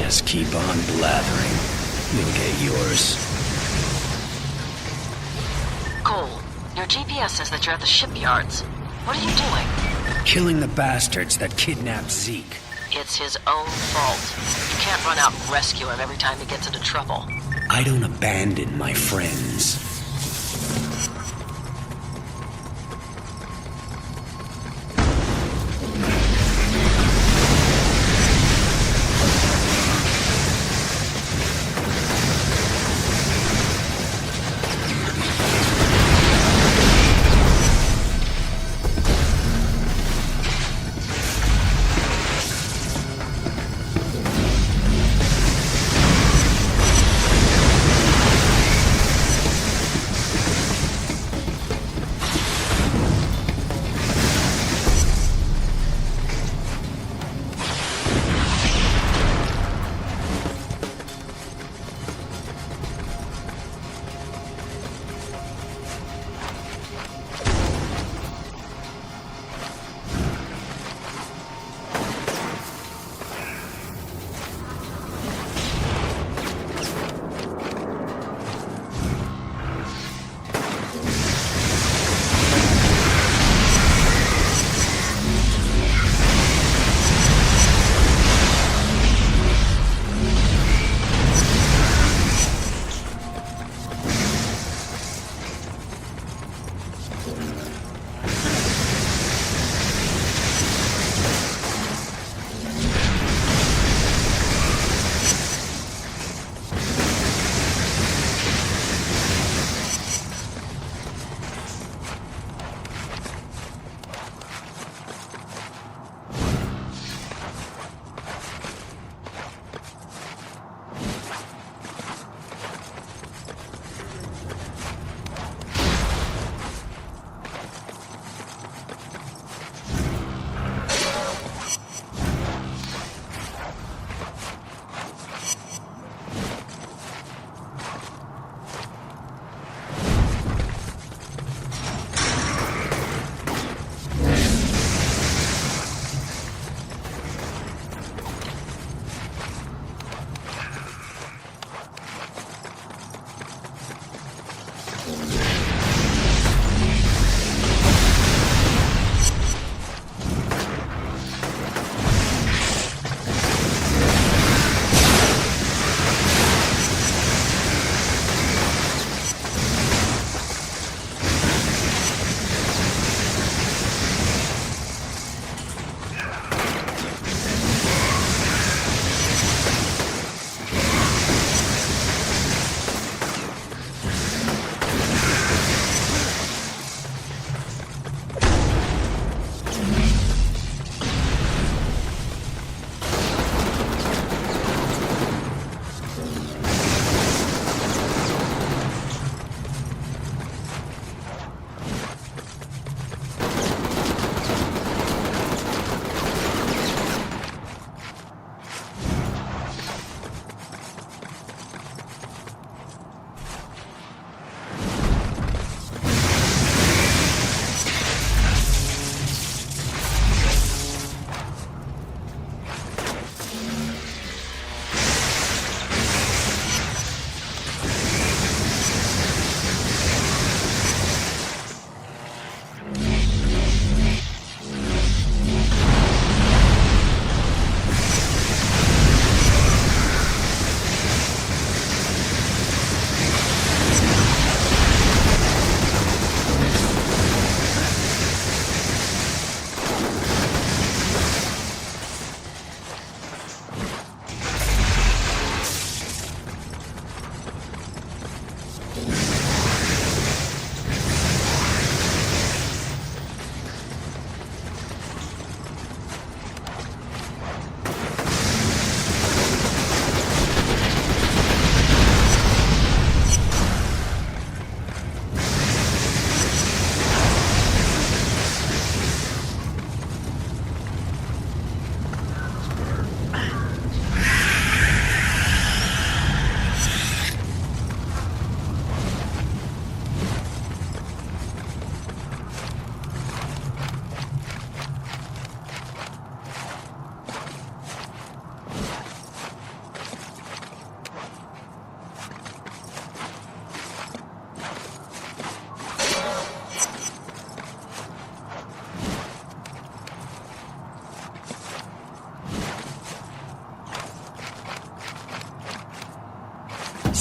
Just keep on blathering. You'll get yours. Cole, your GPS says that you're at the shipyards. What are you doing? Killing the bastards that kidnapped Zeke. It's his own fault. You can't run out and rescue him every time he gets into trouble. I don't abandon my friends.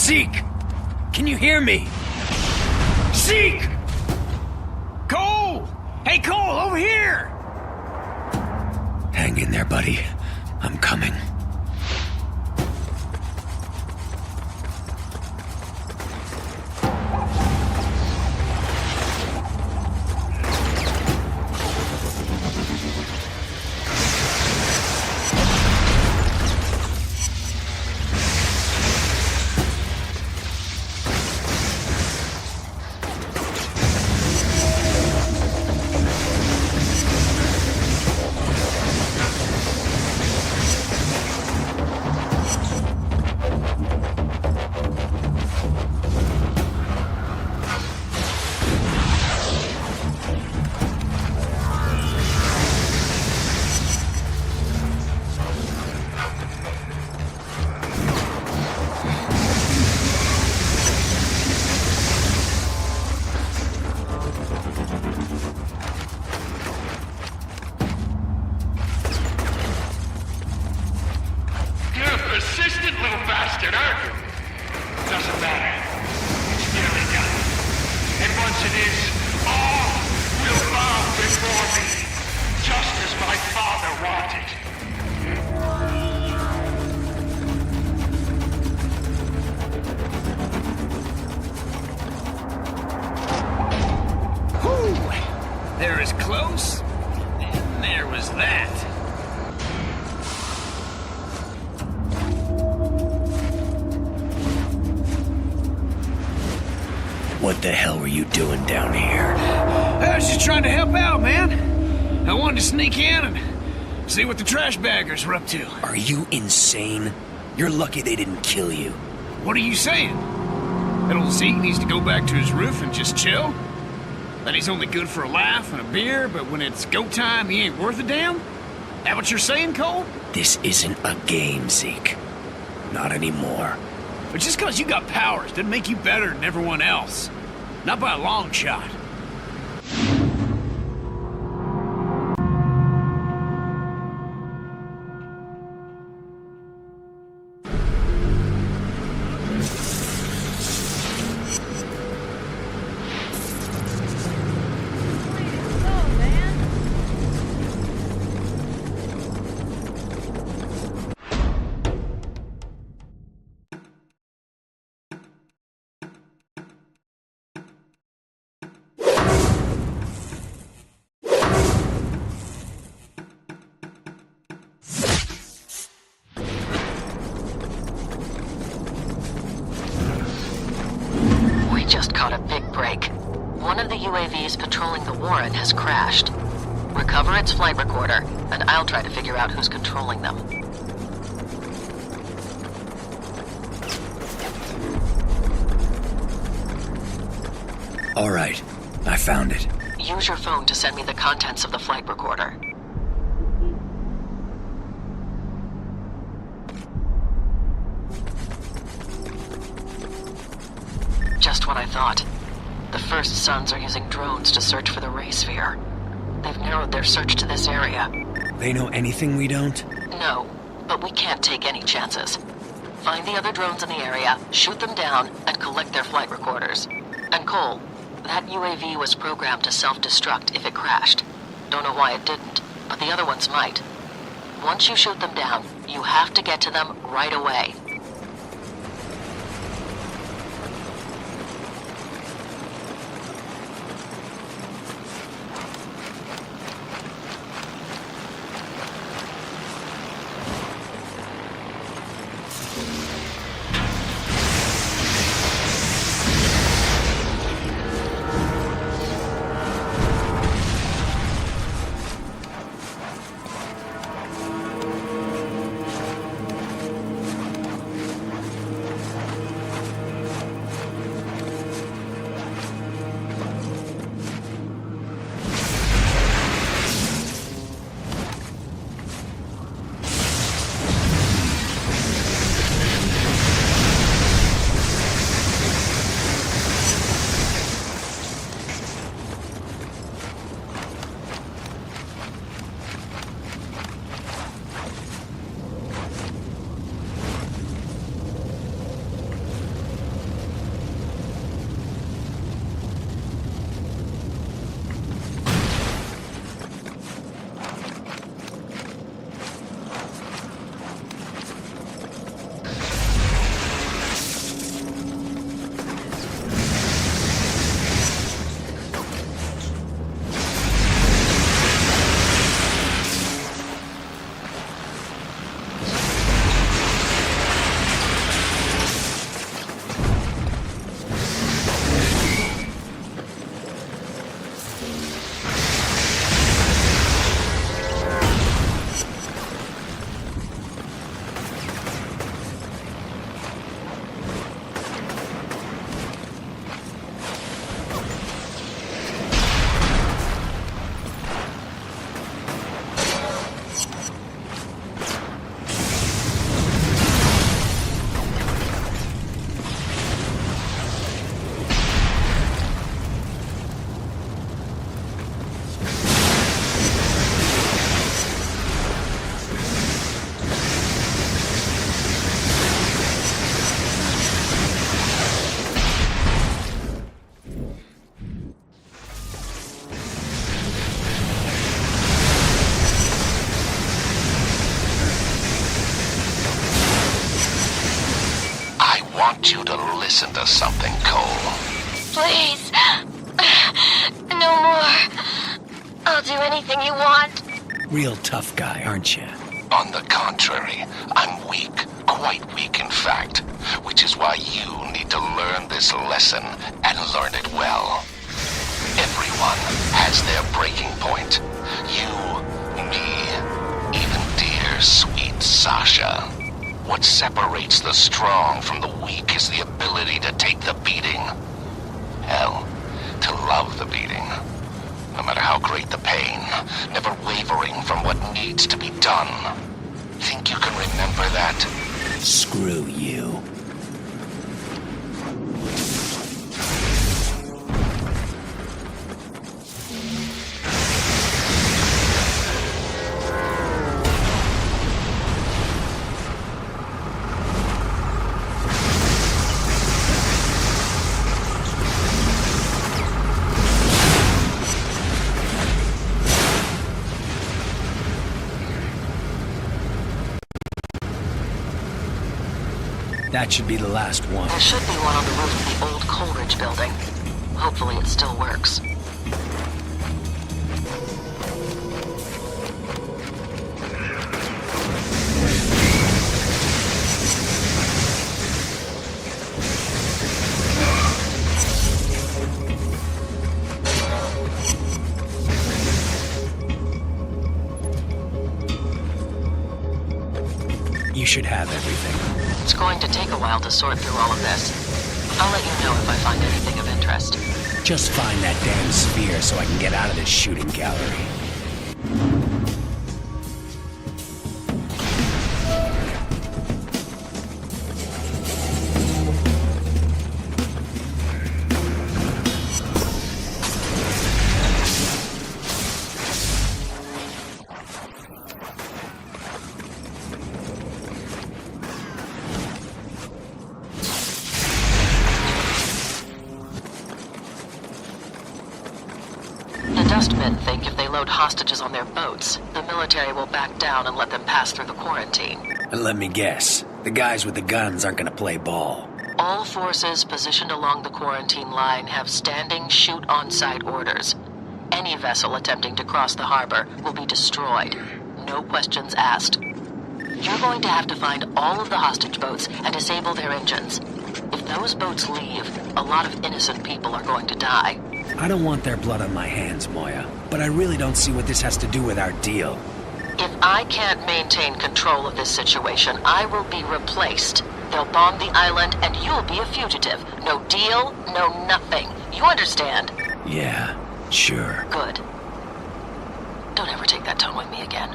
Zeke! Can you hear me? Zeke! Cole! Hey, Cole, over here! Hang in there, buddy. I'm coming. They're as close, and there was that. What the hell were you doing down here? I was just trying to help out, man. I wanted to sneak in and see what the trash baggers were up to. Are you insane? You're lucky they didn't kill you. What are you saying? That old Zeke needs to go back to his roof and just chill? That he's only good for a laugh and a beer, but when it's go time, he ain't worth a damn? That what you're saying, Cole? This isn't a game, Zeke. Not anymore. But just because you got powers doesn't make you better than everyone else. Not by a long shot. Just caught a big break. One of the UAVs patrolling the Warren has crashed. Recover its flight recorder, and I'll try to figure out who's controlling them. All right, I found it. Use your phone to send me the contents of the flight recorder. Just what I thought. The First Sons are using drones to search for the ray sphere. They've narrowed their search to this area. They know anything we don't? No, but we can't take any chances. Find the other drones in the area, shoot them down, and collect their flight recorders. And Cole, that UAV was programmed to self-destruct if it crashed. Don't know why it didn't, but the other ones might. Once you shoot them down, you have to get to them right away. want you to listen to something, Cole. Please. No more. I'll do anything you want. Real tough guy, aren't you? On the contrary, I'm weak. Quite weak, in fact. Which is why you need to learn this lesson, and learn it well. Everyone has their breaking point. You, me, even dear, sweet Sasha. What separates the strong from the weak is the ability to take the beating. Hell, to love the beating. No matter how great the pain, never wavering from what needs to be done. Think you can remember that? Screw you. That should be the last one. There should be one on the roof of the old Coleridge building. Hopefully it still works. You should have everything. It's going to take a while to sort through all of this. I'll let you know if I find anything of interest. Just find that damn sphere so I can get out of this shooting gallery. Dustmen think if they load hostages on their boats, the military will back down and let them pass through the quarantine. And let me guess, the guys with the guns aren't gonna play ball. All forces positioned along the quarantine line have standing shoot-on-sight orders. Any vessel attempting to cross the harbor will be destroyed. No questions asked. You're going to have to find all of the hostage boats and disable their engines. If those boats leave, a lot of innocent people are going to die. I don't want their blood on my hands, Moya, but I really don't see what this has to do with our deal. If I can't maintain control of this situation, I will be replaced. They'll bomb the island and you'll be a fugitive. No deal, no nothing. You understand? Yeah, sure. Good. Don't ever take that tone with me again.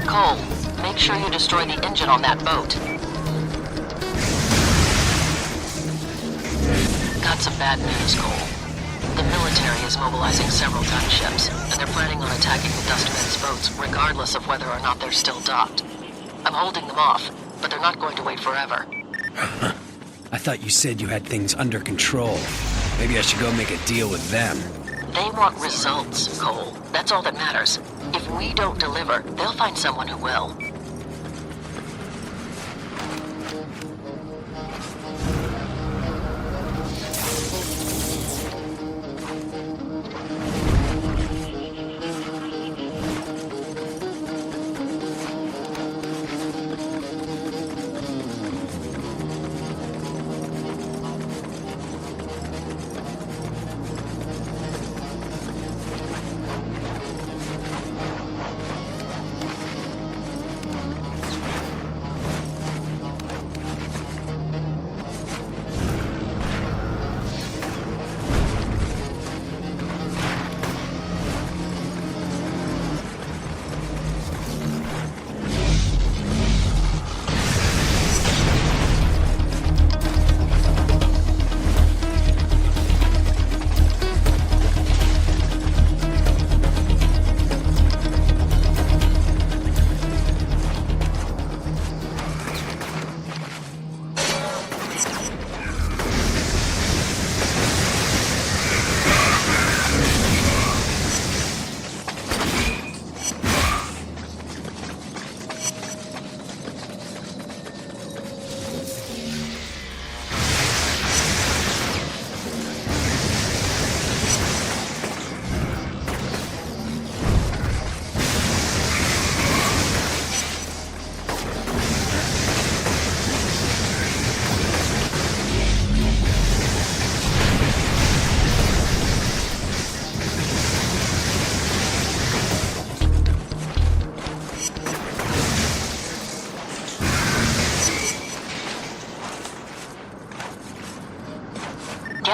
Cole, make sure you destroy the engine on that boat. Got some bad news, Cole. The military is mobilizing several gunships, and they're planning on attacking the Dustmen's boats, regardless of whether or not they're still docked. I'm holding them off, but they're not going to wait forever. I thought you said you had things under control. Maybe I should go make a deal with them. They want results, Cole. That's all that matters. If we don't deliver, they'll find someone who will.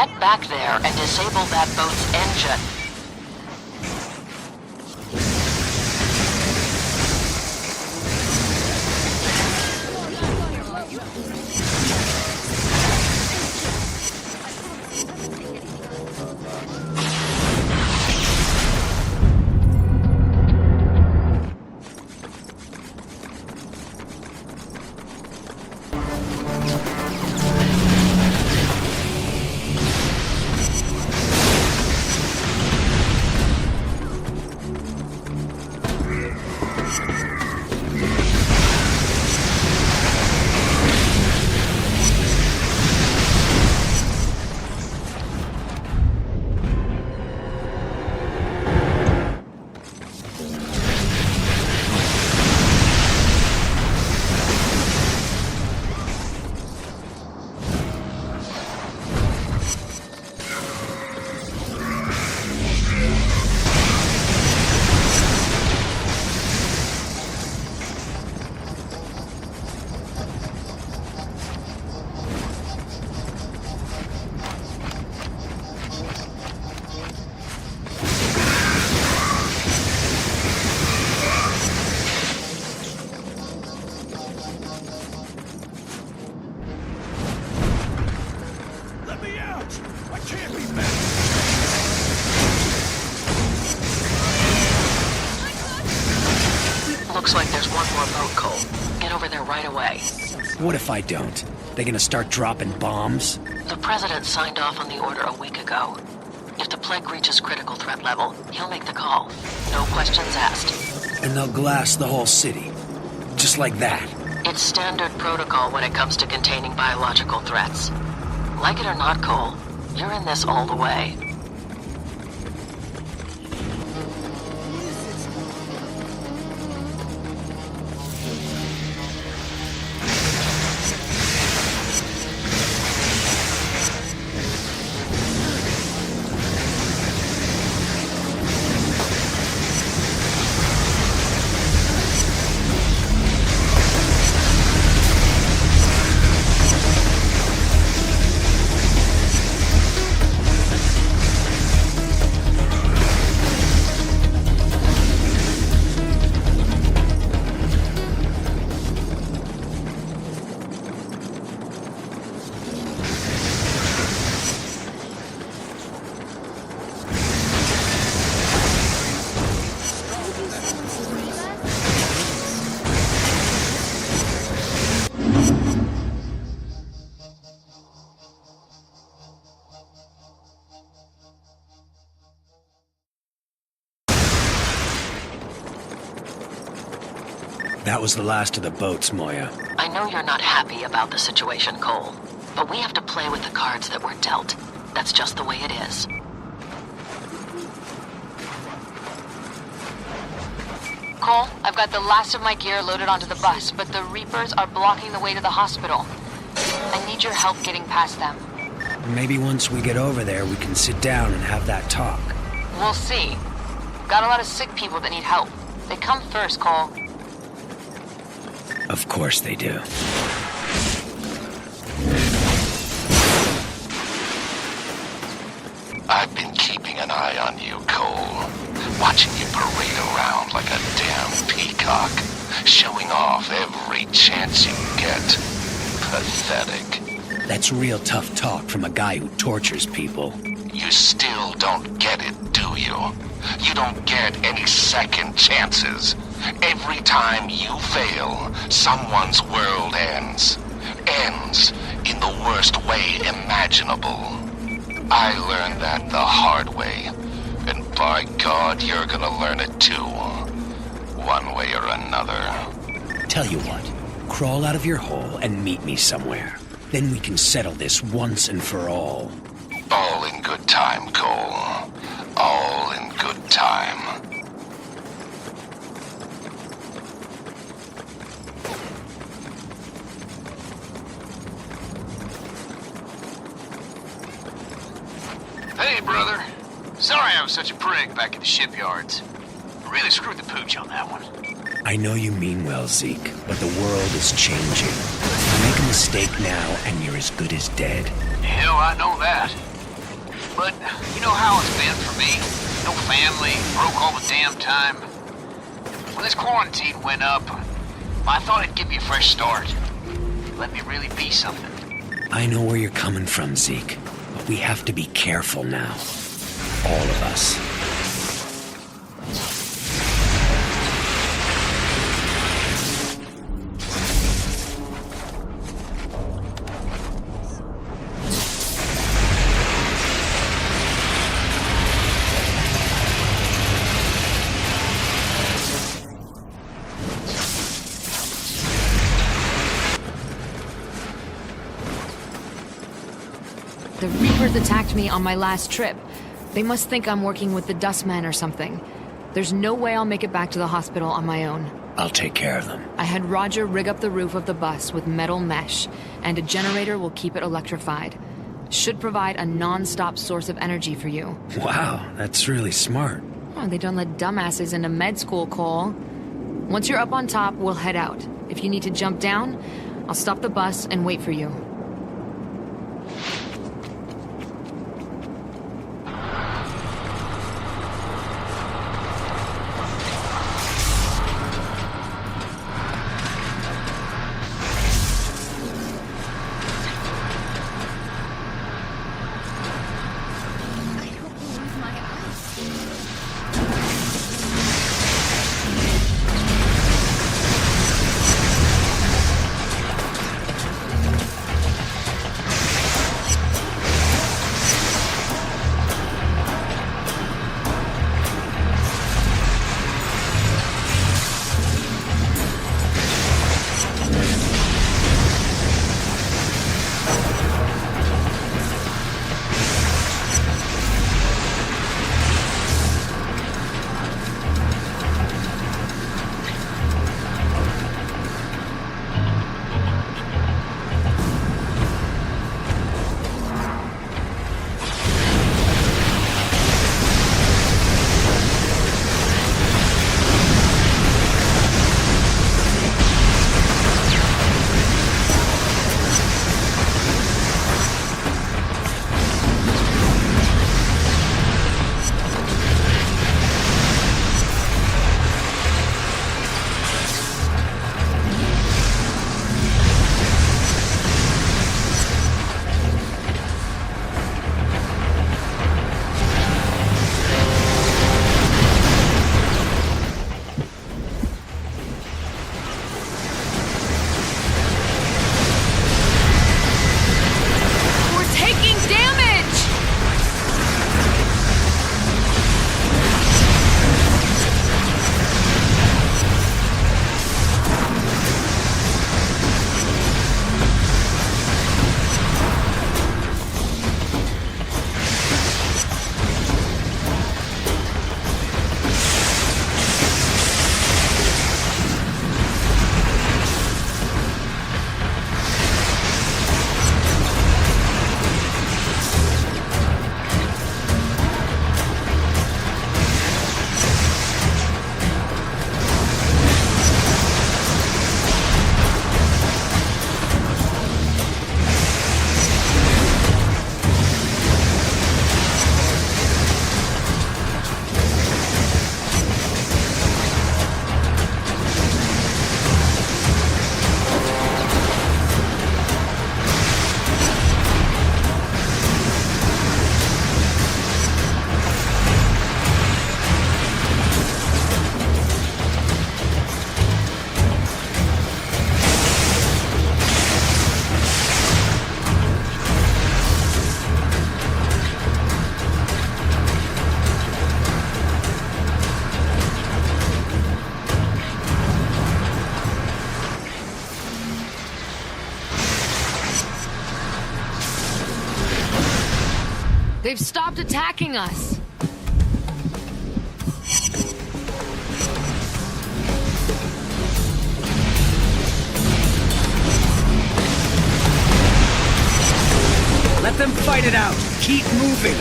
Get back there and disable that boat's engine. Looks like there's one more boat, Cole. Get over there right away. What if I don't? They gonna start dropping bombs? The president signed off on the order a week ago. If the plague reaches critical threat level, he'll make the call. No questions asked. And they'll glass the whole city. Just like that. It's standard protocol when it comes to containing biological threats. Like it or not, Cole, you're in this all the way. That was the last of the boats, Moya. I know you're not happy about the situation, Cole, but we have to play with the cards that were dealt. That's just the way it is. Cole, I've got the last of my gear loaded onto the bus, but the Reapers are blocking the way to the hospital. I need your help getting past them. Maybe once we get over there, we can sit down and have that talk. We'll see. Got a lot of sick people that need help. They come first, Cole. Of course they do. I've been keeping an eye on you, Cole. Watching you parade around like a damn peacock. Showing off every chance you get. Pathetic. That's real tough talk from a guy who tortures people. You still don't get it, do you? You don't get any second chances. Every time you fail, someone's world ends. Ends in the worst way imaginable. I learned that the hard way. And by God, you're gonna learn it too. One way or another. Tell you what, crawl out of your hole and meet me somewhere. Then we can settle this once and for all. All in good time, Cole. All in good time. Hey, brother. Sorry I was such a prick back at the shipyards. Really screwed the pooch on that one. I know you mean well, Zeke, but the world is changing. You make a mistake now, and you're as good as dead. Hell, I know that. But you know how it's been for me. No family, broke all the damn time. When this quarantine went up, I thought I'd give you a fresh start. Let me really be something. I know where you're coming from, Zeke. But we have to be careful now. All of us. The Reapers attacked me on my last trip. They must think I'm working with the Dustmen or something. There's no way I'll make it back to the hospital on my own. I'll take care of them. I had Roger rig up the roof of the bus with metal mesh, and a generator will keep it electrified. Should provide a non-stop source of energy for you. Wow, that's really smart. Oh, they don't let dumbasses into med school, Cole. Once you're up on top, we'll head out. If you need to jump down, I'll stop the bus and wait for you. They've stopped attacking us. Let them fight it out. Keep moving.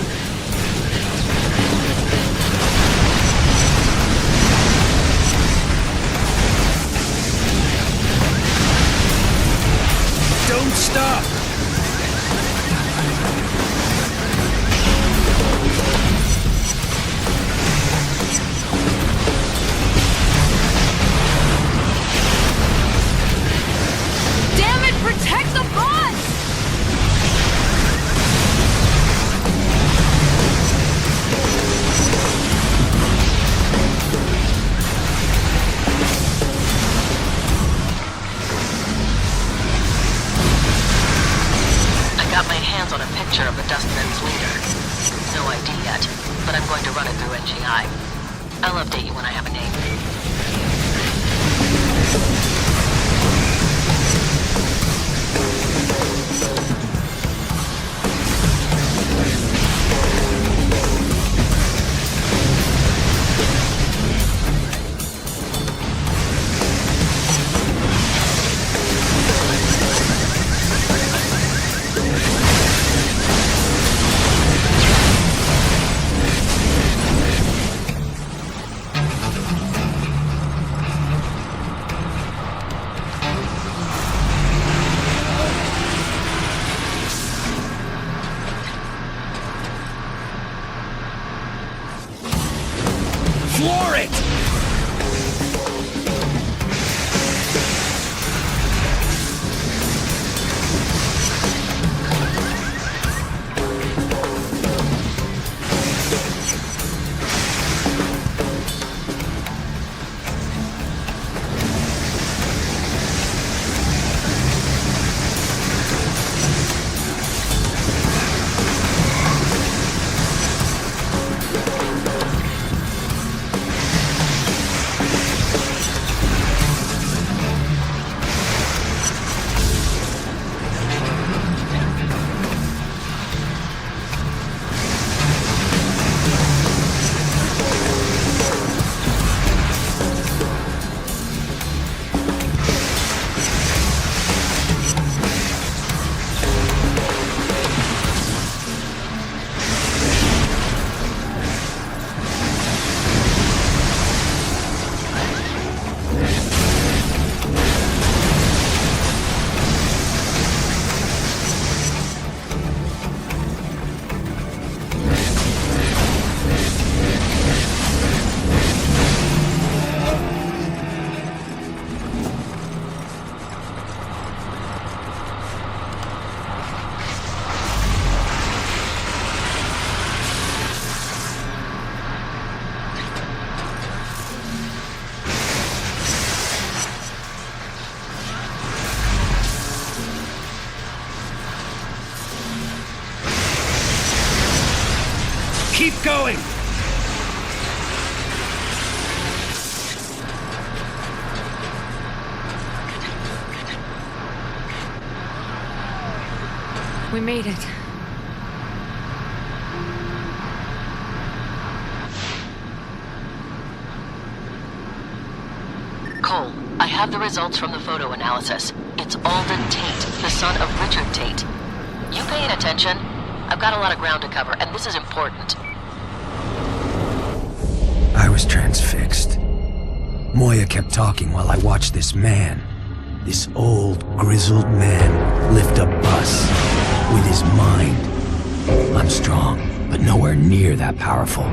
Don't stop. picture of the Dustman's leader. No ID yet, but I'm going to run it through NGI. I'll update you when I have a name. Floor it! Keep going! We made it. Cole, I have the results from the photo analysis. It's Alden Tate, the son of Richard Tate. You paying attention? I've got a lot of ground to cover, and this is important. I was transfixed. Moya kept talking while I watched this man, this old, grizzled man, lift a bus with his mind. I'm strong, but nowhere near that powerful.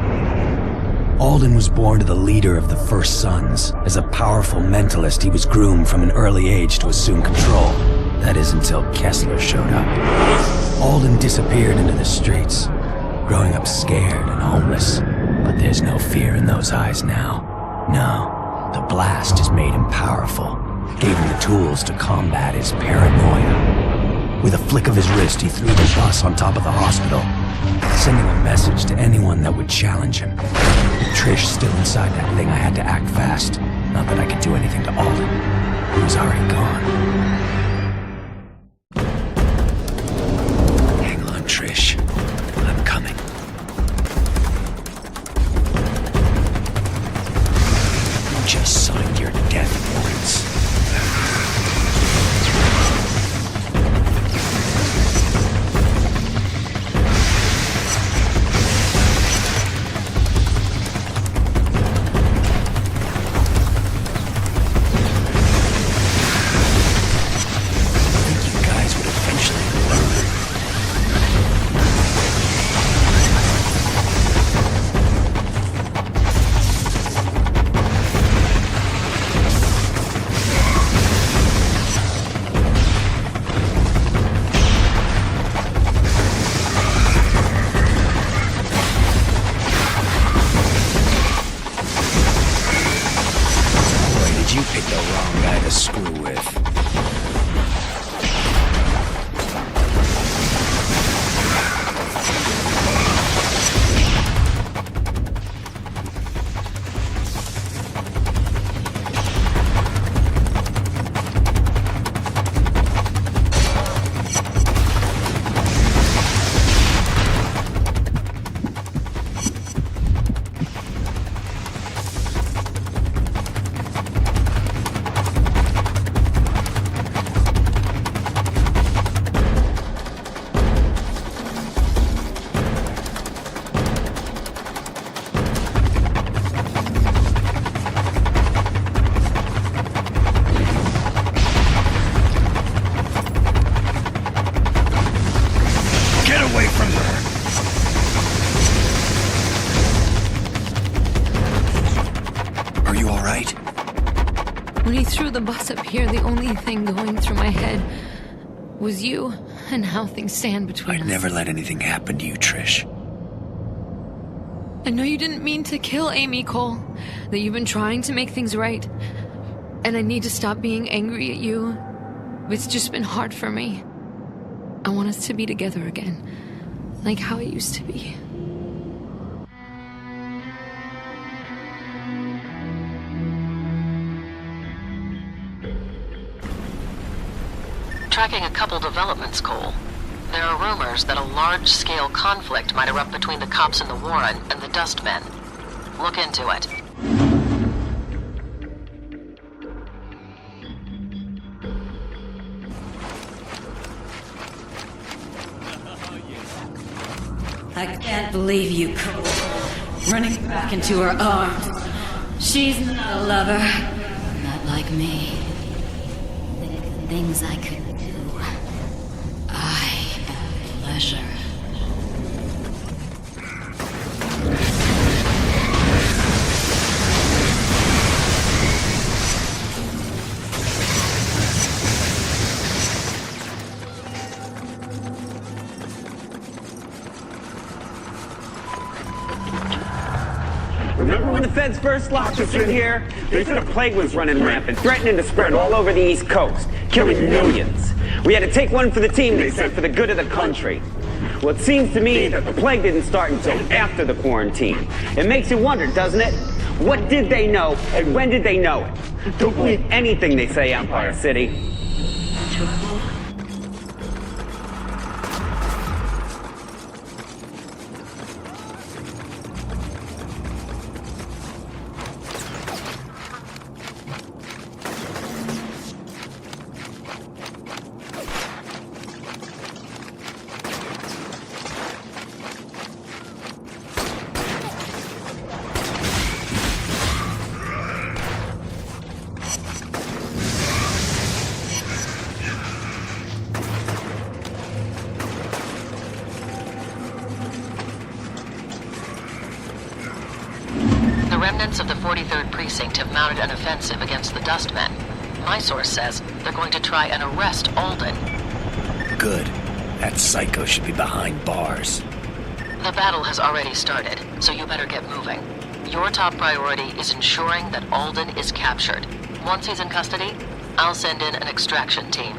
Alden was born to the leader of the First Sons. As a powerful mentalist, he was groomed from an early age to assume control. That is until Kessler showed up. Alden disappeared into the streets, growing up scared and homeless. But there's no fear in those eyes now. No, the blast has made him powerful, gave him the tools to combat his paranoia. With a flick of his wrist, he threw the bus on top of the hospital, sending a message to anyone that would challenge him. With Trish still inside that thing, I had to act fast. Not that I could do anything to Alden. He was already gone. Hang on, Trish. I'm coming. Just signed your death warrants. When he threw the bus up here, the only thing going through my head was you and how things stand between us. I'd never let anything happen to you, Trish. I know you didn't mean to kill Amy, Cole. That you've been trying to make things right. And I need to stop being angry at you. It's just been hard for me. I want us to be together again. Like how it used to be. Tracking a couple developments, Cole. There are rumors that a large-scale conflict might erupt between the cops in the Warren and the Dustmen. Look into it. I can't believe you, Cole. Running back into her arms. She's not a lover. Not like me. The things I could do. I have pleasure. Remember when the feds first locked us in here? They said a plague was running rampant, threatening to spread all over the East Coast, killing millions. We had to take one for the team, they said, for the good of the country. Well, it seems to me that the plague didn't start until after the quarantine. It makes you wonder, doesn't it? What did they know, and when did they know it? Don't believe anything they say, Empire City. The remnants of the 43rd Precinct have mounted an offensive against the Dustmen. My source says they're going to try and arrest Alden. Good. That psycho should be behind bars. The battle has already started, so you better get moving. Your top priority is ensuring that Alden is captured. Once he's in custody, I'll send in an extraction team.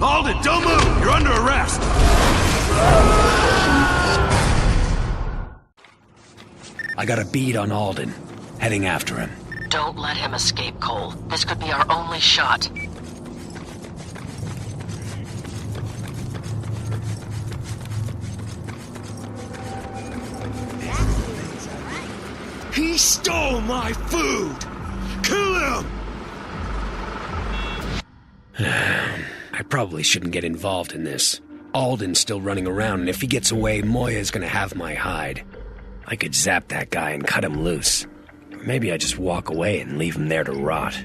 Hold it! Don't move! You're under arrest! I got a bead on Alden. Heading after him. Don't let him escape, Cole. This could be our only shot. He stole my food! Kill him! I probably shouldn't get involved in this. Alden's still running around, and if he gets away, Moya's gonna have my hide. I could zap that guy and cut him loose. Or maybe I just walk away and leave him there to rot.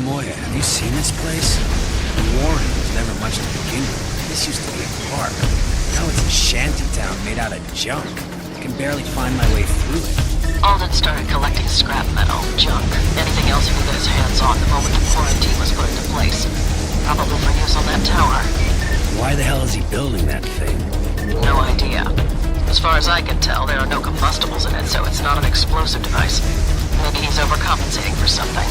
Moya, have you seen this place? The Warren was never much to begin with. This used to be a park. Now it's a shanty town made out of junk. I can barely find my way through it. Alden started collecting scrap metal, junk, anything else he could get his hands on the moment the quarantine was put into place. Probably for use on that tower. Why the hell is he building that thing? No idea. As far as I can tell, there are no combustibles in it, so it's not an explosive device. Maybe he's overcompensating for something.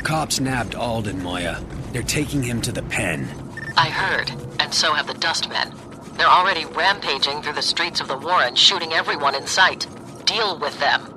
Cops nabbed Alden, Moya. They're taking him to the pen. I heard, and so have the Dustmen. They're already rampaging through the streets of the Warren, shooting everyone in sight. Deal with them.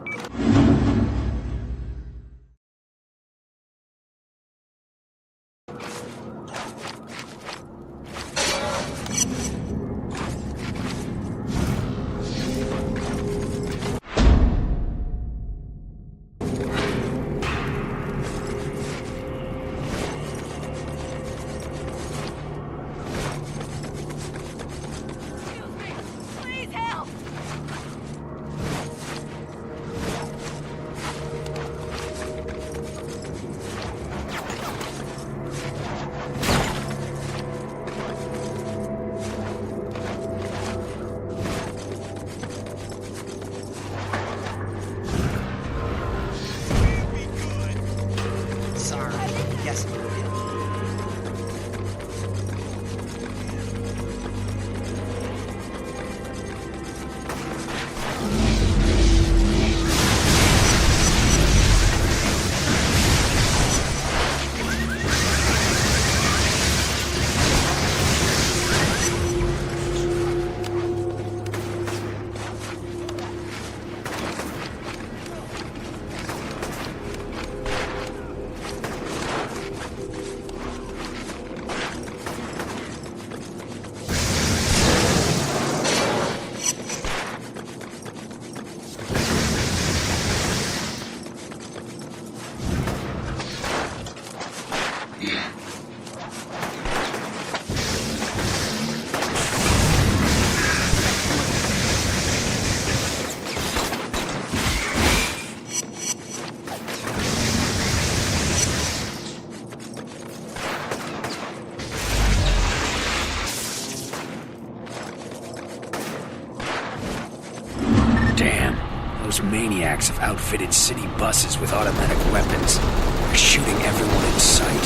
Those maniacs have outfitted city buses with automatic weapons. They're shooting everyone in sight.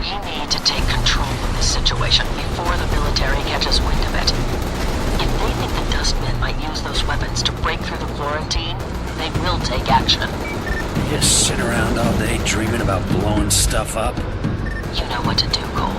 We need to take control of this situation before the military catches wind of it. If they think the Dustmen might use those weapons to break through the quarantine, they will take action. You just sit around all day dreaming about blowing stuff up? You know what to do, Cole.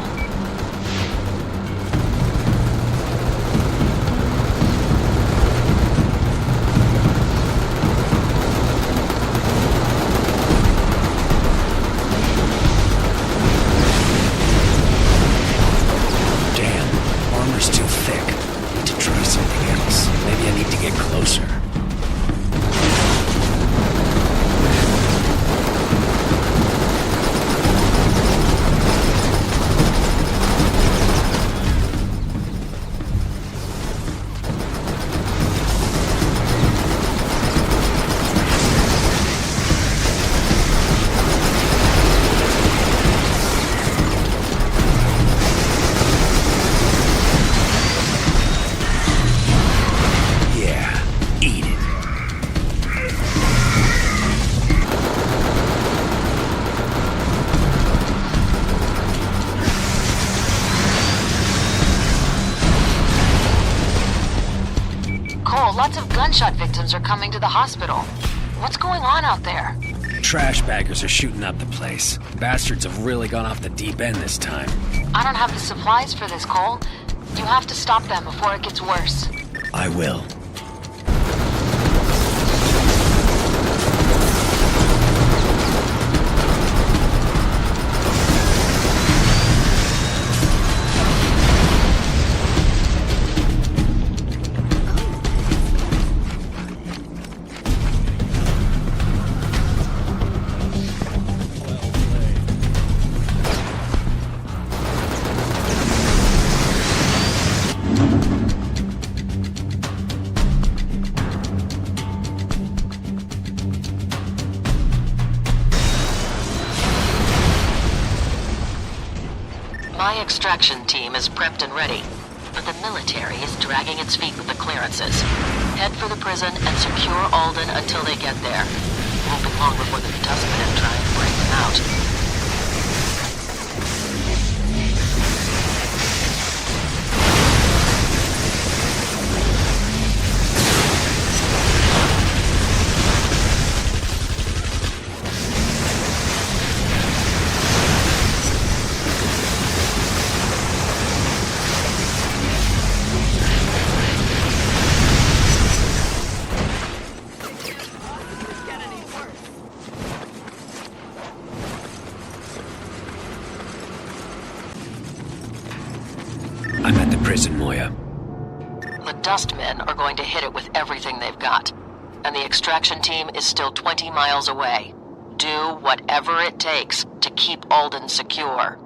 Lots of gunshot victims are coming to the hospital. What's going on out there? Trash baggers are shooting up the place. Bastards have really gone off the deep end this time. I don't have the supplies for this, Cole. You have to stop them before it gets worse. I will. My extraction team is prepped and ready, but the military is dragging its feet with the clearances. Head for the prison and secure Alden until they get there. It won't be long before the Dustmen try and break them out. I'm at the prison, Moya. The Dustmen are going to hit it with everything they've got. And the extraction team is still 20 miles away. Do whatever it takes to keep Alden secure.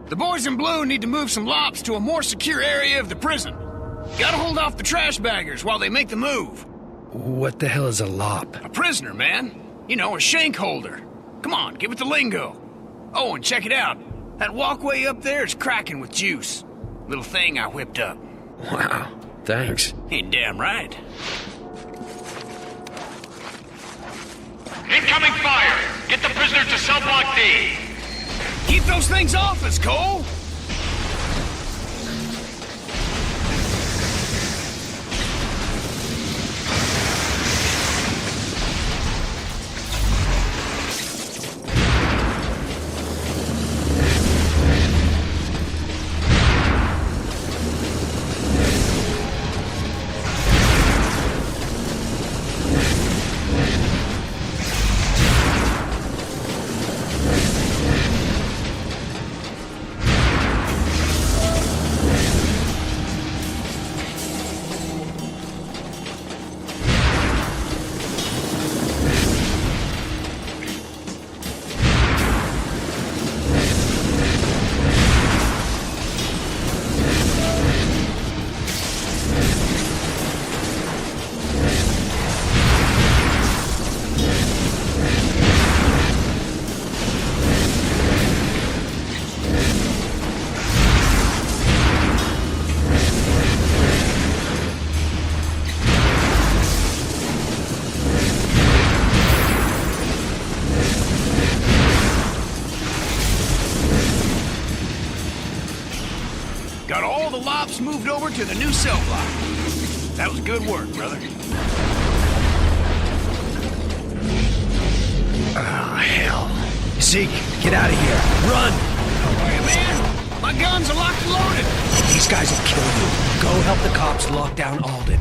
The boys in blue need to move some lops to a more secure area of the prison. Gotta hold off the trash baggers while they make the move. What the hell is a lop? A prisoner, man. You know, a shank holder. Come on, give it the lingo. Oh, and check it out. That walkway up there is cracking with juice. Little thing I whipped up. Wow, thanks. Ain't damn right. Incoming fire! Get the prisoners to cell block D! Keep those things off us, Cole! the lops moved over to the new cell block. That was good work, brother. Oh, hell. Zeke, get out of here. Run! Hey, man! My guns are locked and loaded! These guys will kill you. Go help the cops lock down Alden.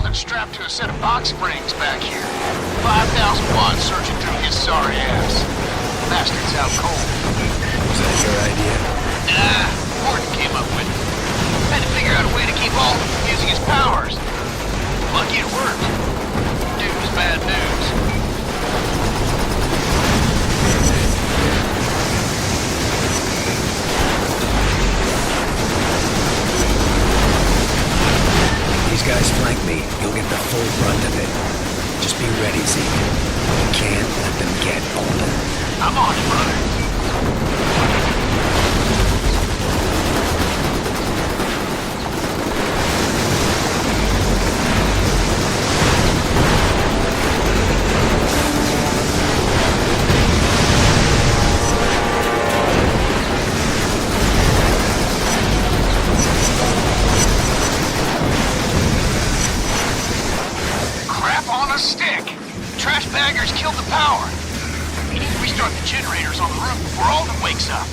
Strapped to a set of box springs back here. 5,000 watts searching through his sorry ass. Bastard's out cold. Was that your idea? Nah, Morton came up with it. Had to figure out a way to keep Alden from using his powers. Lucky it worked. Dude was bad news. These guys flank me, you'll get the full brunt of it. Just be ready, Zeke. You can't let them get Alden. I'm on it, brother. Stick! Trash baggers killed the power. We need to restart the generators on the roof before Alden wakes up.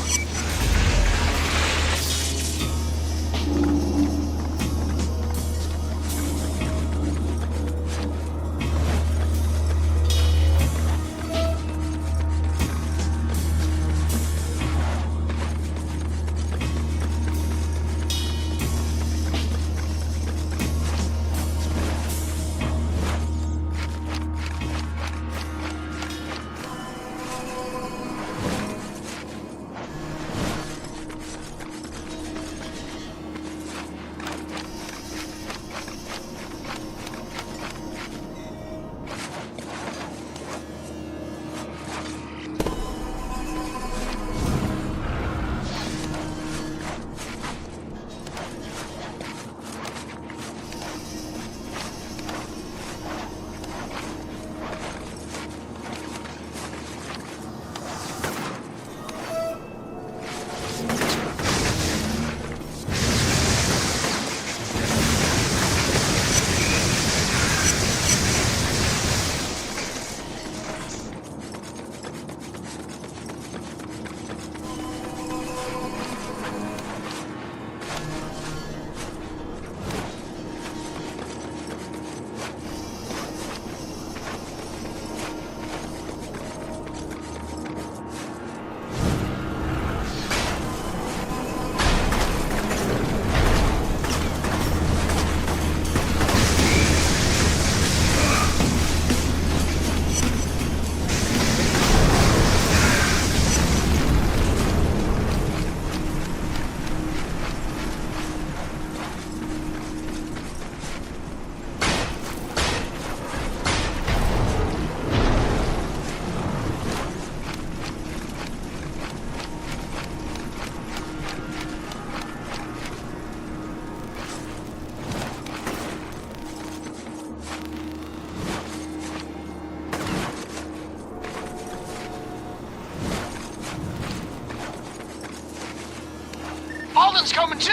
Alden's coming too!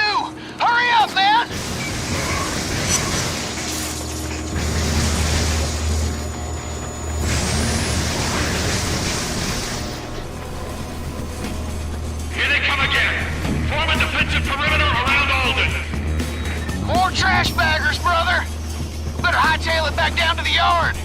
Hurry up, man! Here they come again! Form a defensive perimeter around Alden! More trash baggers, brother! Better hightail it back down to the yard!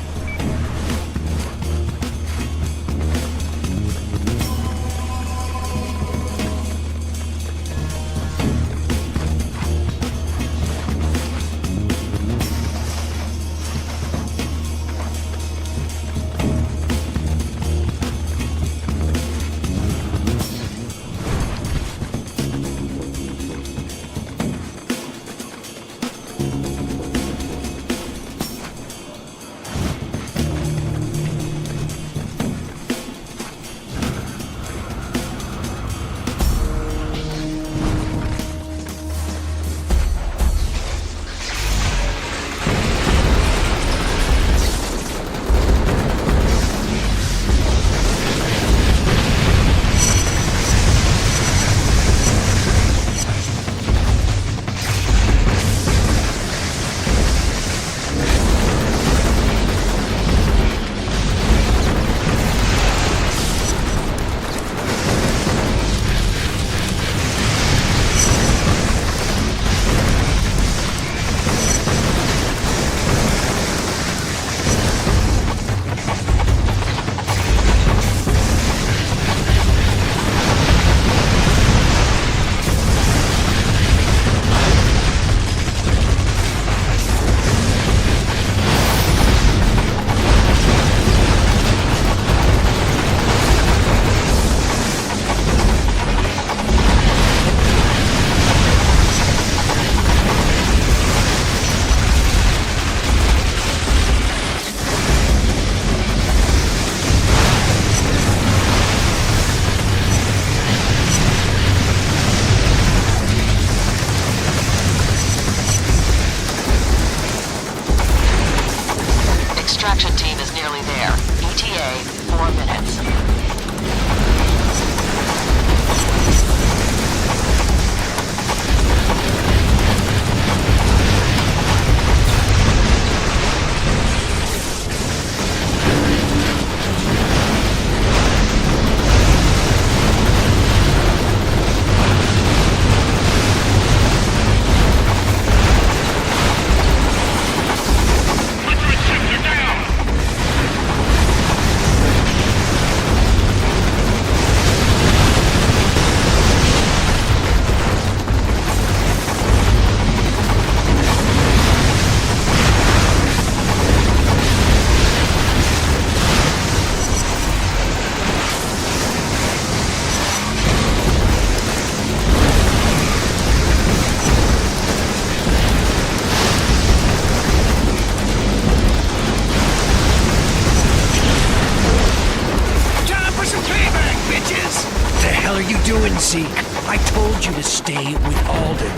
doing, Zeke? I told you to stay with Alden.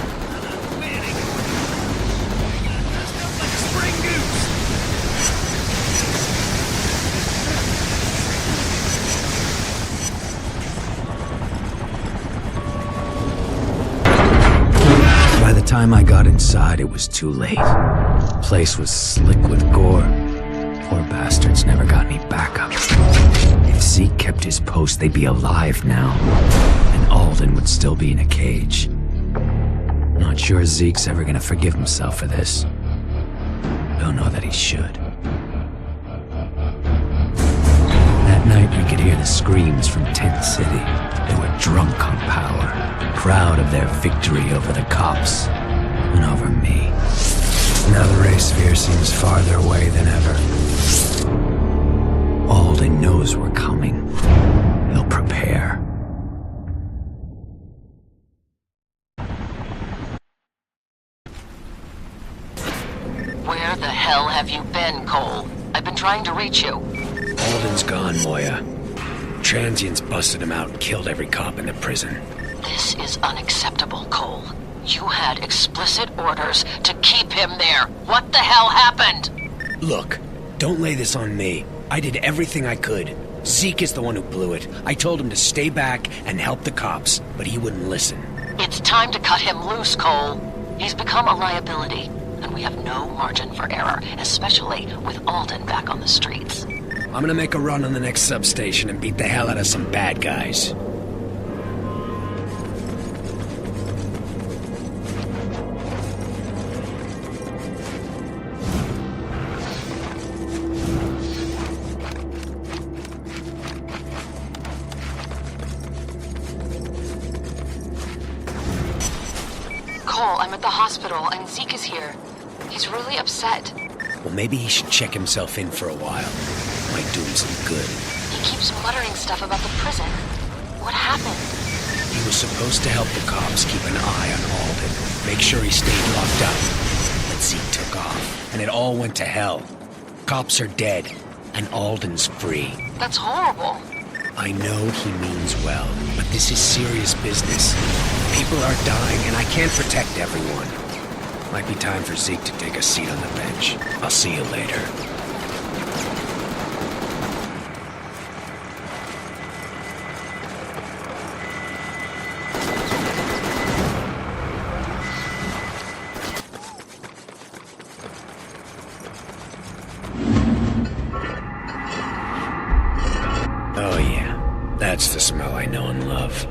Spring goose. By the time I got inside, it was too late. The place was slick with gore. Poor bastards never got any backup. If Zeke kept his post, they'd be alive now. And Alden would still be in a cage. Not sure Zeke's ever gonna forgive himself for this. Don't know that he should. That night we could hear the screams from Tent City. They were drunk on power, proud of their victory over the cops and over me. Now the race fear seems farther away than ever. Alden knows we're coming. He'll prepare. Where the hell have you been, Cole? I've been trying to reach you. Alden's gone, Moya. Transients busted him out and killed every cop in the prison. This is unacceptable, Cole. You had explicit orders to keep him there. What the hell happened? Look, don't lay this on me. I did everything I could. Zeke is the one who blew it. I told him to stay back and help the cops, but he wouldn't listen. It's time to cut him loose, Cole. He's become a liability, and we have no margin for error, especially with Alden back on the streets. I'm gonna make a run on the next substation and beat the hell out of some bad guys. Cole, I'm at the hospital, and Zeke is here. He's really upset. Well, maybe he should check himself in for a while. Might do him some good. He keeps muttering stuff about the prison. What happened? He was supposed to help the cops keep an eye on Alden, make sure he stayed locked up. But Zeke took off, and it all went to hell. Cops are dead, and Alden's free. That's horrible. I know he means well, but this is serious business. People are dying, and I can't protect everyone. Might be time for Zeke to take a seat on the bench. I'll see you later. Oh yeah, that's the smell I know and love.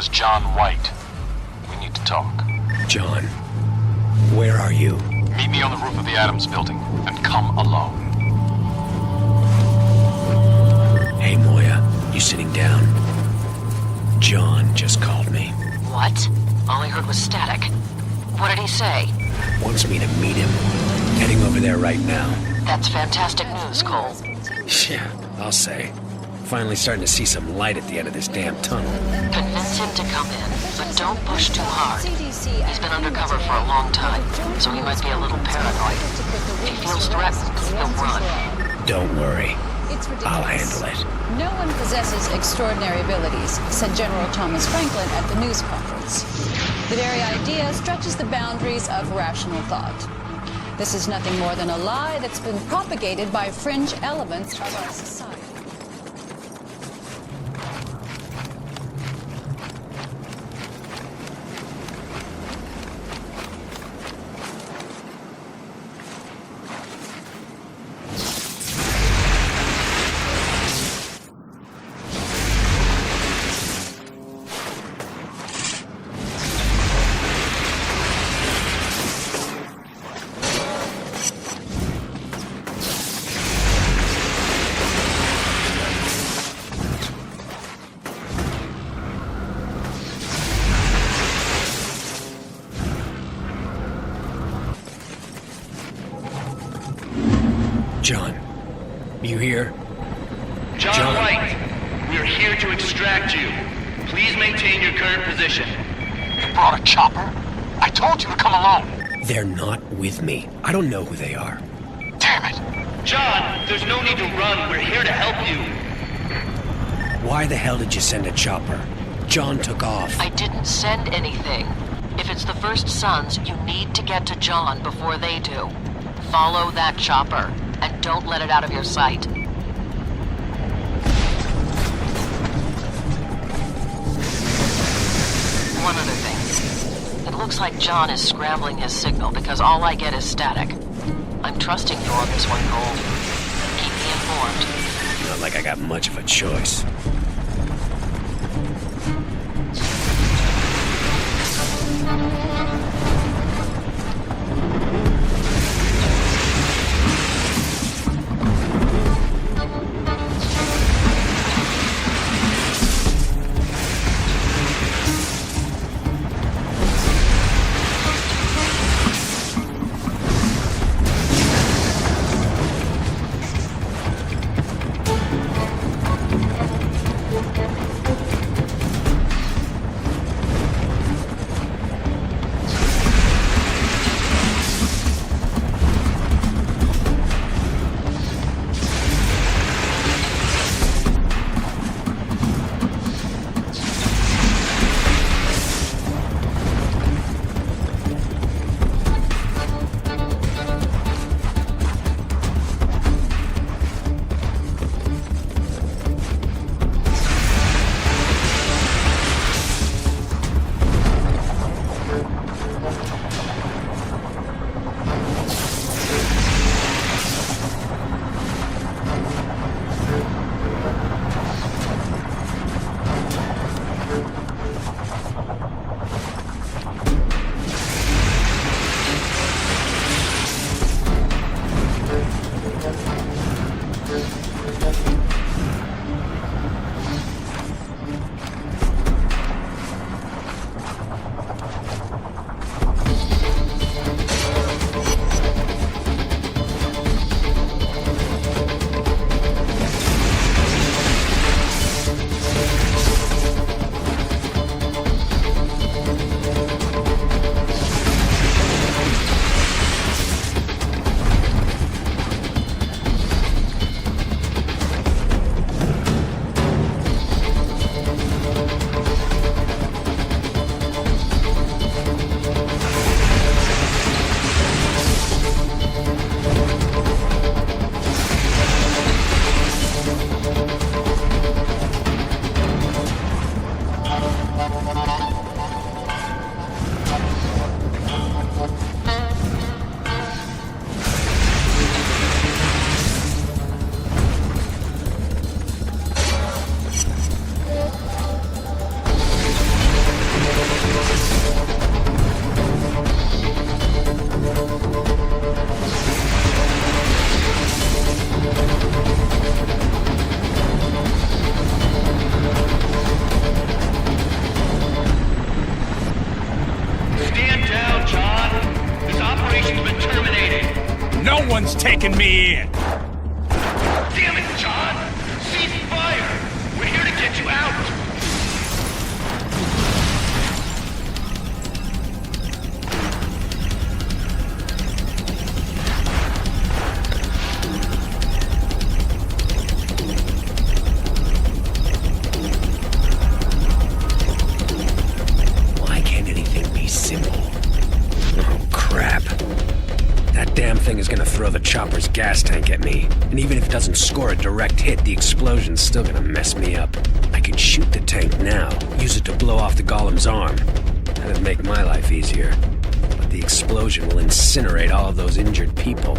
as John White. We need to talk. John, where are you? Meet me on the roof of the Adams building, and come alone. Hey, Moya, you sitting down? John just called me. What? All I heard was static. What did he say? Wants me to meet him. Heading over there right now. That's fantastic news, Cole. Yeah, I'll say. Finally starting to see some light at the end of this damn tunnel. Convince him to come in, but don't push too hard. He's been undercover for a long time, so he might be a little paranoid. If he feels threatened, he'll run. Don't worry. I'll handle it. No one possesses extraordinary abilities, said General Thomas Franklin at the news conference. The very idea stretches the boundaries of rational thought. This is nothing more than a lie that's been propagated by fringe elements of our society. John, you here? John White, we are here to extract you. Please maintain your current position. You brought a chopper? I told you to come alone. They're not with me. I don't know who they are. Damn it. John, there's no need to run. We're here to help you. Why the hell did you send a chopper? John took off. I didn't send anything. If it's the First Sons, you need to get to John before they do. Follow that chopper, and don't let it out of your sight. One other thing. It looks like John is scrambling his signal because all I get is static. I'm trusting you on this one, Cole. Keep me informed. Not like I got much of a choice. No one's taking me in! Damn it, John! Cease fire! We're here to get you out! Why can't anything be simple? Oh, crap. That damn thing is gonna throw the chopper's gas tank at me. And even if it doesn't score a direct hit, the explosion's still gonna mess me up. I could shoot the tank now, use it to blow off the golem's arm. That'd make my life easier. But the explosion will incinerate all of those injured people.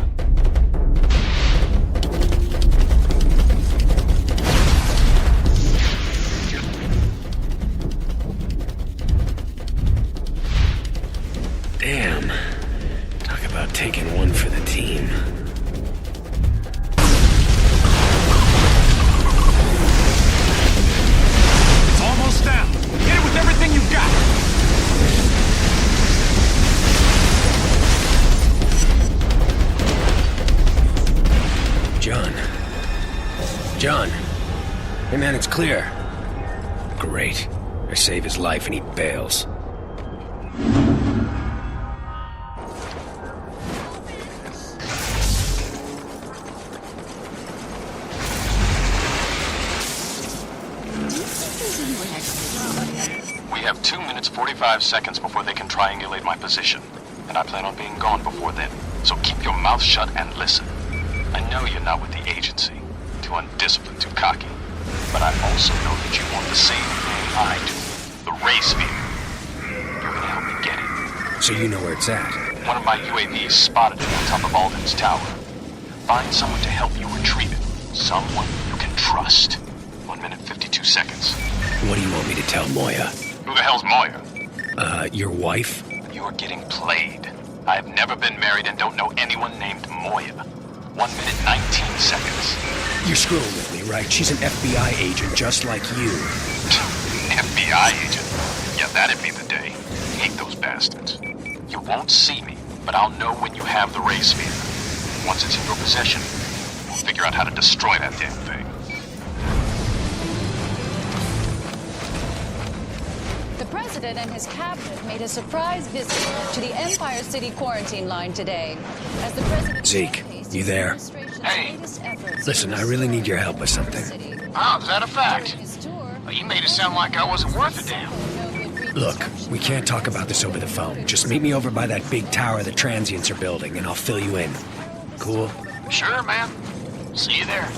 Damn. Talk about taking one for the team. It's almost down. Hit it with everything you've got. John. John. Hey man, it's clear. Great. I save his life and he bails. We have 2 minutes 45 seconds before they can triangulate my position, and I plan on being gone before then. So keep your mouth shut and listen. I know you're not with the agency, too undisciplined, too cocky, but I also know that you want the same thing I do, the ray sphere. You're gonna help me get it. So you know where it's at? One of my UAVs spotted it on top of Alden's tower. Find someone to help you retrieve it. Someone you can trust. 1 minute 52 seconds. What do you want me to tell Moya? Who the hell's Moya? Your wife? You're getting played. I've never been married and don't know anyone named Moya. 1 minute 19 seconds. You're screwing with me, right? She's an FBI agent just like you. FBI agent? Yeah, that'd be the day. Hate those bastards. You won't see me, but I'll know when you have the ray sphere. Once it's in your possession, we'll figure out how to destroy that damn thing. The president and his cabinet made a surprise visit to the Empire City quarantine line today. As the president Zeke, you there? Hey. Listen, I really need your help with something. Oh, is that a fact? Well, you made it sound like I wasn't worth a damn. Look, we can't talk about this over the phone. Just meet me over by that big tower the transients are building, and I'll fill you in. Cool? Sure, man. See you there.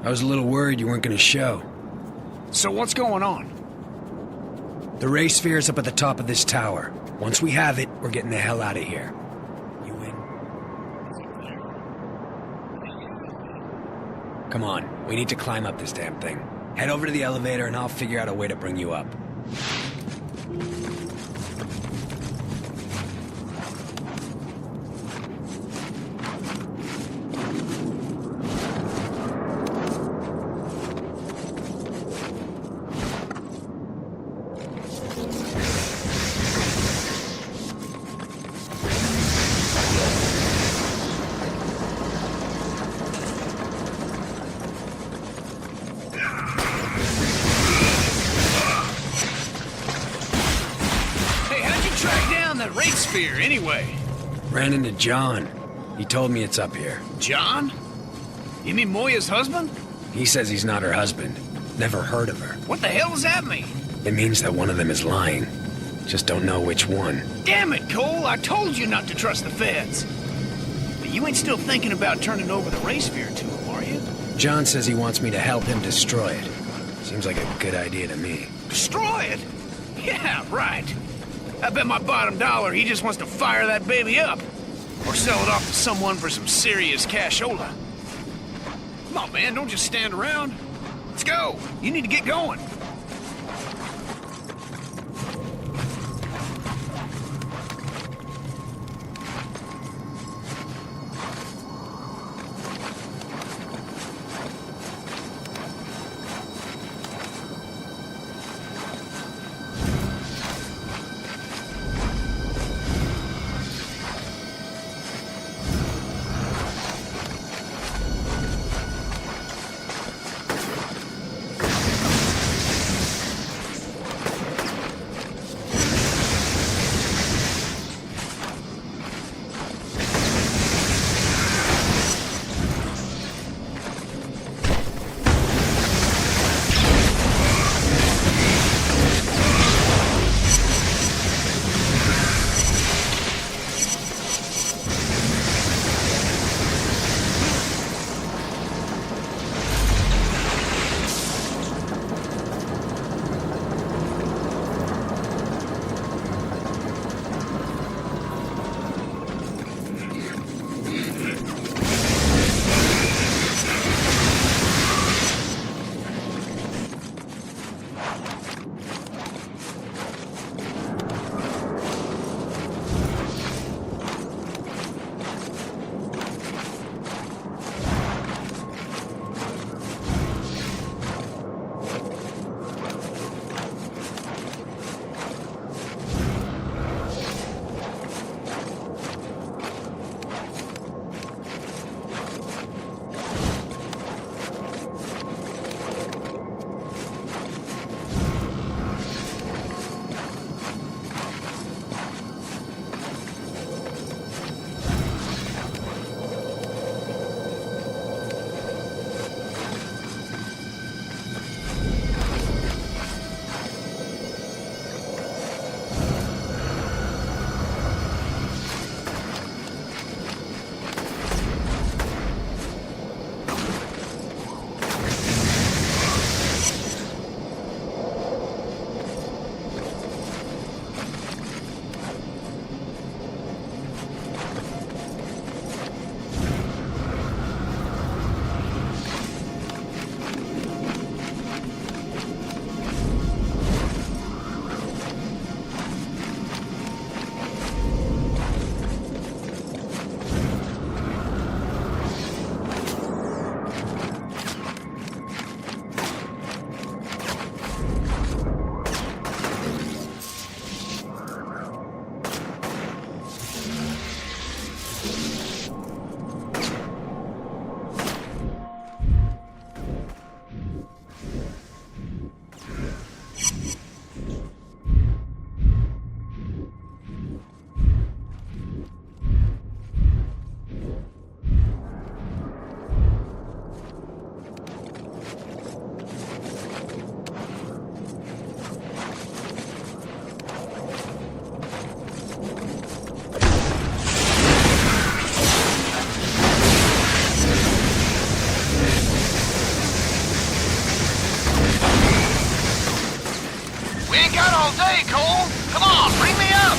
I was a little worried you weren't gonna show. So what's going on? The ray sphere is up at the top of this tower. Once we have it, we're getting the hell out of here. You in? Come on, we need to climb up this damn thing. Head over to the elevator and I'll figure out a way to bring you up. track down that race sphere, anyway? Ran into John. He told me it's up here. John? You mean Moya's husband? He says he's not her husband. Never heard of her. What the hell does that mean? It means that one of them is lying. Just don't know which one. Damn it, Cole! I told you not to trust the feds. But you ain't still thinking about turning over the race sphere to him, are you? John says he wants me to help him destroy it. Seems like a good idea to me. Destroy it? Yeah, right. I bet my bottom dollar he just wants to fire that baby up. Or sell it off to someone for some serious cashola. Come on, man, don't just stand around. Let's go. You need to get going. all day, Cole. Come on, bring me up.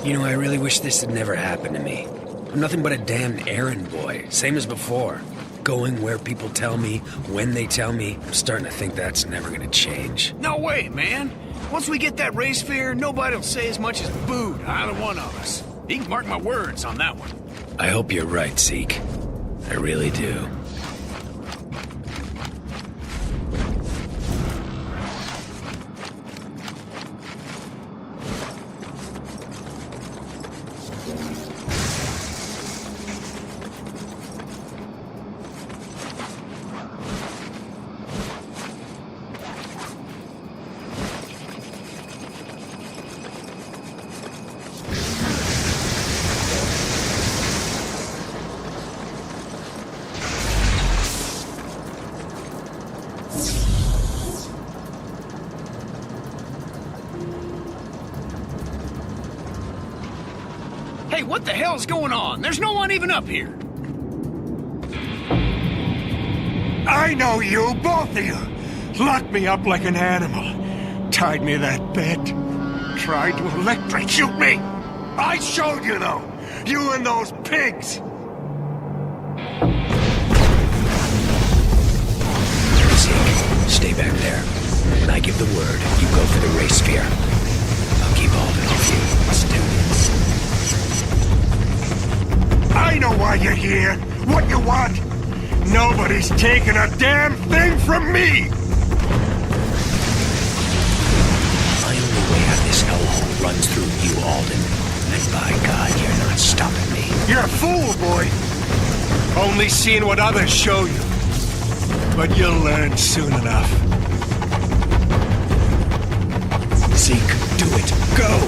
You know, I really wish this had never happened to me. I'm nothing but a damned errand boy, same as before. Going where people tell me, when they tell me. I'm starting to think that's never gonna change. No way, man. Once we get that race fair, nobody'll say as much as boo to either one of us. You can mark my words on that one. I hope you're right, Zeke. I really do. Hey, what the hell's going on? There's no one even up here. I know you, both of you. Locked me up like an animal. Tied me to that bed. Tried to electrocute me. I showed you, though. You and those pigs. Zeke, stay back there. When I give the word, you go for the race sphere. I'll keep Alden off you. Let's do this. I know why you're here. What you want. Nobody's taking a damn thing from me! My only way out of this hellhole runs through you, Alden. And by God, you're not stopping me. You're a fool, boy. Only seeing what others show you. But you'll learn soon enough. Zeke, do it. Go!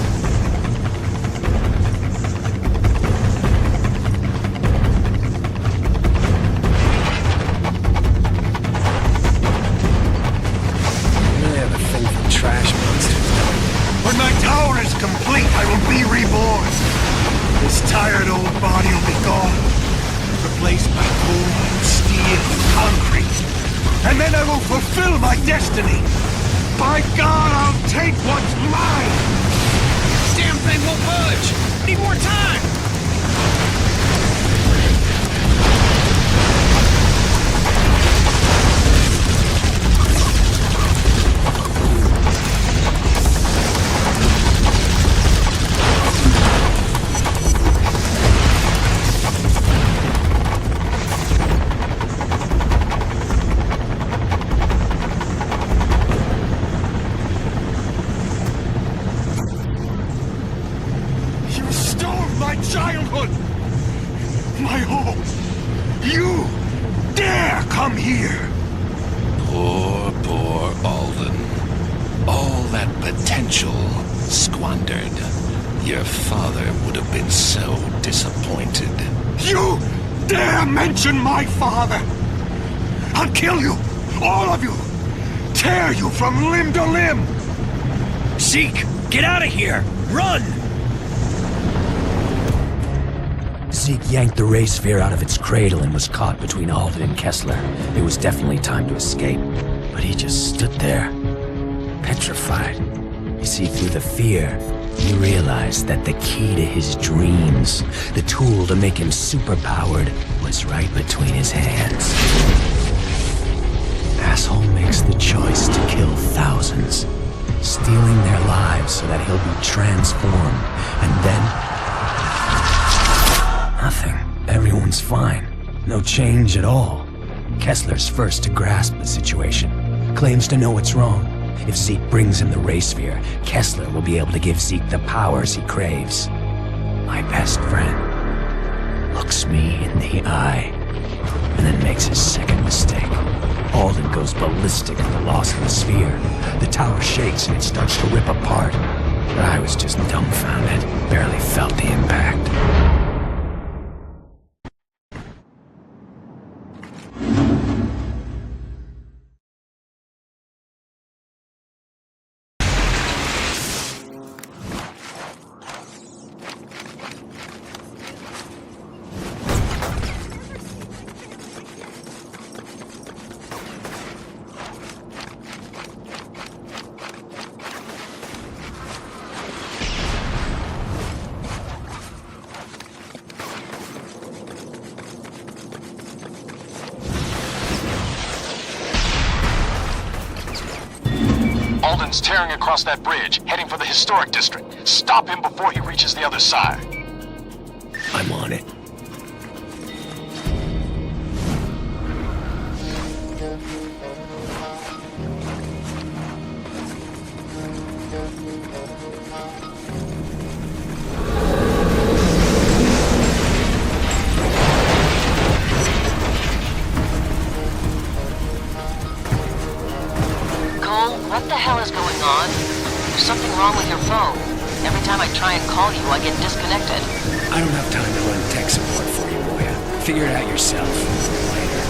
When my tower is complete, I will be reborn. This tired old body will be gone, replaced by coal, steel, and concrete. And then I will fulfill my destiny. By God, I'll take what's mine! Damn thing won't budge! Need more time! Childhood! My home! You dare come here! Poor Alden. All that potential squandered. Your father would have been so disappointed. You dare mention my father! I'll kill you! All of you! Tear you from limb to limb! Zeke, get out of here! Run! Zeke yanked the ray sphere out of its cradle and was caught between Alden and Kessler. It was definitely time to escape, but he just stood there, petrified. You see, through the fear, he realized that the key to his dreams, the tool to make him superpowered, was right between his hands. Asshole makes the choice to kill thousands, stealing their lives so that he'll be transformed, and then nothing. Everyone's fine. No change at all. Kessler's first to grasp the situation. Claims to know what's wrong. If Zeke brings him the ray sphere, Kessler will be able to give Zeke the powers he craves. My best friend looks me in the eye and then makes his second mistake. Alden goes ballistic at the loss of the sphere. The tower shakes and it starts to rip apart. But I was just dumbfounded. Barely felt the impact. Alden's tearing across that bridge, heading for the historic district. Stop him before he reaches the other side. I'm on it. What the hell is going on? There's something wrong with your phone. Every time I try and call you, I get disconnected. I don't have time to run tech support for you, Moya. Figure it out yourself. Later.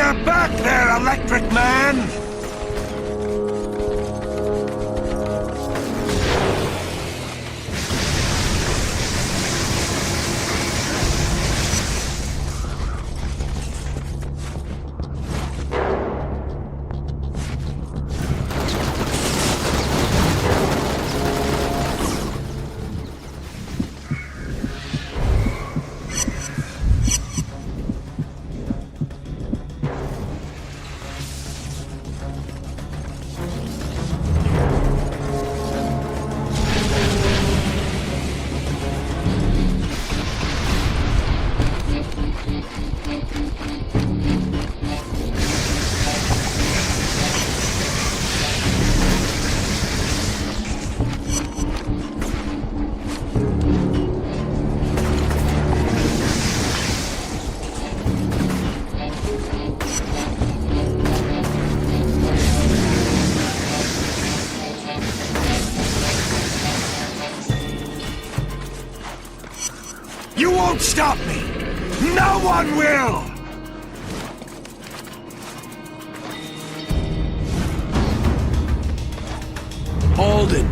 We're back there, Electric Man! You won't stop me! No one will! Alden,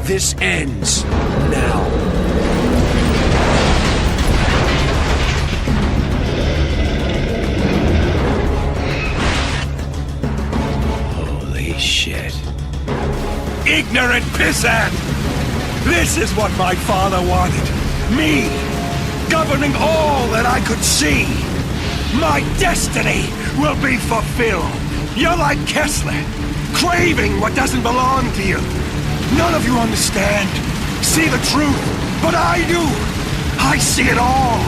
this ends now. Holy shit. Ignorant pissant! This is what my father wanted. Me! Governing all that I could see! My destiny will be fulfilled! You're like Kessler, craving what doesn't belong to you. None of you understand, see the truth, but I do! I see it all!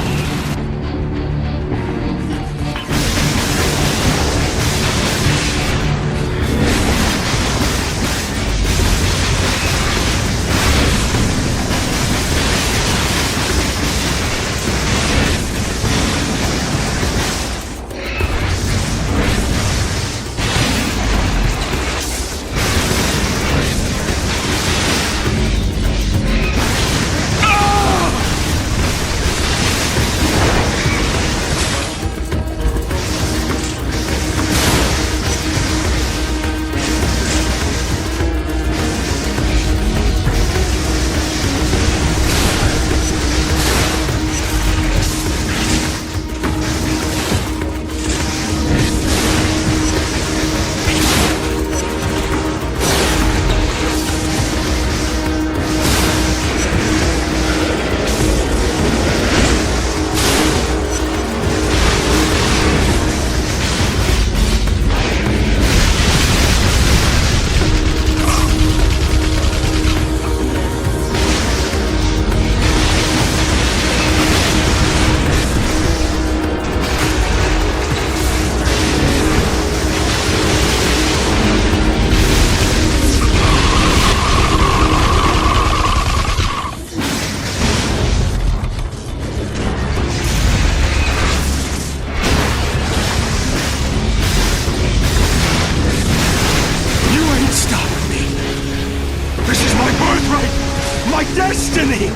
My destiny!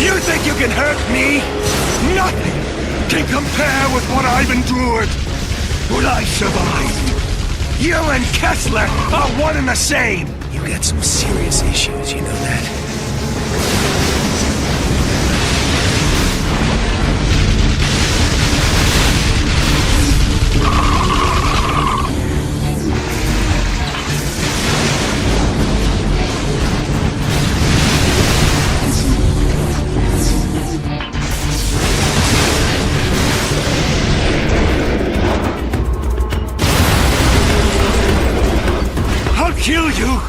You think you can hurt me? Nothing can compare with what I've endured. But I survived. You and Kessler are one and the same. You got some serious issues, you know that? Kill you,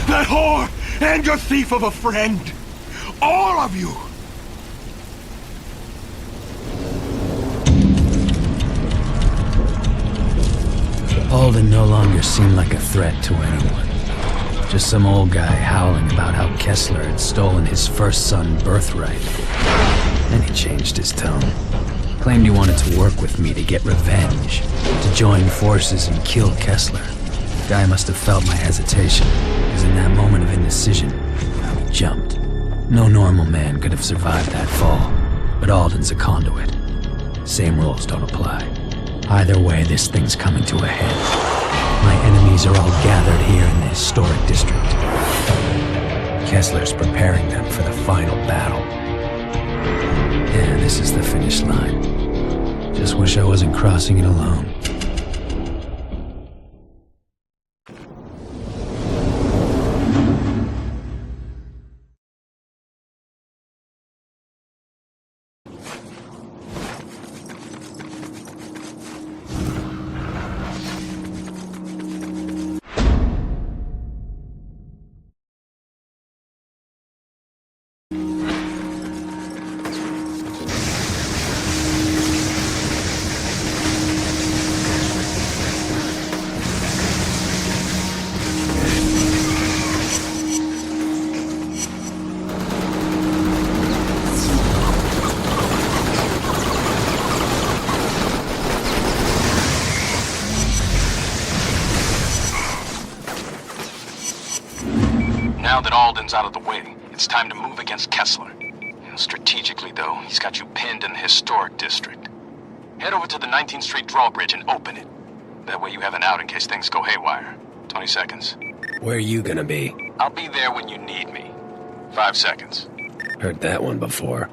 that whore, and your thief of a friend. All of you. Alden no longer seemed like a threat to anyone. Just some old guy howling about how Kessler had stolen his first son birthright. Then he changed his tone. Claimed he wanted to work with me to get revenge, to join forces and kill Kessler. Guy must have felt my hesitation, because in that moment of indecision, he jumped. No normal man could have survived that fall, but Alden's a conduit. Same rules don't apply. Either way, this thing's coming to a head. My enemies are all gathered here in the historic district. Kessler's preparing them for the final battle. Yeah, this is the finish line. Just wish I wasn't crossing it alone. Now that Alden's out of the way, it's time to move against Kessler. Strategically, though, he's got you pinned in the historic district. Head over to the 19th Street drawbridge and open it. That way you have an out in case things go haywire. 20 seconds. Where are you gonna be? I'll be there when you need me. 5 seconds. Heard that one before.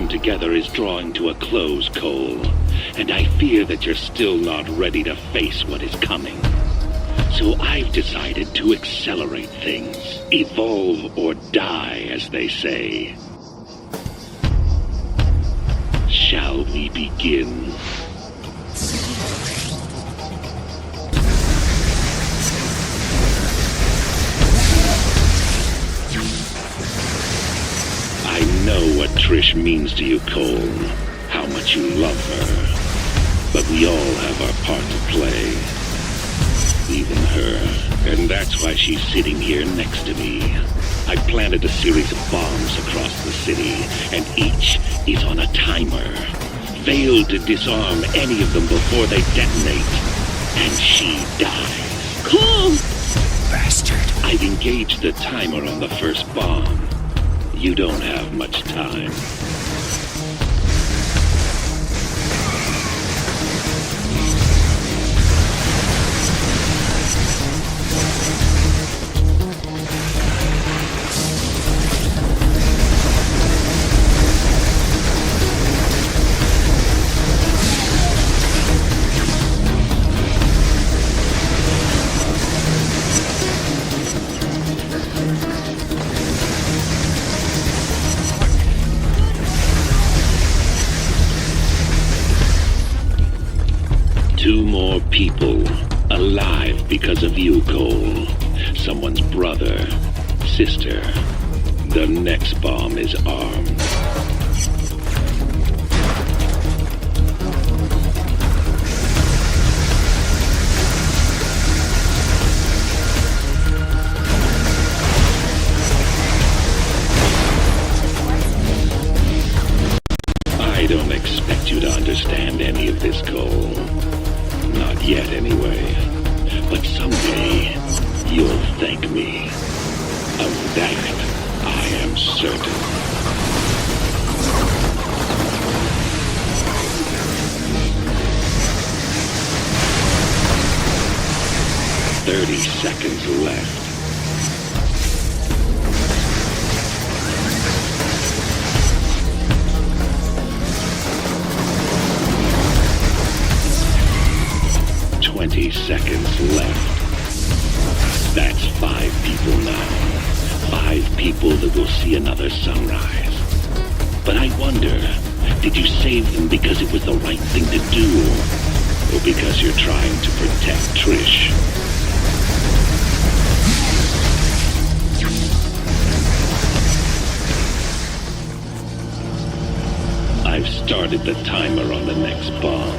Together is drawing to a close, Cole, and I fear that you're still not ready to face what is coming. So I've decided to accelerate things. Evolve or die, as they say. Shall we begin? I know what Trish means to you, Cole, how much you love her. But we all have our part to play. Even her. And that's why she's sitting here next to me. I planted a series of bombs across the city, and each is on a timer. Fail to disarm any of them before they detonate, and she dies. Cole! Bastard. I've engaged the timer on the first bomb. You don't have much time. Two more people alive because of you, Cole. Someone's brother, sister. The next bomb is armed. I don't expect you to understand any of this, Cole. Not yet, anyway. But someday, you'll thank me. Of that, I am certain. Seconds left. Seconds left. That's 5 people now. 5 people that will see another sunrise. But I wonder, did you save them because it was the right thing to do? Or because you're trying to protect Trish? I've started the timer on the next bomb.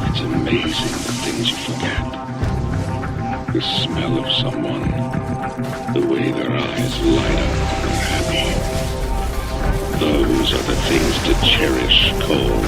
It's amazing the things you forget. The smell of someone, the way their eyes light up when they're happy. Those are the things to cherish, Cole.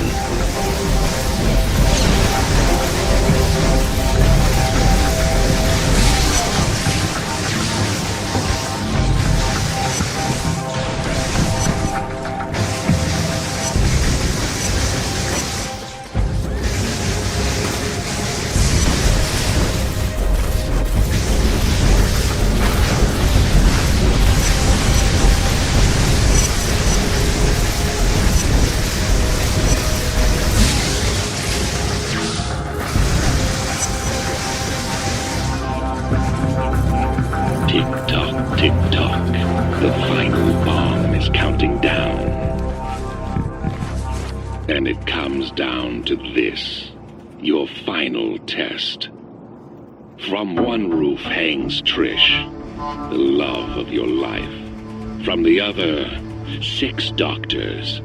Tick-tock, tick-tock. The final bomb is counting down. And it comes down to this, your final test. From one roof hangs Trish, the love of your life. From the other, 6 doctors.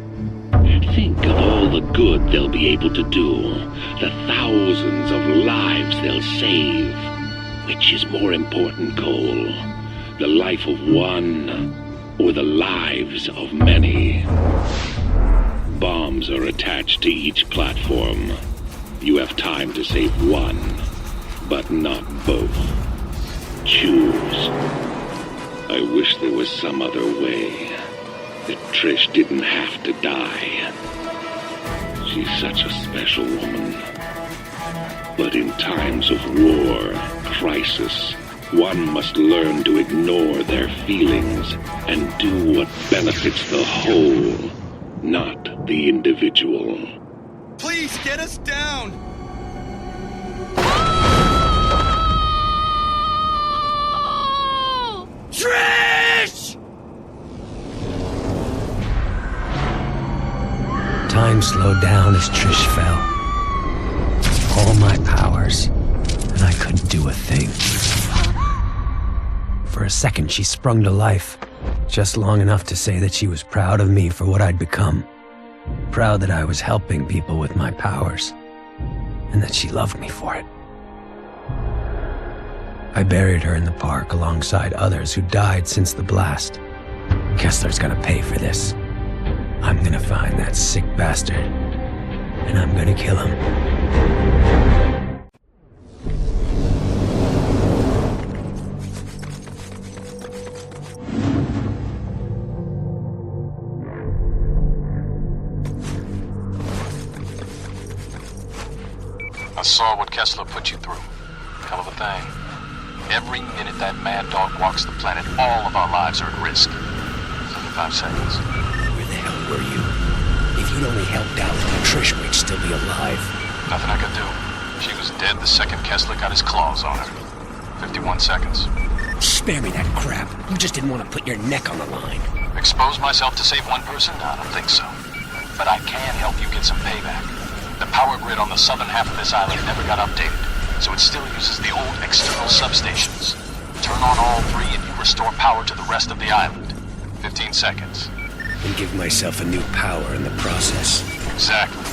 Think of all the good they'll be able to do, the thousands of lives they'll save. Which is more important, Cole? The life of one, or the lives of many? Bombs are attached to each platform. You have time to save one, but not both. Choose. I wish there was some other way, that Trish didn't have to die. She's such a special woman. But in times of war, crisis, one must learn to ignore their feelings and do what benefits the whole, not the individual. Please get us down! Trish! Time slowed down as Trish fell. All my powers, and I couldn't do a thing. For a second, she sprung to life, just long enough to say that she was proud of me for what I'd become. Proud that I was helping people with my powers, and that she loved me for it. I buried her in the park alongside others who died since the blast. Kessler's gonna pay for this. I'm gonna find that sick bastard, and I'm gonna kill him. I saw what Kessler put you through. Hell of a thing. Every minute that mad dog walks the planet, all of our lives are at risk. 75 seconds. Where the hell were you? If you'd only helped out, Trish might still be alive. Nothing I could do. She was dead the second Kessler got his claws on her. 51 seconds. Spare me that crap. You just didn't want to put your neck on the line. Expose myself to save one person? No, I don't think so. But I can help you get some payback. The power grid on the southern half of this island never got updated, so it still uses the old external substations. Turn on all 3 and you restore power to the rest of the island. 15 seconds. And give myself a new power in the process. Exactly.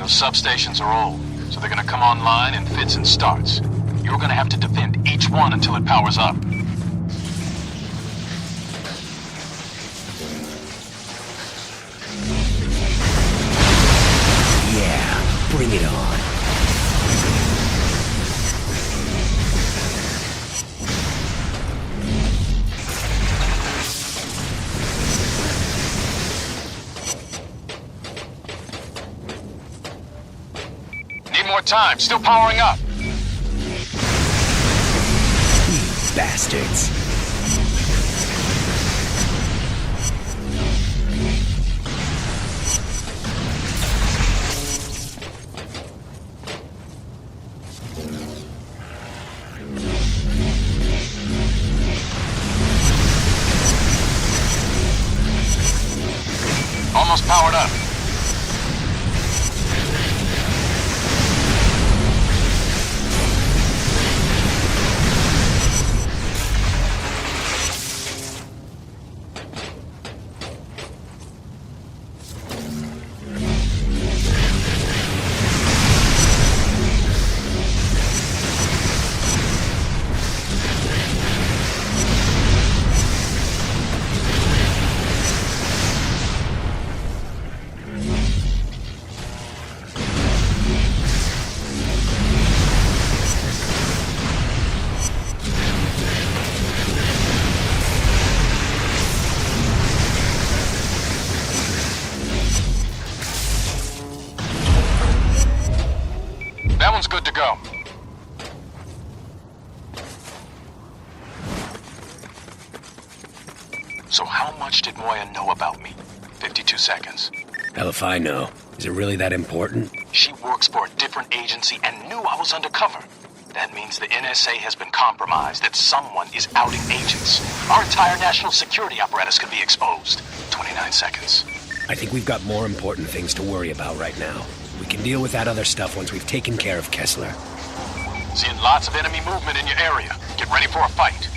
Those substations are old, so they're gonna come online in fits and starts. You're gonna have to defend each one until it powers up. Yeah, bring it on. Need more time, still powering up. Bastards. Almost powered up. That one's good to go. So how much did Moya know about me? 52 seconds. Hell if I know. Is it really that important? She works for a different agency and knew I was undercover. That means the NSA has been compromised, that someone is outing agents. Our entire national security apparatus could be exposed. 29 seconds. I think we've got more important things to worry about right now. We can deal with that other stuff once we've taken care of Kessler. Seeing lots of enemy movement in your area. Get ready for a fight.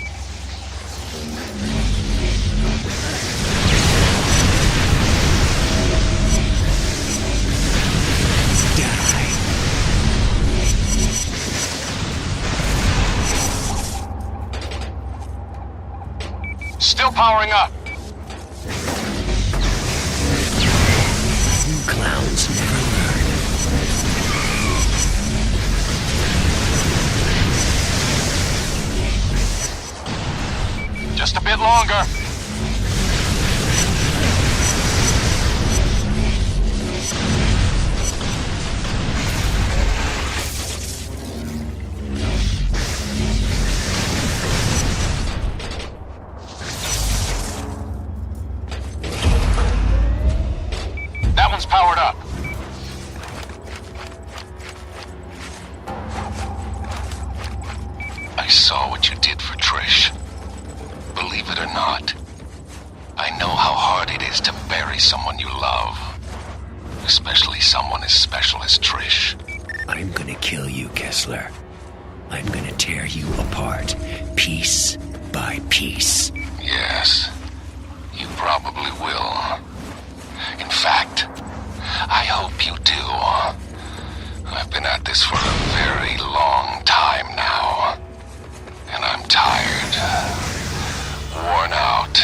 Still powering up. You clowns never learn. Just a bit longer. That one's powered up. I saw what you did for Trish. Believe it or not, I know how hard it is to bury someone you love. Especially someone as special as Trish. I'm gonna kill you, Kessler. I'm gonna tear you apart, piece by piece. Yes, you probably will. In fact, I hope you do. I've been at this for a very long time now. And I'm tired. Worn out.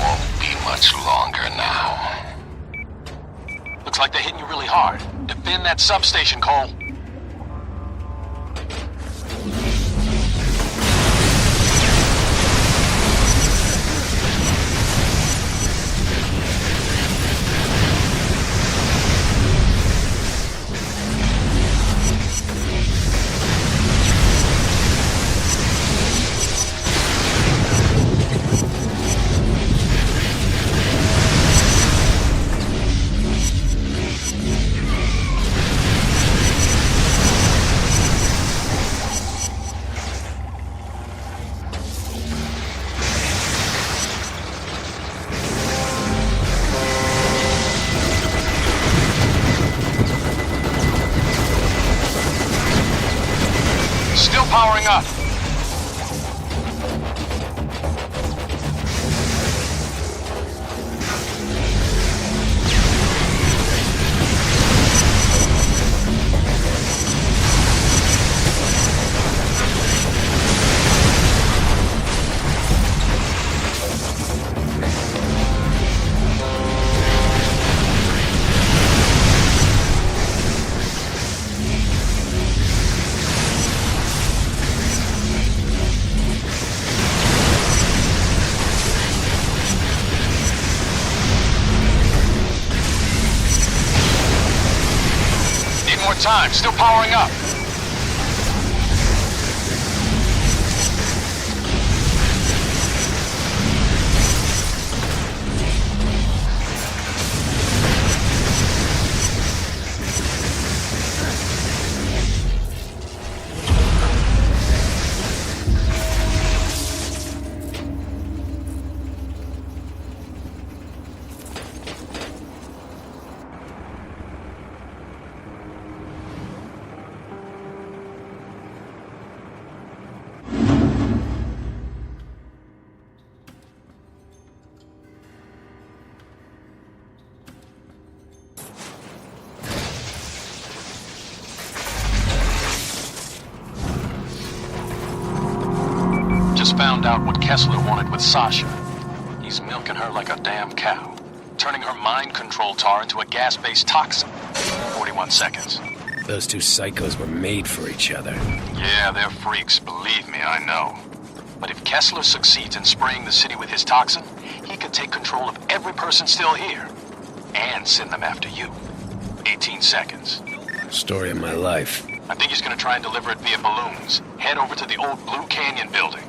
Won't be much longer now. Looks like they're hitting you really hard. Defend that substation, Cole. Still powering up. time. Still powering up. Found out what Kessler wanted with Sasha. He's milking her like a damn cow, turning her mind control tar into a gas-based toxin. 41 seconds. Those two psychos were made for each other. Yeah, they're freaks, believe me, I know. But if Kessler succeeds in spraying the city with his toxin, he could take control of every person still here, and send them after you. 18 seconds. Story of my life. I think he's gonna try and deliver it via balloons. Head over to the old Blue Canyon building.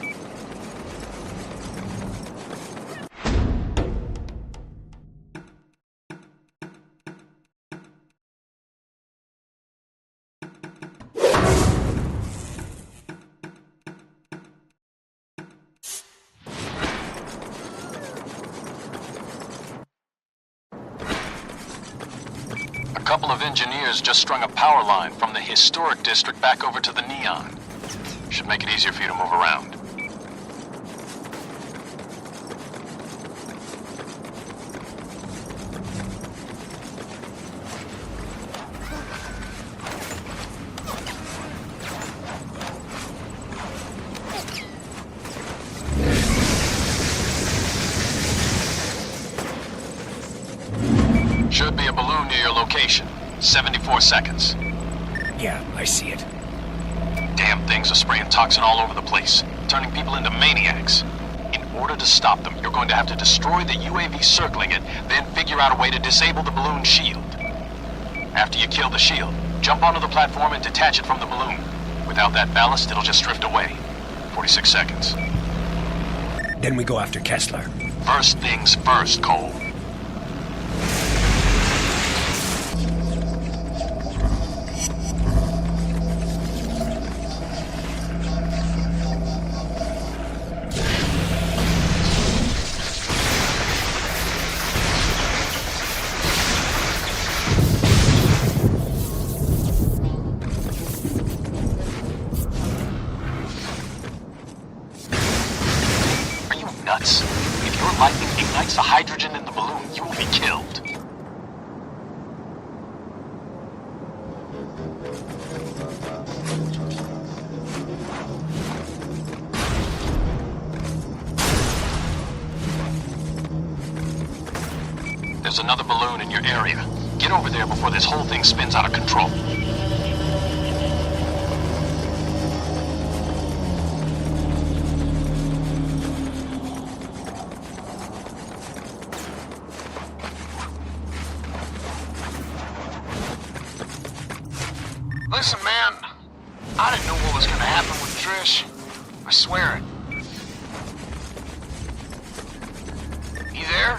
A couple of engineers just strung a power line from the historic district back over to the Neon. Should make it easier for you to move around. Should be a balloon near your location. 74 seconds. Yeah, I see it. Damn things are spraying toxin all over the place, turning people into maniacs. In order to stop them, you're going to have to destroy the UAV circling it, then figure out a way to disable the balloon shield. After you kill the shield, jump onto the platform and detach it from the balloon. Without that ballast, it'll just drift away. 46 seconds. Then we go after Kessler. First things first, Cole. Nuts. If your lightning ignites the hydrogen in the balloon, you will be killed. There's another balloon in your area. Get over there before this whole thing spins out of control. Listen, man, I didn't know what was gonna happen with Trish. I swear it. You there?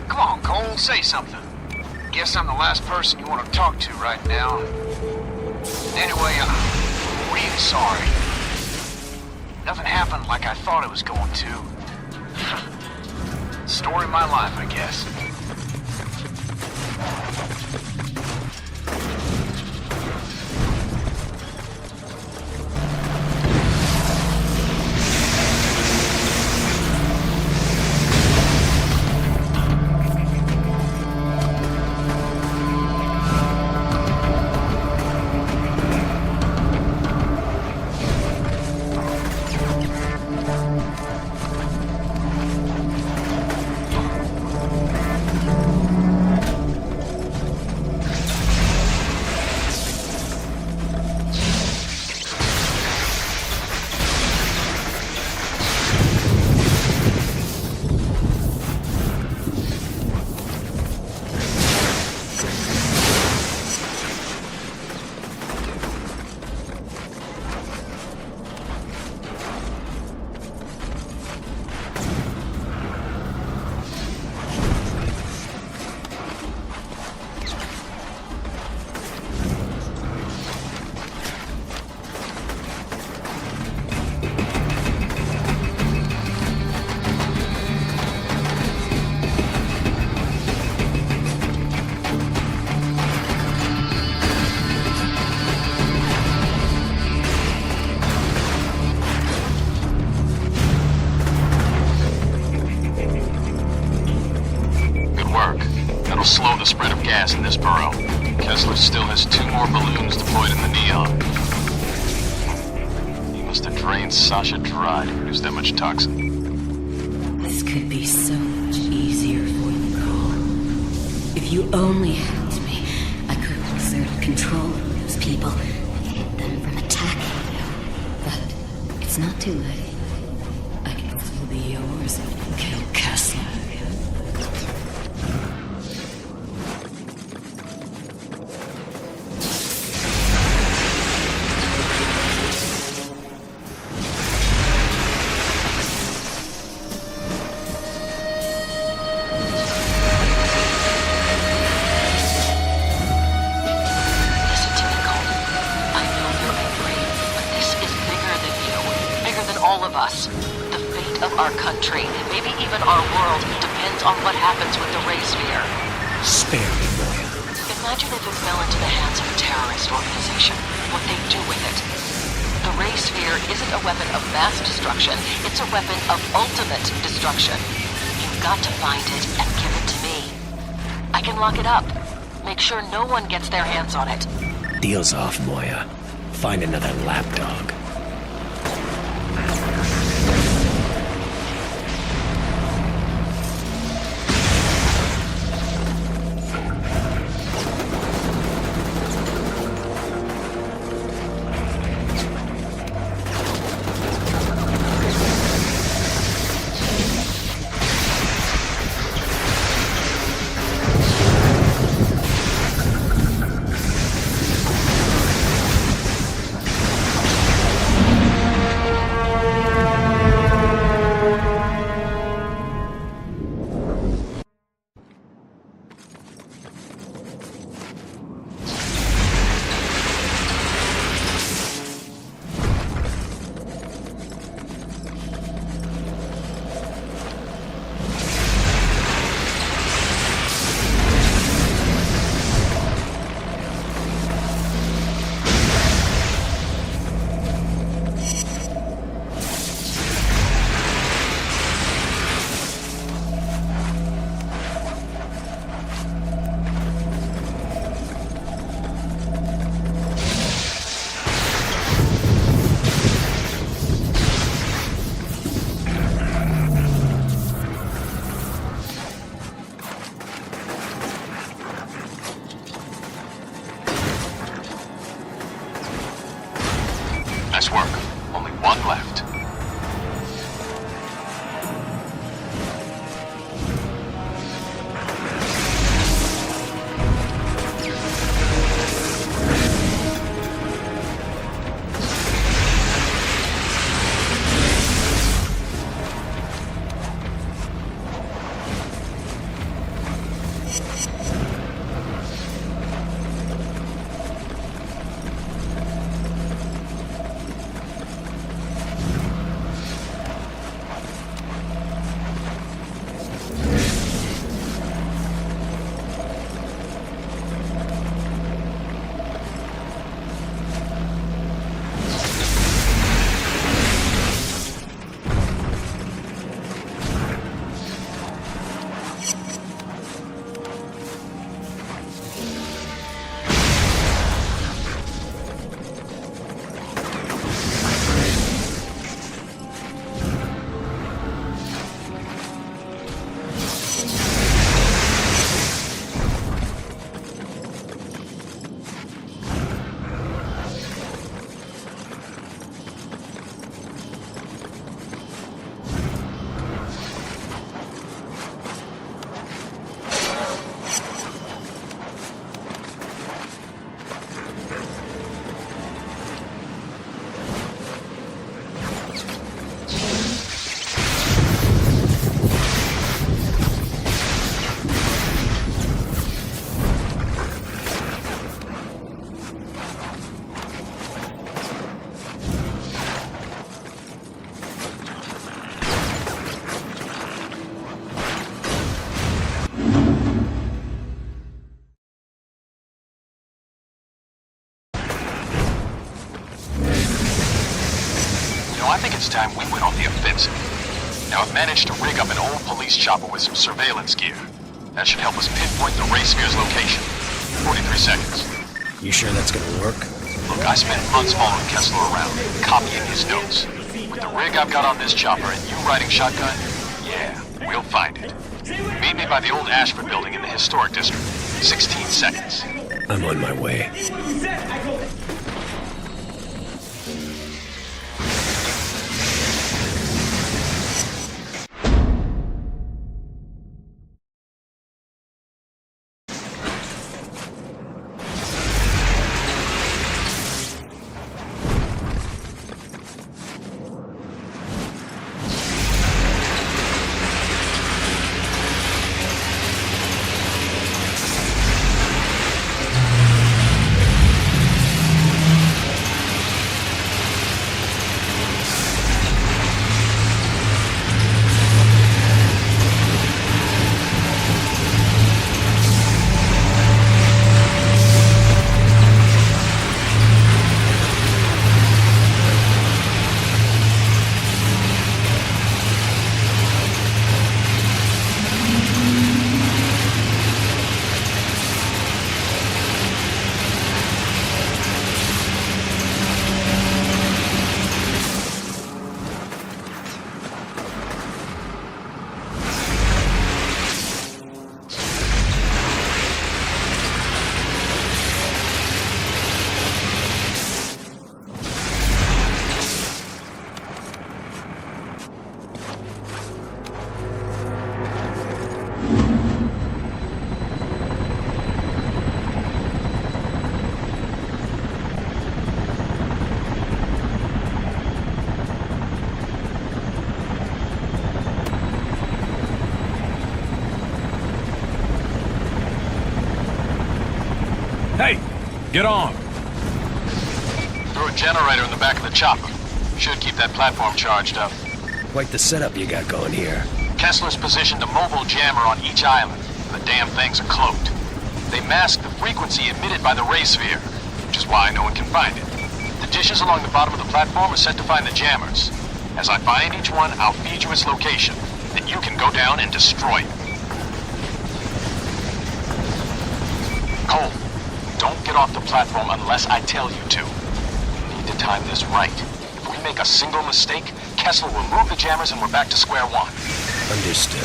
Come on, Cole, say something. Guess I'm the last person you want to talk to right now. Anyway, I'm really sorry. Nothing happened like I thought it was going to. Story of my life, I guess. will slow the spread of gas in this burrow. Kessler still has 2 more balloons deployed in the neon. He must have drained Sasha dry to produce that much toxin. This could be so much easier for you, Cole. If you only helped me, I could have exerted control over those people and hid them from attacking you. But it's not too late. I can still be yours if you kill Kessler. Our country, maybe even our world, depends on what happens with the ray sphere. Spare me, Moya. Imagine if it fell into the hands of a terrorist organization, what they'd do with it. The ray sphere isn't a weapon of mass destruction, it's a weapon of ultimate destruction. You've got to find it and give it to me. I can lock it up. Make sure no one gets their hands on it. Deal's off, Moya. Find another lapdog. Nice work. Only 1 left. I think it's time we went on the offensive. Now, I've managed to rig up an old police chopper with some surveillance gear. That should help us pinpoint the Ray Sphere's location. 43 seconds. You sure that's gonna work? Look, I spent months following Kessler around, copying his notes. With the rig I've got on this chopper and you riding shotgun, yeah, we'll find it. Meet me by the old Ashford building in the historic district. 16 seconds. I'm on my way. Hey, get on. Throw a generator in the back of the chopper. Should keep that platform charged up. Quite the setup you got going here. Kessler's positioned a mobile jammer on each island. The damn things are cloaked. They mask the frequency emitted by the ray sphere, which is why no one can find it. The dishes along the bottom of the platform are set to find the jammers. As I find each one, I'll feed you its location. Then you can go down and destroy it. Cole, don't get off the platform unless I tell you to. We need to time this right. If we make a single mistake, Kessler will move the jammers and we're back to square one. Understood.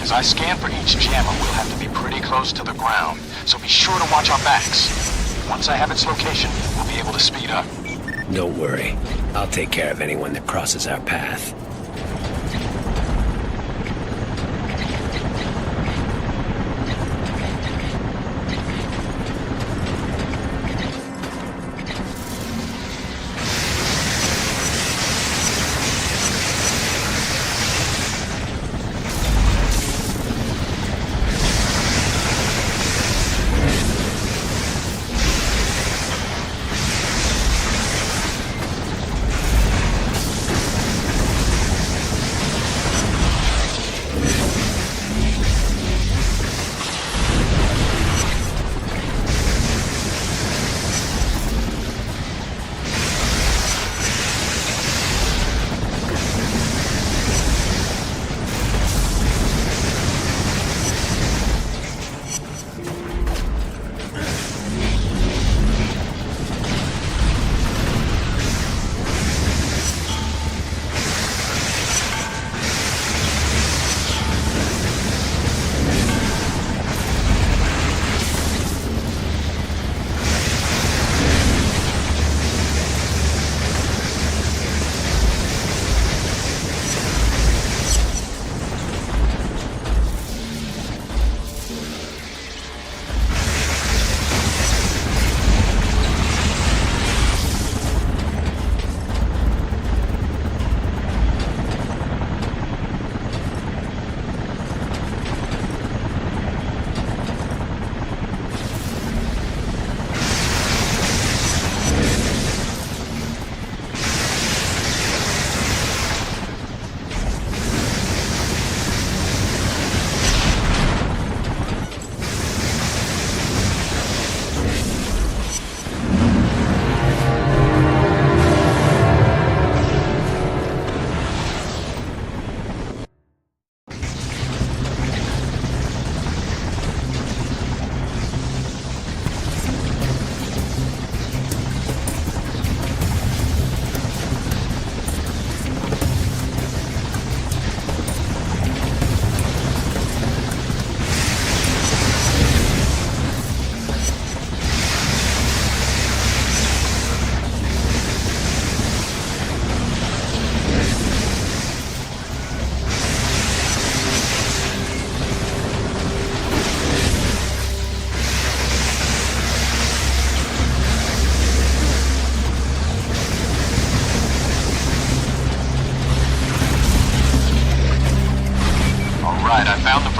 As I scan for each jammer, we'll have to be pretty close to the ground, so be sure to watch our backs. Once I have its location, we'll be able to speed up. Don't worry. I'll take care of anyone that crosses our path.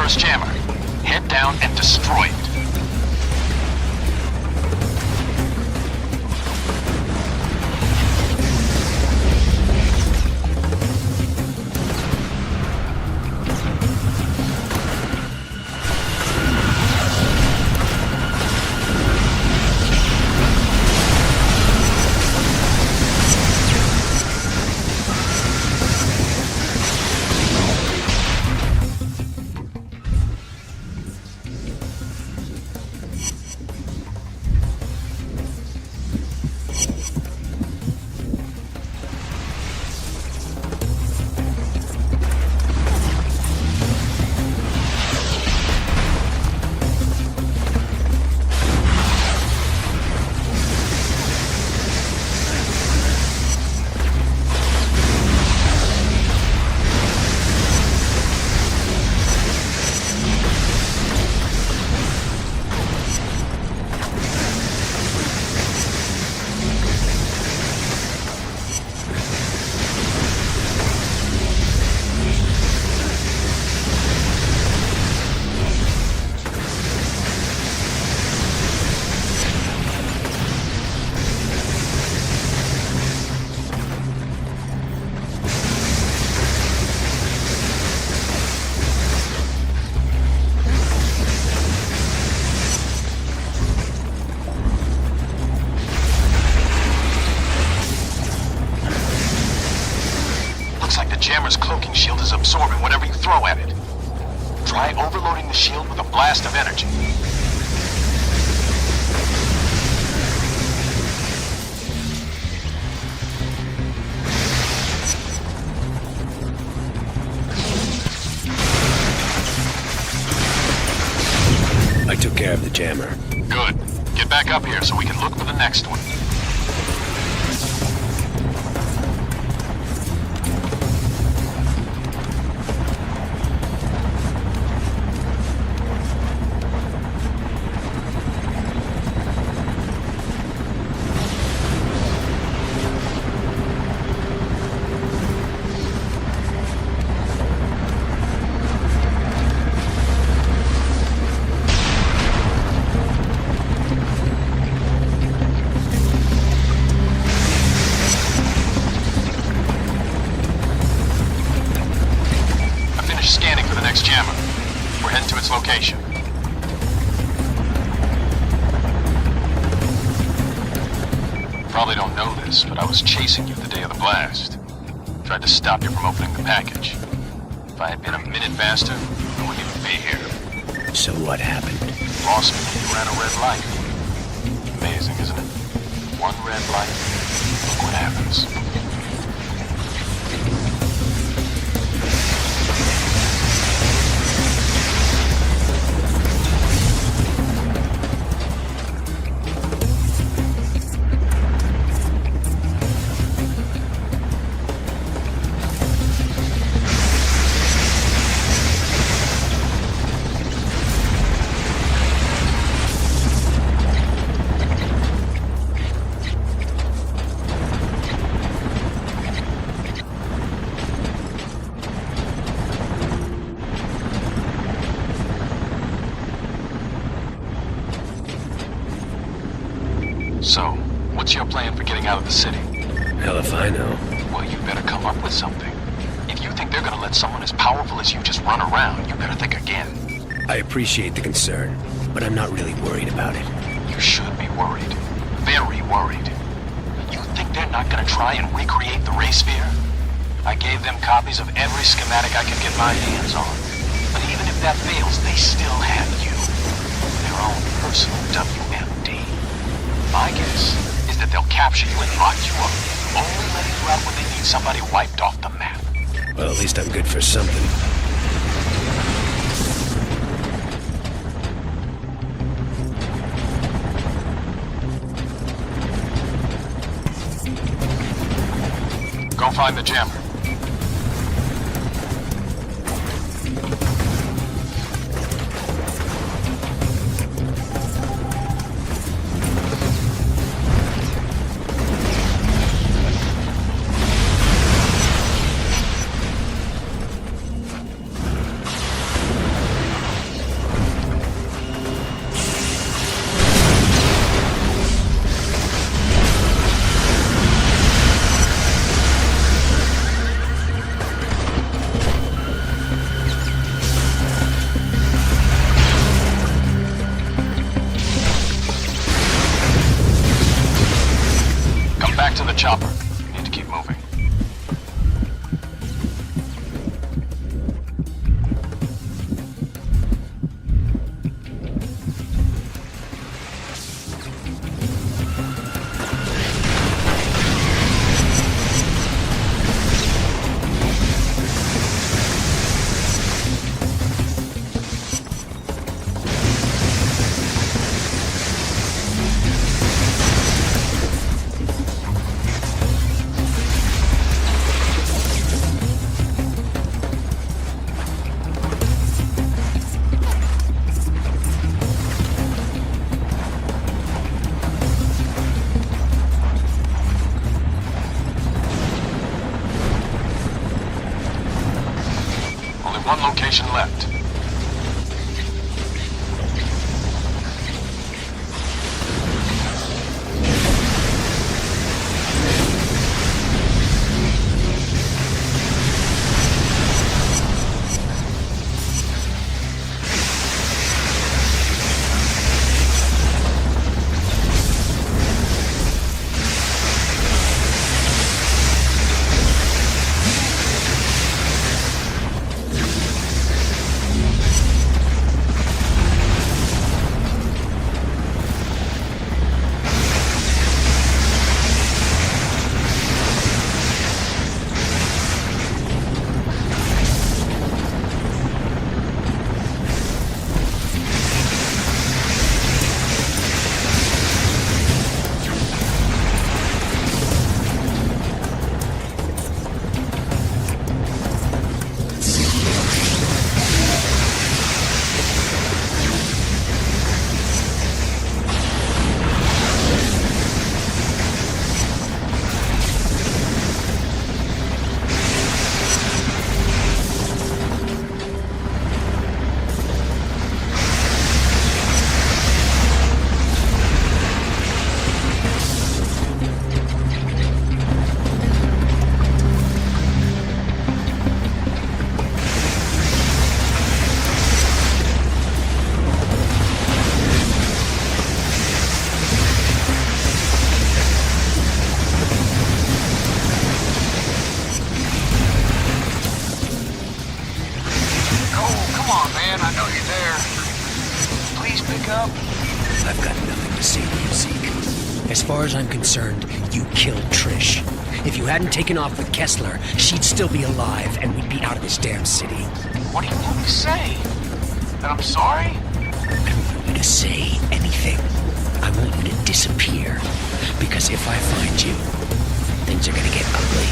first jammer. Head down and destroy it. Jammer's cloaking shield is absorbing whatever you throw at it. Try overloading the shield with a blast of energy. I took care of the jammer. Good. Get back up here so we can look for the next one. Scanning for the next jammer. We're heading to its location. Probably don't know this, but I was chasing you the day of the blast. Tried to stop you from opening the package. If I had been a minute faster, I wouldn't even be here. So what happened? Lost me. You ran a red light. Amazing, isn't it? One red light. Look what happens. So, what's your plan for getting out of the city? Hell if I know. Well, you better come up with something. If you think they're gonna let someone as powerful as you just run around, you better think again. I appreciate the concern, but I'm not really worried about it. You should be worried. Very worried. You think they're not gonna try and recreate the ray sphere? I gave them copies of every schematic I could get my hands on. But even if that fails, they still have you. Their own personal WMD. My guess is that they'll capture you and lock you up, only letting you out when they need somebody wiped off the map. Well, at least I'm good for something. Go find the jammer. chopper. We need to keep moving. One location left. I've got nothing to say to you, Zeke. As far as I'm concerned, you killed Trish. If you hadn't taken off with Kessler, she'd still be alive, and we'd be out of this damn city. What do you want me to say? That I'm sorry? I don't want you to say anything. I want you to disappear. Because if I find you, things are gonna get ugly.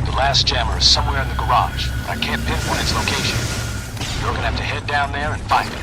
The last jammer is somewhere in the garage. I can't pinpoint its location. You're gonna have to head down there and find it.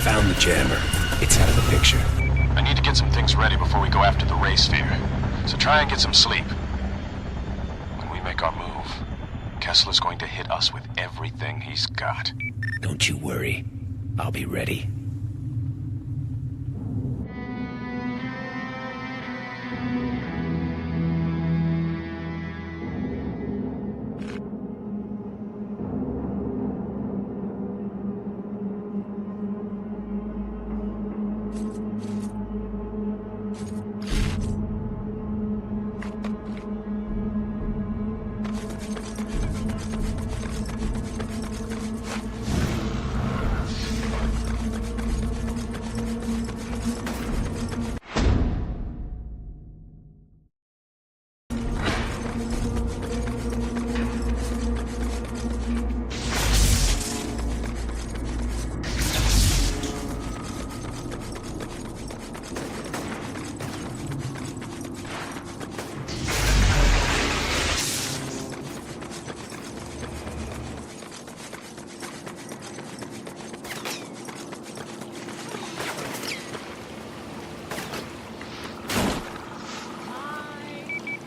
Found the jammer. It's out of the picture. I need to get some things ready before we go after the ray sphere. So try and get some sleep. When we make our move, Kessler's going to hit us with everything he's got. Don't you worry. I'll be ready.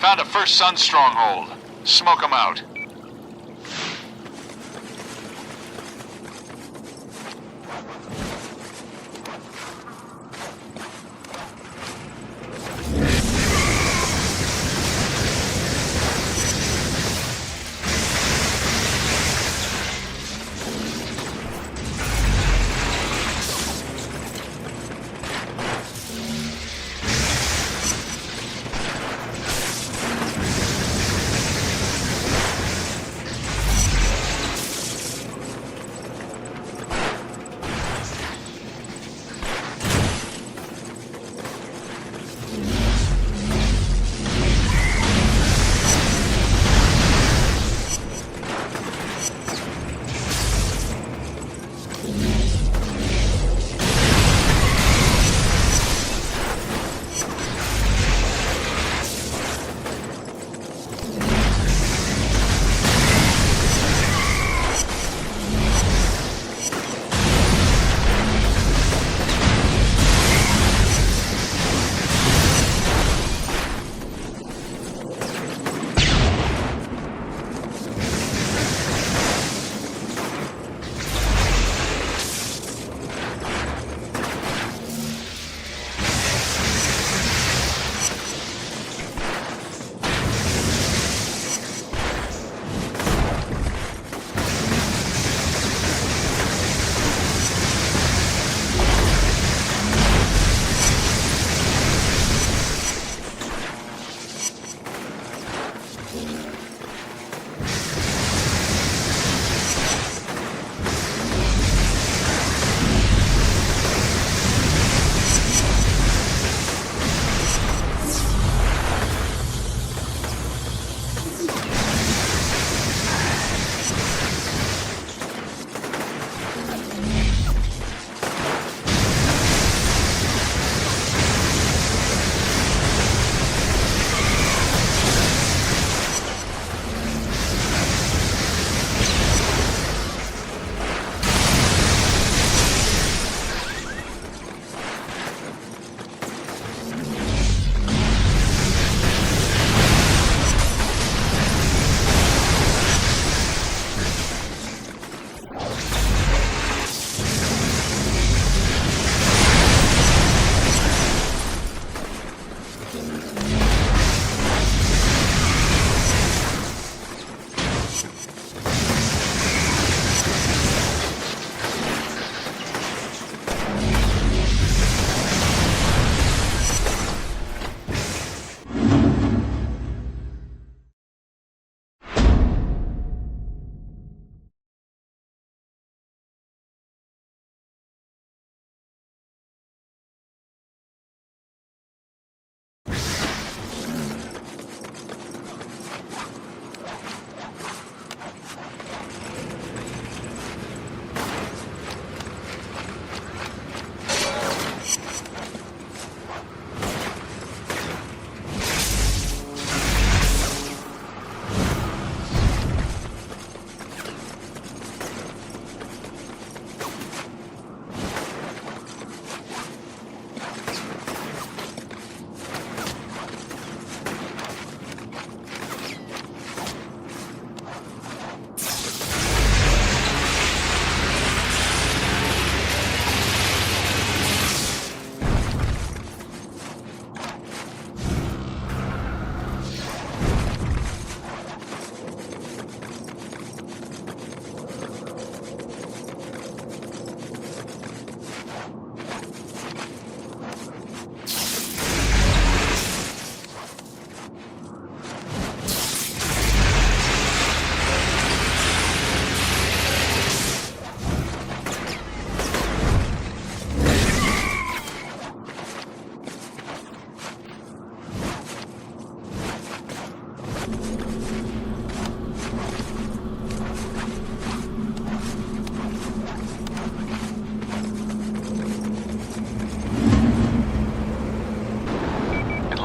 Found a First Sun stronghold. Smoke them out.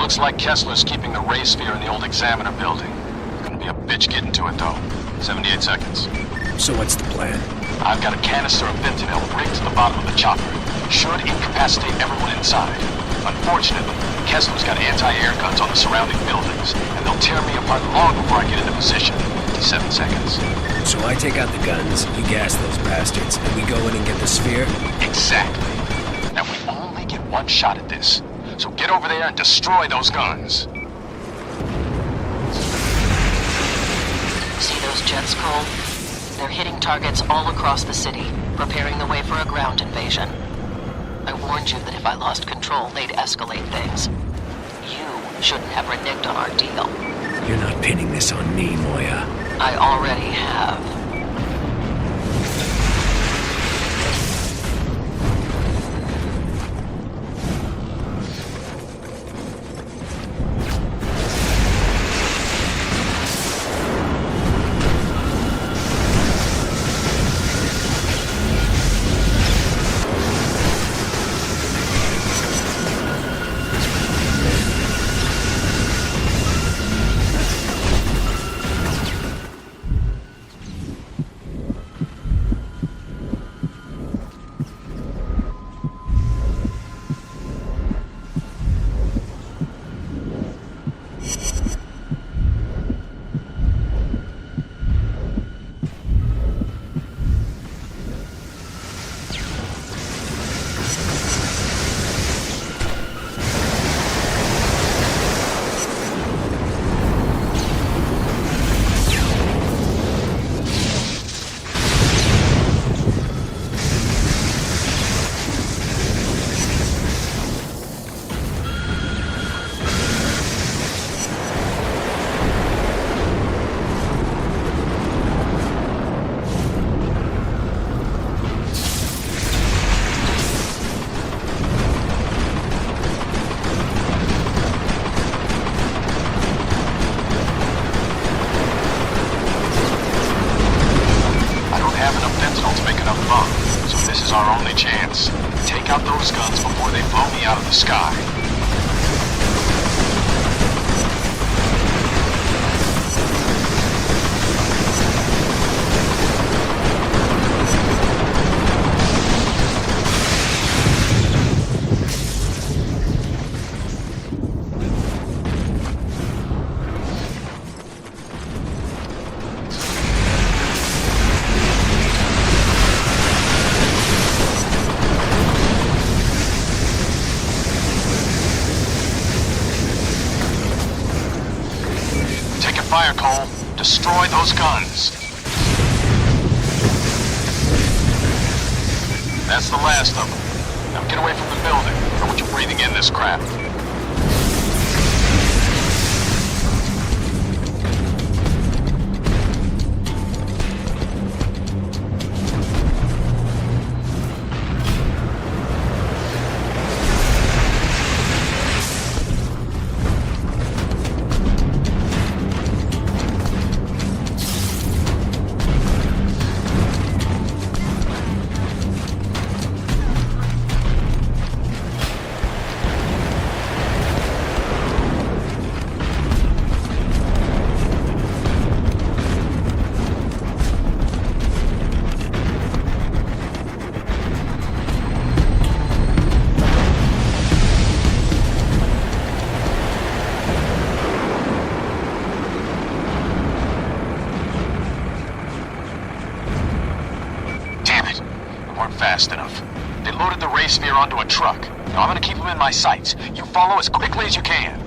Looks like Kessler's keeping the ray sphere in the old Examiner building. Gonna be a bitch getting to it, though. 78 seconds. So what's the plan? I've got a canister of fentanyl rigged to the bottom of the chopper. Should incapacitate everyone inside. Unfortunately, Kessler's got anti-air guns on the surrounding buildings, and they'll tear me apart long before I get into position. 7 seconds. So I take out the guns, you gas those bastards, and we go in and get the sphere? Exactly. Now we only get one shot at this. So get over there and destroy those guns. See those jets, Cole? They're hitting targets all across the city, preparing the way for a ground invasion. I warned you that if I lost control, they'd escalate things. You shouldn't have reneged on our deal. You're not pinning this on me, Moya. I already have. Take out those guns before they blow me out of the sky. Fire, Cole. Destroy those guns. That's the last of them. Now get away from the building. I don't want you breathing in this crap. Fast enough. They loaded the ray sphere onto a truck. Now I'm gonna keep them in my sights. You follow as quickly as you can.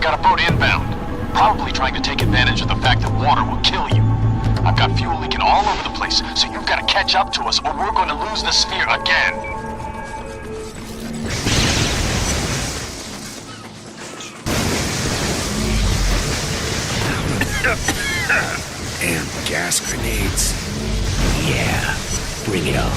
got a boat inbound. Probably trying to take advantage of the fact that water will kill you. I've got fuel leaking all over the place, so you've got to catch up to us or we're going to lose the sphere again. Damn gas grenades. Yeah, bring it on.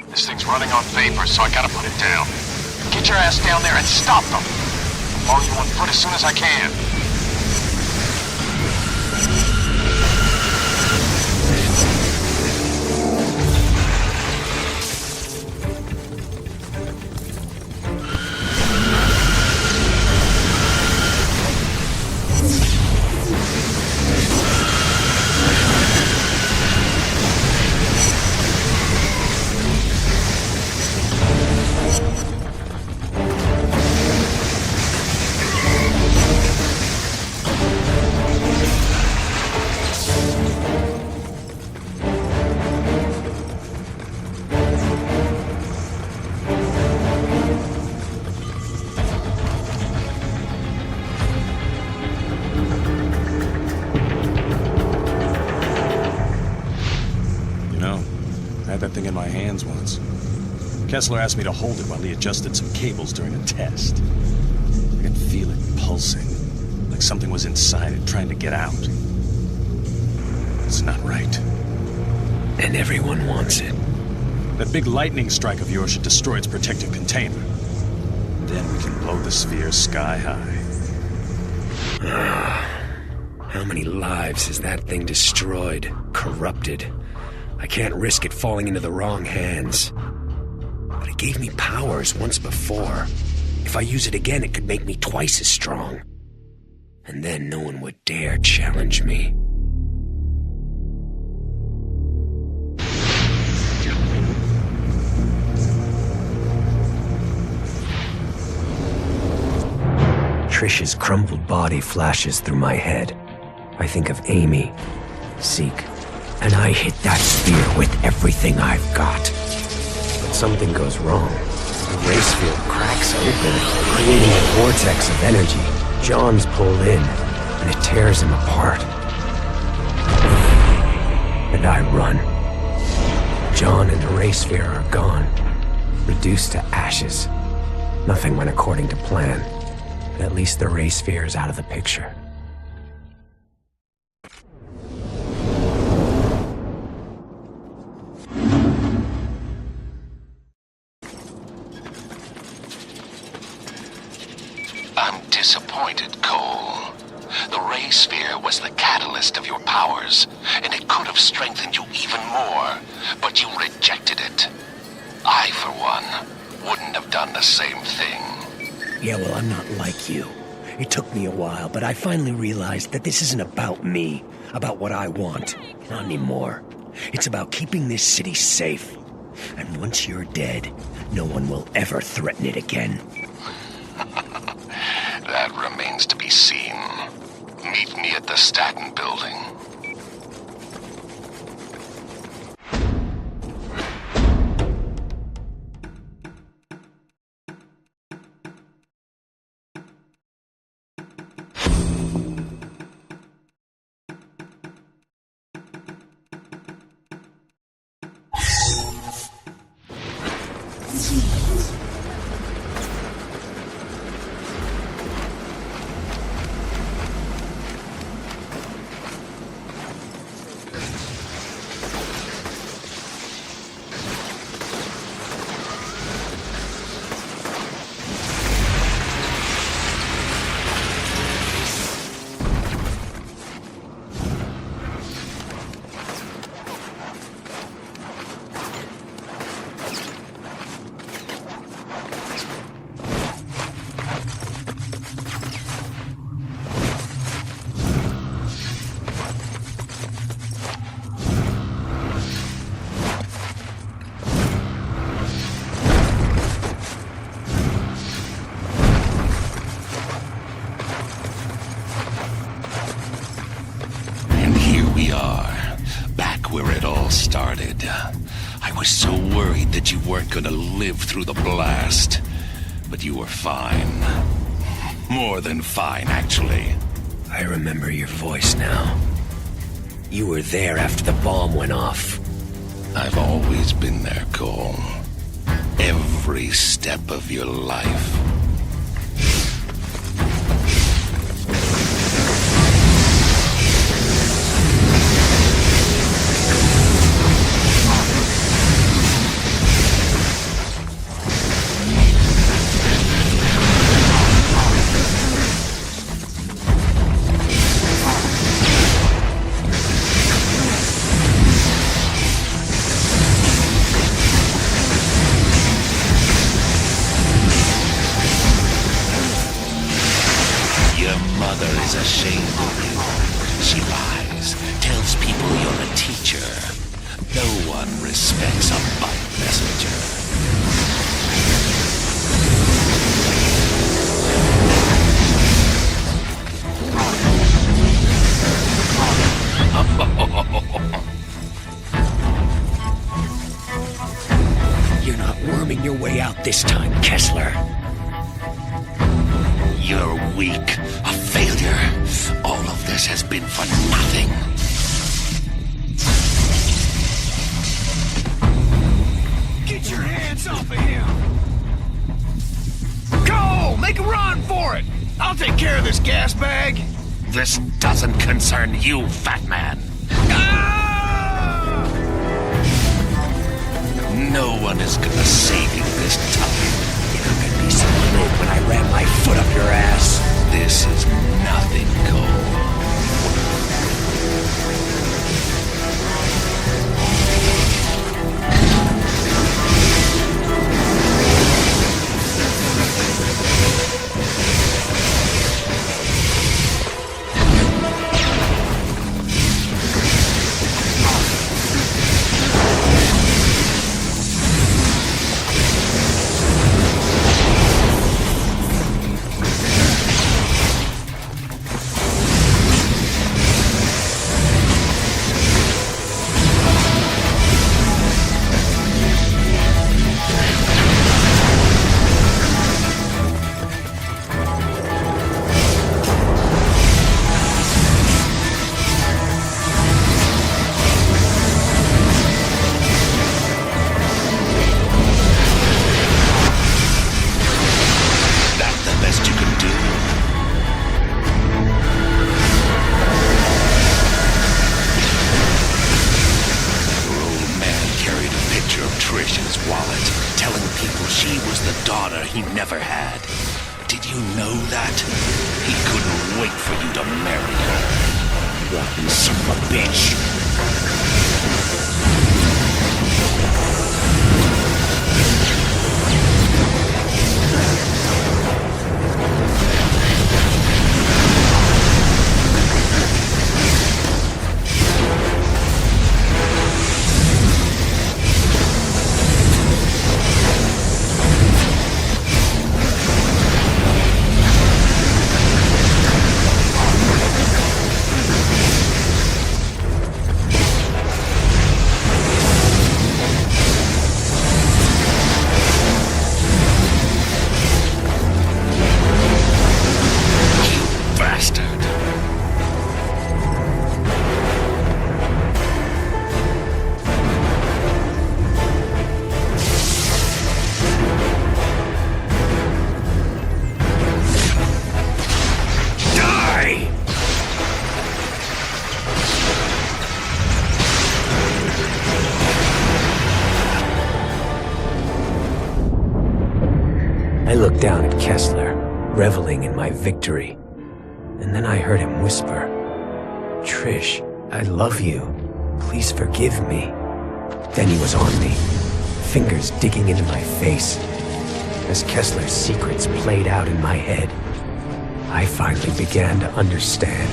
This thing's running on vapor, so I gotta put it down. Get your ass down there and stop them. I'll follow you on foot as soon as I can. That thing in my hands once. Kessler asked me to hold it while he adjusted some cables during a test. I could feel it pulsing, like something was inside it trying to get out. It's not right. And everyone wants it. That big lightning strike of yours should destroy its protective container. Then we can blow the sphere sky high. How many lives has that thing destroyed, corrupted? I can't risk it falling into the wrong hands. But it gave me powers once before. If I use it again, it could make me twice as strong. And then no one would dare challenge me. Trish's crumpled body flashes through my head. I think of Amy, Zeke, and I hit that sphere with everything I've got. But something goes wrong. The race field cracks open, creating a vortex of energy. John's pulled in, and it tears him apart. And I run. John and the race sphere are gone, reduced to ashes. Nothing went according to plan. But at least the race sphere is out of the picture. I'm disappointed, Cole. The ray sphere was the catalyst of your powers, and it could have strengthened you even more, but you rejected it. I, for one, wouldn't have done the same thing. Yeah, well, I'm not like you. It took me a while, but I finally realized that this isn't about me, about what I want. Not anymore. It's about keeping this city safe. And once you're dead, no one will ever threaten it again. That remains to be seen. Meet me at the Staten building. thought you weren't gonna live through the blast. But you were fine. More than fine, actually. I remember your voice now. You were there after the bomb went off. I've always been there, Cole. Every step of your life. Ashamed of you. She lies, tells people you're a teacher. No one respects a butt messenger. You're not worming your way out this time, Kessler. You're weak, a failure. All of this has been for nothing. Get your hands off of him! Cole, make a run for it! I'll take care of this gas bag. This doesn't concern you, fat man. No one is gonna save you this time. You're gonna be so lit when I ram my foot up your ass. This is nothing, Cole. He never had. Did you know that? He couldn't wait for you to marry her. Rotten son of a bitch. I looked down at Kessler, reveling in my victory. And then I heard him whisper, "Trish, I love you. Please forgive me." Then he was on me, fingers digging into my face. As Kessler's secrets played out in my head, I finally began to understand.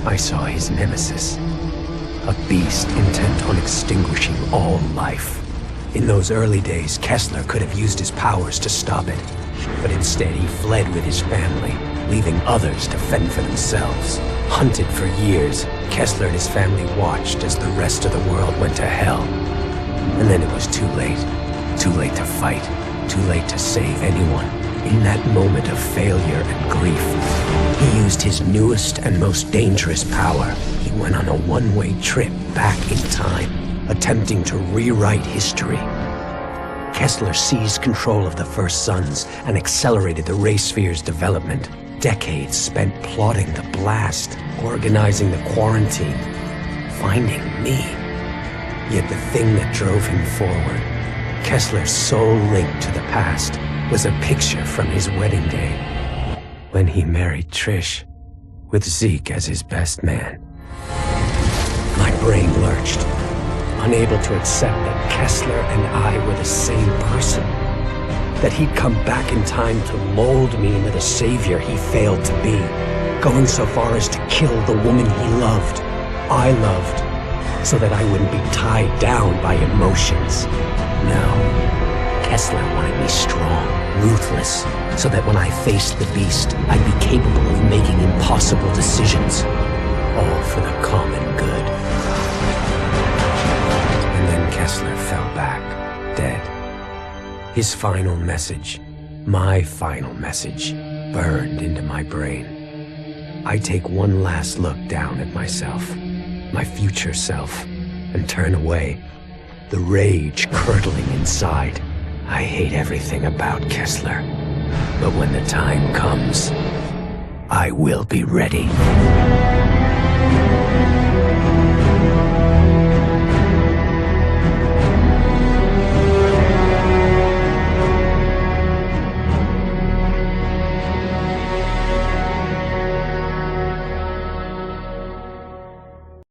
I saw his nemesis, a beast intent on extinguishing all life. In those early days, Kessler could have used his powers to stop it, but instead he fled with his family, leaving others to fend for themselves. Hunted for years, Kessler and his family watched as the rest of the world went to hell. And then it was too late. Too late to fight. Too late to save anyone. In that moment of failure and grief, he used his newest and most dangerous power. He went on a one-way trip back in time, attempting to rewrite history. Kessler seized control of the First Sons and accelerated the Ray Sphere's development. Decades spent plotting the blast, organizing the quarantine, finding me. Yet the thing that drove him forward, Kessler's sole link to the past, was a picture from his wedding day, when he married Trish, with Zeke as his best man. My brain lurched, unable to accept that Kessler and I were the same person, that he'd come back in time to mold me into the savior he failed to be, going so far as to kill the woman he loved, I loved, so that I wouldn't be tied down by emotions. No. Kessler wanted me strong, ruthless, so that when I faced the beast, I'd be capable of making impossible decisions, all for the common good. And then Kessler fell back, dead. His final message, my final message, burned into my brain. I take one last look down at myself, my future self, and turn away, the rage curdling inside. I hate everything about Kessler, but when the time comes, I will be ready.